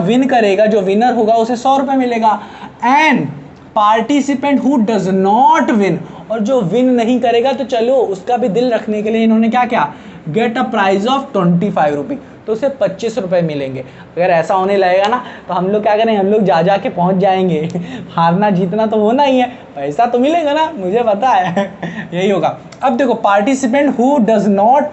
जो विनर होगा उसे 100 रुपये मिलेगा। And participant who does not win, और जो विन नहीं करेगा, तो चलो उसका भी दिल रखने के लिए इन्होंने क्या किया, गेट अ प्राइज ऑफ 25 रुपी, तो उसे 25 रुपये मिलेंगे। अगर ऐसा होने लगेगा ना, तो हम लोग क्या करें, हम लोग जा के पहुंच जाएंगे। हारना जीतना तो होना ही है, पैसा तो मिलेगा ना, मुझे पता है। यही होगा। अब देखो, participant who does not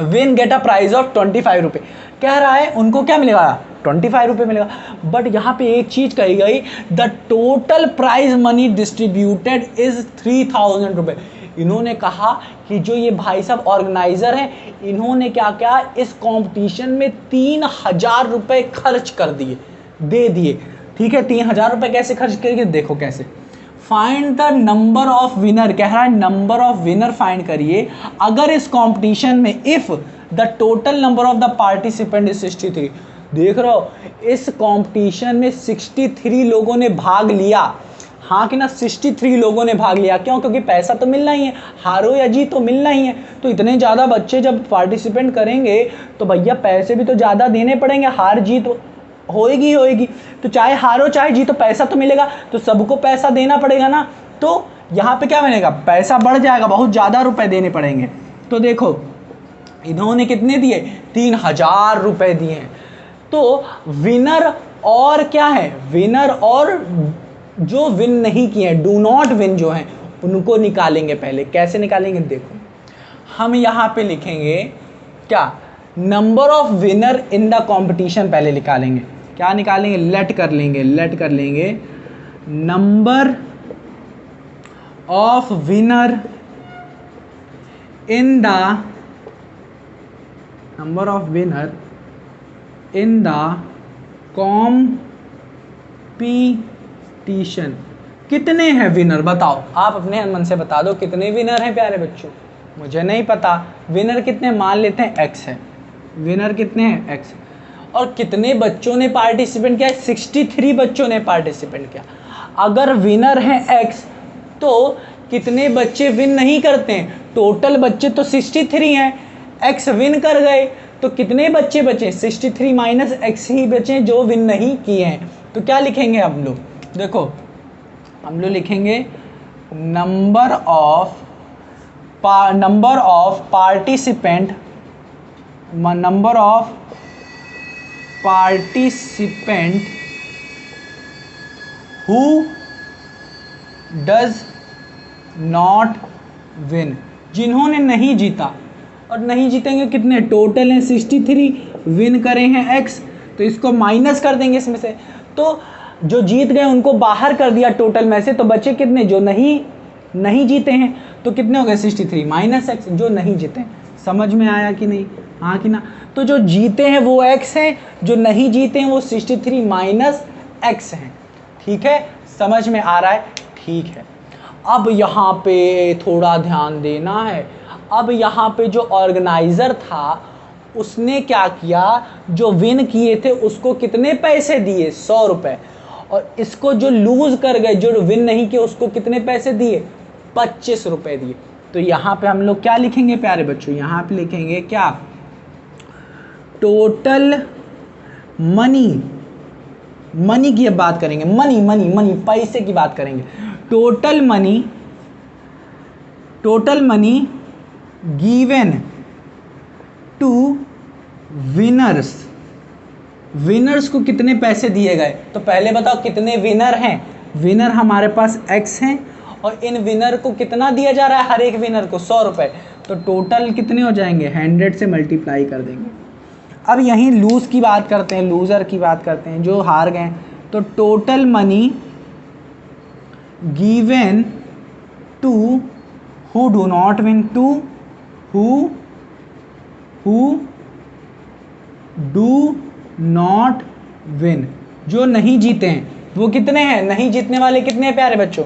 win get a prize of 25 रुपये, कह रहा है उनको क्या मिलेगा, 25 रुपये मिलेगा। बट यहाँ पे एक चीज कही गई, the total prize money distributed is 3000 रुपये। इन्होंने कहा कि जो ये भाई साहब ऑर्गेनाइजर हैं, इन्होंने क्या किया, इस कंपटीशन में 3000 रुपये खर्च कर दिए, दे दिए, ठीक है। 3000 रुपये कैसे खर्च करेंगे, देखो कैसे। Find the number of winner, कह रहा है नंबर ऑफ विनर फाइंड करिए अगर इस कंपटीशन में, if the total number of the participant is 63। देख रहे हो, इस कंपटीशन में 63 लोगों ने भाग लिया, हाँ कि ना, 63 लोगों ने भाग लिया। क्यों, क्योंकि पैसा तो मिलना ही है, हारो या जीत तो मिलना ही है। तो इतने ज़्यादा बच्चे जब पार्टिसिपेंट करेंगे, तो भैया पैसे भी तो ज़्यादा देने पड़ेंगे, हार जीत होएगी होएगी, तो चाहे हारो चाहे जीतो पैसा तो मिलेगा, तो सबको पैसा देना पड़ेगा ना। तो यहाँ पे क्या बनेगा, पैसा बढ़ जाएगा, बहुत ज़्यादा रुपए देने पड़ेंगे। तो देखो इन्होंने कितने दिए, 3000 रुपये दिए हैं। तो विनर और क्या है, विनर और जो विन नहीं किए हैं, डू नॉट विन जो हैं, उनको निकालेंगे। पहले कैसे निकालेंगे, देखो हम यहाँ पे लिखेंगे क्या, number of winner in the competition पहले निकालेंगे। क्या निकालेंगे, लेट कर लेंगे number of winner in the competition. कितने हैं विनर, बताओ, आप अपने मन से बता दो कितने विनर हैं प्यारे बच्चों, मुझे नहीं पता। विनर कितने, मान लेते हैं x है, विनर कितने हैं x, और कितने बच्चों ने पार्टिसिपेंट किया, 63 बच्चों ने पार्टिसिपेंट किया। अगर विनर है x, तो कितने बच्चे विन नहीं करते हैं, टोटल बच्चे तो 63 हैं, x विन कर गए, तो कितने बच्चे बचे, 63 माइनस x ही बचे जो विन नहीं किए हैं। तो क्या लिखेंगे हम लोग, देखो हम लोग लिखेंगे number of participant who does not win, जिन्होंने नहीं जीता। और नहीं जीतेंगे कितने, टोटल हैं 63, विन करे हैं x, तो इसको माइनस कर देंगे इसमें से। तो जो जीत गए उनको बाहर कर दिया टोटल में से, तो बचे कितने, जो नहीं जीते हैं, तो कितने हो गए, 63 माइनस x, जो नहीं जीते हैं। समझ में आया कि नहीं, हाँ कि ना। तो जो जीते हैं वो x हैं, जो नहीं जीते हैं वो 63 माइनस x हैं। ठीक है, समझ में आ रहा है, ठीक है। अब यहाँ पे थोड़ा ध्यान देना है। अब यहाँ पे जो ऑर्गेनाइज़र था, उसने क्या किया, जो विन किए थे उसको कितने पैसे दिए, 100 रुपये, और इसको जो लूज कर गए, जो विन नहीं किए, उसको कितने पैसे दिए, 25 रुपये दिए। तो यहाँ पे हम लोग क्या लिखेंगे प्यारे बच्चों, यहाँ पे लिखेंगे क्या, टोटल मनी, मनी की अब बात करेंगे, मनी मनी मनी पैसे की बात करेंगे। Total money given to winners, winners को कितने पैसे दिए गए। तो पहले बताओ कितने विनर हैं, विनर हमारे पास x हैं, और इन विनर को कितना दिया जा रहा है, हर एक विनर को 100 रुपये। तो टोटल कितने हो जाएंगे, 100 से मल्टीप्लाई कर देंगे। अब यहीं लूज की बात करते हैं, लूज़र की बात करते हैं, जो हार गए। तो total money given to who do not win, to who do not win, जो नहीं जीते हैं, वो कितने हैं, नहीं जीतने वाले कितने हैं प्यारे बच्चों,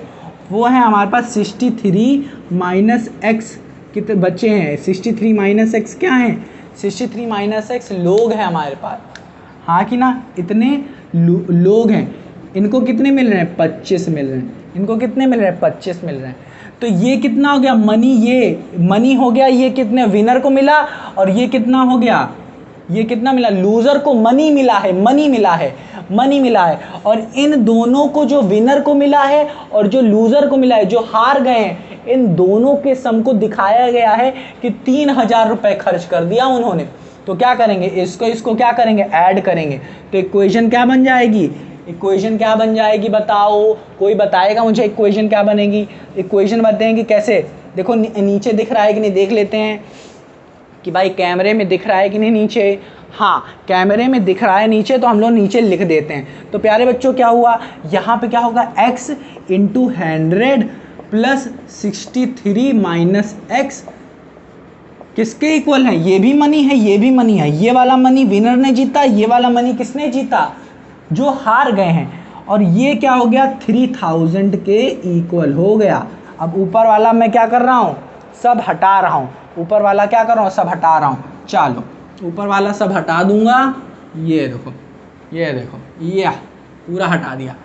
वो हैं हमारे पास 63 माइनस एक्स, कितने बच्चे हैं, 63 माइनस एक्स क्या हैं, 63 माइनस एक्स लोग हैं हमारे पास, हाँ कि ना, इतने लोग हैं। इनको कितने मिल रहे हैं, 25 मिल रहे हैं, इनको कितने मिल रहे हैं, 25 मिल रहे हैं। तो ये कितना हो गया मनी, ये मनी हो गया, ये कितने विनर को मिला, और ये कितना हो गया, ये कितना मिला, लूजर को मनी मिला है, मनी मिला है, मनी मिला है। और इन दोनों को, जो विनर को मिला है और जो लूजर को मिला है, जो हार गए हैं, इन दोनों के सम को दिखाया गया है कि 3000 रुपये खर्च कर दिया उन्होंने। तो क्या करेंगे, इसको क्या करेंगे, ऐड करेंगे। तो इक्वेशन क्या बन जाएगी, इक्वेशन क्या बन जाएगी बताओ, कोई बताएगा मुझे इक्वेशन क्या बनेगी। इक्वेशन बताएंगे कैसे, देखो नीचे दिख रहा है कि नहीं, देख लेते हैं कि भाई कैमरे में दिख रहा है कि नहीं नीचे, हाँ कैमरे में दिख रहा है नीचे, तो हम लोग नीचे लिख देते हैं। तो प्यारे बच्चों क्या हुआ, यहाँ पे क्या होगा, x into 100 plus 63 minus x किसके इक्वल है, ये भी मनी है, ये भी मनी है। ये वाला मनी विनर ने जीता, ये वाला मनी किसने जीता, जो हार गए हैं। और ये क्या हो गया, 3000 के इक्वल हो गया। अब ऊपर वाला मैं क्या कर रहा हूँ, सब हटा रहा हूँ, ऊपर वाला क्या कर रहा हूँ, सब हटा रहा हूँ। चलो ऊपर वाला सब हटा दूंगा, ये देखो, ये देखो, ये पूरा हटा दिया,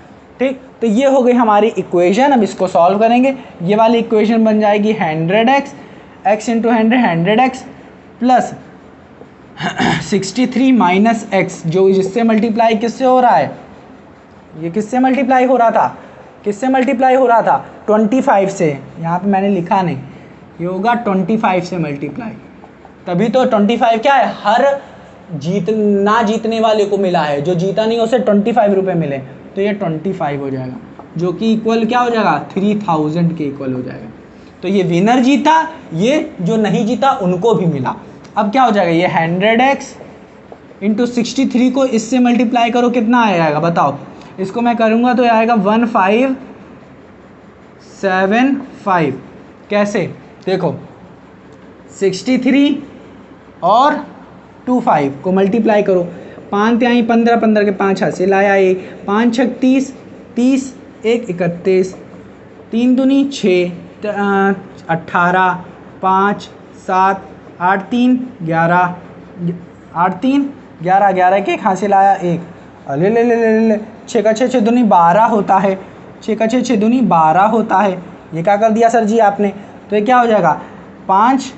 ठीक। तो ये हो गई हमारी इक्वेशन। अब इसको सॉल्व करेंगे, ये वाली इक्वेशन बन जाएगी 100x, x into 100x plus 63 minus x, जो जिससे मल्टीप्लाई किससे हो रहा है, ये किससे मल्टीप्लाई हो रहा था, किससे मल्टीप्लाई हो रहा था, 25 से, यहाँ पे मैंने लिखा नहीं, ये होगा 25 से मल्टीप्लाई। तभी तो 25 क्या है, हर ना जीतने वाले को मिला है, जो जीता नहीं उसे 25 रुपये मिले, तो ये 25 हो जाएगा, जो कि इक्वल क्या हो जाएगा, 3000 के इक्वल हो जाएगा। तो ये विनर जीता, ये जो नहीं जीता उनको भी मिला। अब क्या हो जाएगा, ये 100x इंटू 63 को इससे मल्टीप्लाई करो, कितना आएगा बताओ। इसको मैं करूँगा तो आएगा 1575। कैसे, देखो 63 और 25 को मल्टीप्लाई करो, 5 तिहाई 15, 15 के 5 हासिल आया, 1 5 6 30, 30 1 31, 3 दूनी 6, 18, 5 7 8 3 11, 8 3 11, 11 के 1 हासिल आया 1, अरे ले ले ले ले 6 का 6 6 दूनी 12 होता है, 6 का 6 6 दूनी 12 होता है। ये क्या कर दिया सर जी आपने, तो ये क्या हो जाएगा 5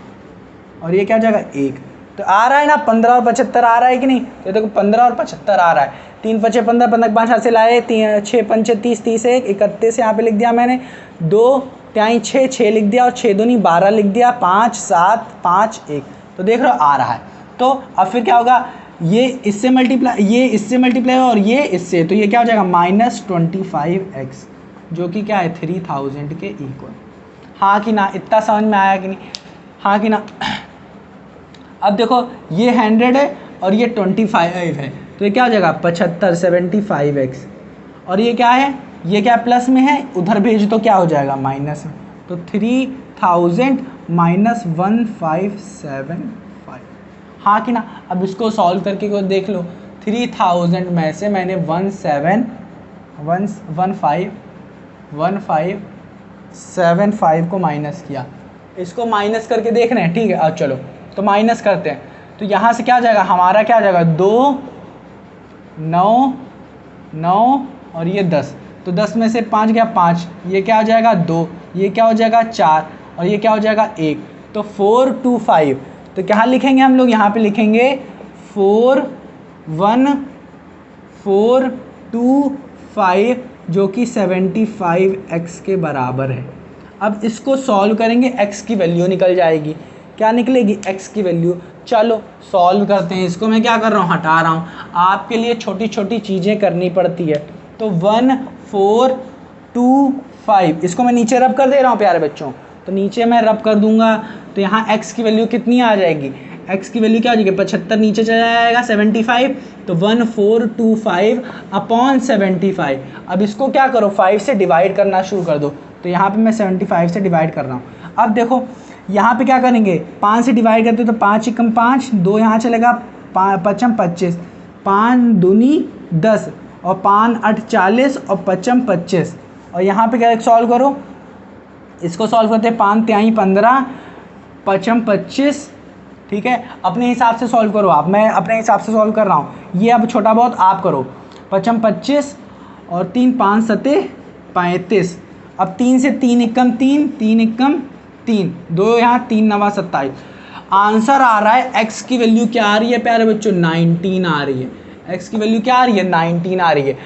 और ये क्या हो जाएगा 1। तो आ रहा है ना 15 और 75 आ रहा है कि नहीं, तो देखो 15 और 75 आ रहा है, 3 5 15, 15 5 हासिल आए, 6 5 30, 30 1 31 यहाँ पे लिख दिया मैंने, 2 तिहाई 6 6 लिख दिया, और 6 दूनी 12 लिख दिया, 5 7 5 1। तो देख रहे हो आ रहा है। तो अब फिर क्या होगा, ये इससे मल्टीप्लाई, ये इससे मल्टीप्लाई और ये इससे, तो ये क्या हो जाएगा -25x, जो कि क्या है 3000 के इक्वल। हाँ कि ना, इतना समझ में आया कि नहीं, हाँ कि ना। अब देखो ये 100 है और ये 25 है, तो ये क्या हो जाएगा 75 75x, और ये क्या है, ये क्या प्लस में है, उधर भेज तो क्या हो जाएगा माइनस में, तो 3000 माइनस 1575। हाँ कि ना। अब इसको सॉल्व करके को देख लो, 3000 में से मैंने 1575 को माइनस किया, इसको माइनस करके देख रहे हैं, ठीक है। अब चलो तो माइनस करते हैं, तो यहाँ से क्या आ जाएगा हमारा, क्या आ जाएगा 2 9 9 और ये 10, तो 10 में से 5 गया 5, ये क्या हो जाएगा 2, ये क्या हो जाएगा 4 और ये क्या हो जाएगा 1, तो 4 2 5। तो क्या लिखेंगे हम लोग, यहाँ पे लिखेंगे 4 1 4 2 5 जो कि 75x के बराबर है। अब इसको सॉल्व करेंगे, x की वैल्यू निकल जाएगी। क्या निकलेगी, x की वैल्यू। चलो सॉल्व करते हैं इसको। मैं क्या कर रहा हूँ, हटा रहा हूँ, आपके लिए छोटी छोटी चीज़ें करनी पड़ती है। तो 1 4 2 5 इसको मैं नीचे रब कर दे रहा हूँ प्यारे बच्चों, तो नीचे मैं रब कर दूंगा। तो यहाँ x की वैल्यू कितनी आ जाएगी, x की वैल्यू क्या हो जाएगी 75 नीचे चला जाएगा 75, तो 1425 अपॉन 75। अब इसको क्या करो 5 से डिवाइड करना शुरू कर दो। तो यहाँ पे मैं 75 से डिवाइड कर रहा हूँ। अब देखो यहाँ पे क्या करेंगे, 5 से डिवाइड करते तो 5 एकम 5, 2 यहाँ चलेगा 5 25, 5 दूनी 10 और 5 8 40 और 5 25। और यहाँ पे क्या सॉल्व करो, इसको सॉल्व करते हैं 5 3 15 5 25। ठीक है, अपने हिसाब से सॉल्व करो आप, मैं अपने हिसाब से सॉल्व कर रहा हूँ, ये अब छोटा बहुत आप करो। 5 25 और 3 5 7 35। अब 3 से 3 एकम 3 3 एकम 3, 2 यहाँ 3 9 27। आंसर आ रहा है, x की वैल्यू क्या आ रही है प्यारे बच्चों, 19 आ रही है। x की वैल्यू क्या आ रही है, 19 आ रही है।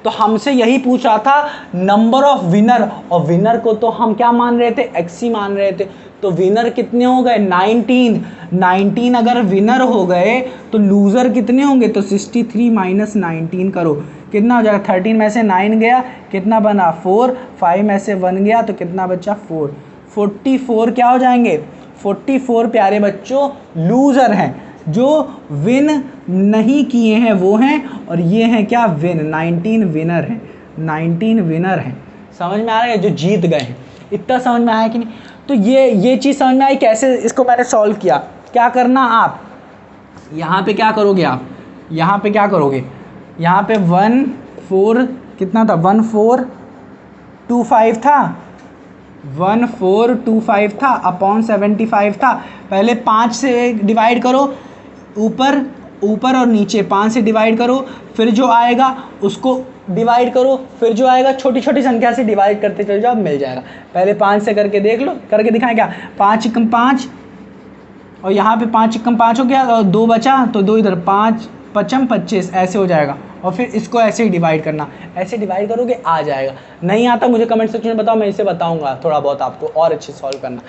तो हमसे यही पूछा था नंबर ऑफ विनर, और विनर को तो हम क्या मान रहे थे, x ही मान रहे थे। तो विनर कितने हो गए, 19 अगर विनर हो गए तो लूज़र कितने होंगे, तो 63 माइनस 19 करो, कितना हो जाएगा, 13 में से 9 गया, कितना बना 4, 5 में से 1 गया तो कितना बचा 4, 44 क्या हो जाएंगे, 44 प्यारे बच्चों लूज़र हैं, जो विन नहीं किए हैं वो हैं, और ये हैं क्या विन, 19 विनर हैं, 19 विनर हैं। समझ में आ रहा है, जो जीत गए हैं। इतना समझ में आया कि नहीं। तो ये चीज़ समझ में आई कैसे इसको मैंने सॉल्व किया। क्या करना आप, यहाँ पे क्या करोगे आप, यहाँ पे क्या करोगे, यहाँ पे 1 4 कितना था, 1425 था, 1425 था अपॉन 75 था। पहले 5 से डिवाइड करो, ऊपर और नीचे 5 से डिवाइड करो, फिर जो आएगा उसको डिवाइड करो, फिर जो आएगा छोटी छोटी संख्या से डिवाइड करते चल जाओ, मिल जाएगा। पहले 5 से करके देख लो, करके दिखाएं क्या, 5 एकम 5 और यहाँ पे 5 एकम 5 हो गया और 2 बचा, तो 2 इधर, 5 5 25 ऐसे हो जाएगा। और फिर इसको ऐसे ही डिवाइड करना, ऐसे डिवाइड करोगे आ जाएगा। नहीं आता मुझे कमेंट सेक्शन में बताओ, मैं इसे बताऊंगा थोड़ा बहुत आपको और अच्छे सॉल्व करना।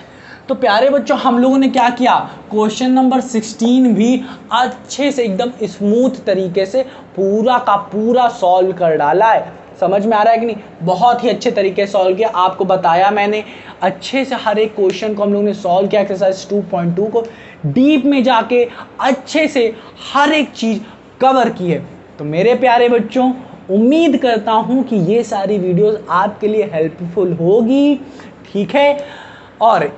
तो प्यारे बच्चों हम लोगों ने क्या किया, क्वेश्चन नंबर 16 भी अच्छे से एकदम स्मूथ तरीके से पूरा का पूरा सॉल्व कर डाला है। समझ में आ रहा है कि नहीं, बहुत ही अच्छे तरीके से सॉल्व किया, आपको बताया मैंने अच्छे से, हर एक क्वेश्चन को हम लोगों ने सॉल्व किया। एक्सरसाइज 2.2 को डीप में जाके अच्छे से हर एक चीज़ कवर की है। तो मेरे प्यारे बच्चों उम्मीद करता हूँ कि ये सारी वीडियोस आपके लिए हेल्पफुल होगी, ठीक है। और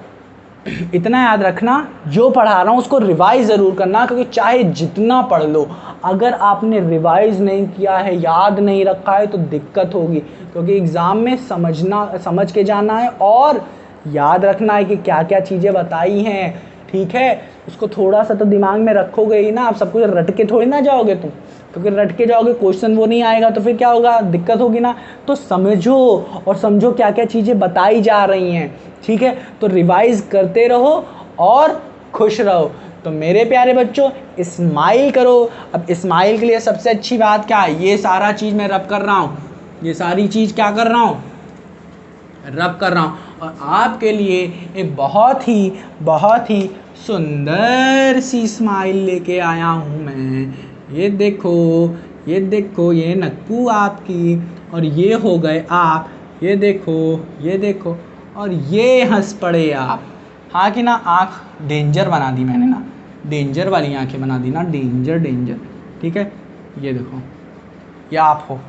इतना याद रखना, जो पढ़ा रहा हूँ उसको रिवाइज ज़रूर करना, क्योंकि चाहे जितना पढ़ लो, अगर आपने रिवाइज नहीं किया है, याद नहीं रखा है तो दिक्कत होगी, क्योंकि एग्ज़ाम में समझ के जाना है और याद रखना है कि क्या क्या चीज़ें बताई हैं, ठीक है। उसको थोड़ा सा तो दिमाग में रखोगे ही ना, आप सब कुछ रट के थोड़ी ना जाओगे तुम, क्योंकि रट के जाओगे क्वेश्चन वो नहीं आएगा तो फिर क्या होगा, दिक्कत होगी ना। तो समझो और समझो क्या क्या चीज़ें बताई जा रही हैं, ठीक है। तो रिवाइज करते रहो और खुश रहो। तो मेरे प्यारे बच्चों स्माइल करो। अब स्माइल के लिए सबसे अच्छी बात क्या है, ये सारा चीज़ मैं रब कर रहा हूँ, ये सारी चीज़ क्या कर रहा हूँ, रब कर रहा हूँ। और आपके लिए एक बहुत ही सुंदर सी स्माइल लेके आया हूँ मैं। ये देखो ये नक्कू आपकी, और ये हो गए आप, ये देखो और ये हंस पड़े आप। हाँ कि ना, आँख डेंजर बना दी मैंने ना, डेंजर वाली आँखें बना दी ना, डेंजर, ठीक है। ये देखो ये आप हो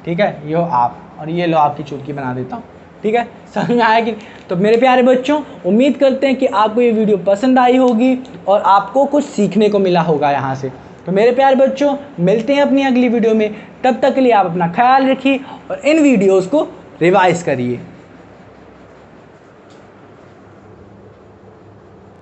ठीक है, ये हो आप, और ये लो आपकी चुटकी बना देता हूँ, ठीक है। समझ में आया कि। तो मेरे प्यारे बच्चों उम्मीद करते हैं कि आपको ये वीडियो पसंद आई होगी और आपको कुछ सीखने को मिला होगा यहाँ से। तो मेरे प्यारे बच्चों मिलते हैं अपनी अगली वीडियो में, तब तक के लिए आप अपना ख्याल रखिए और इन वीडियोज़ को रिवाइज करिए।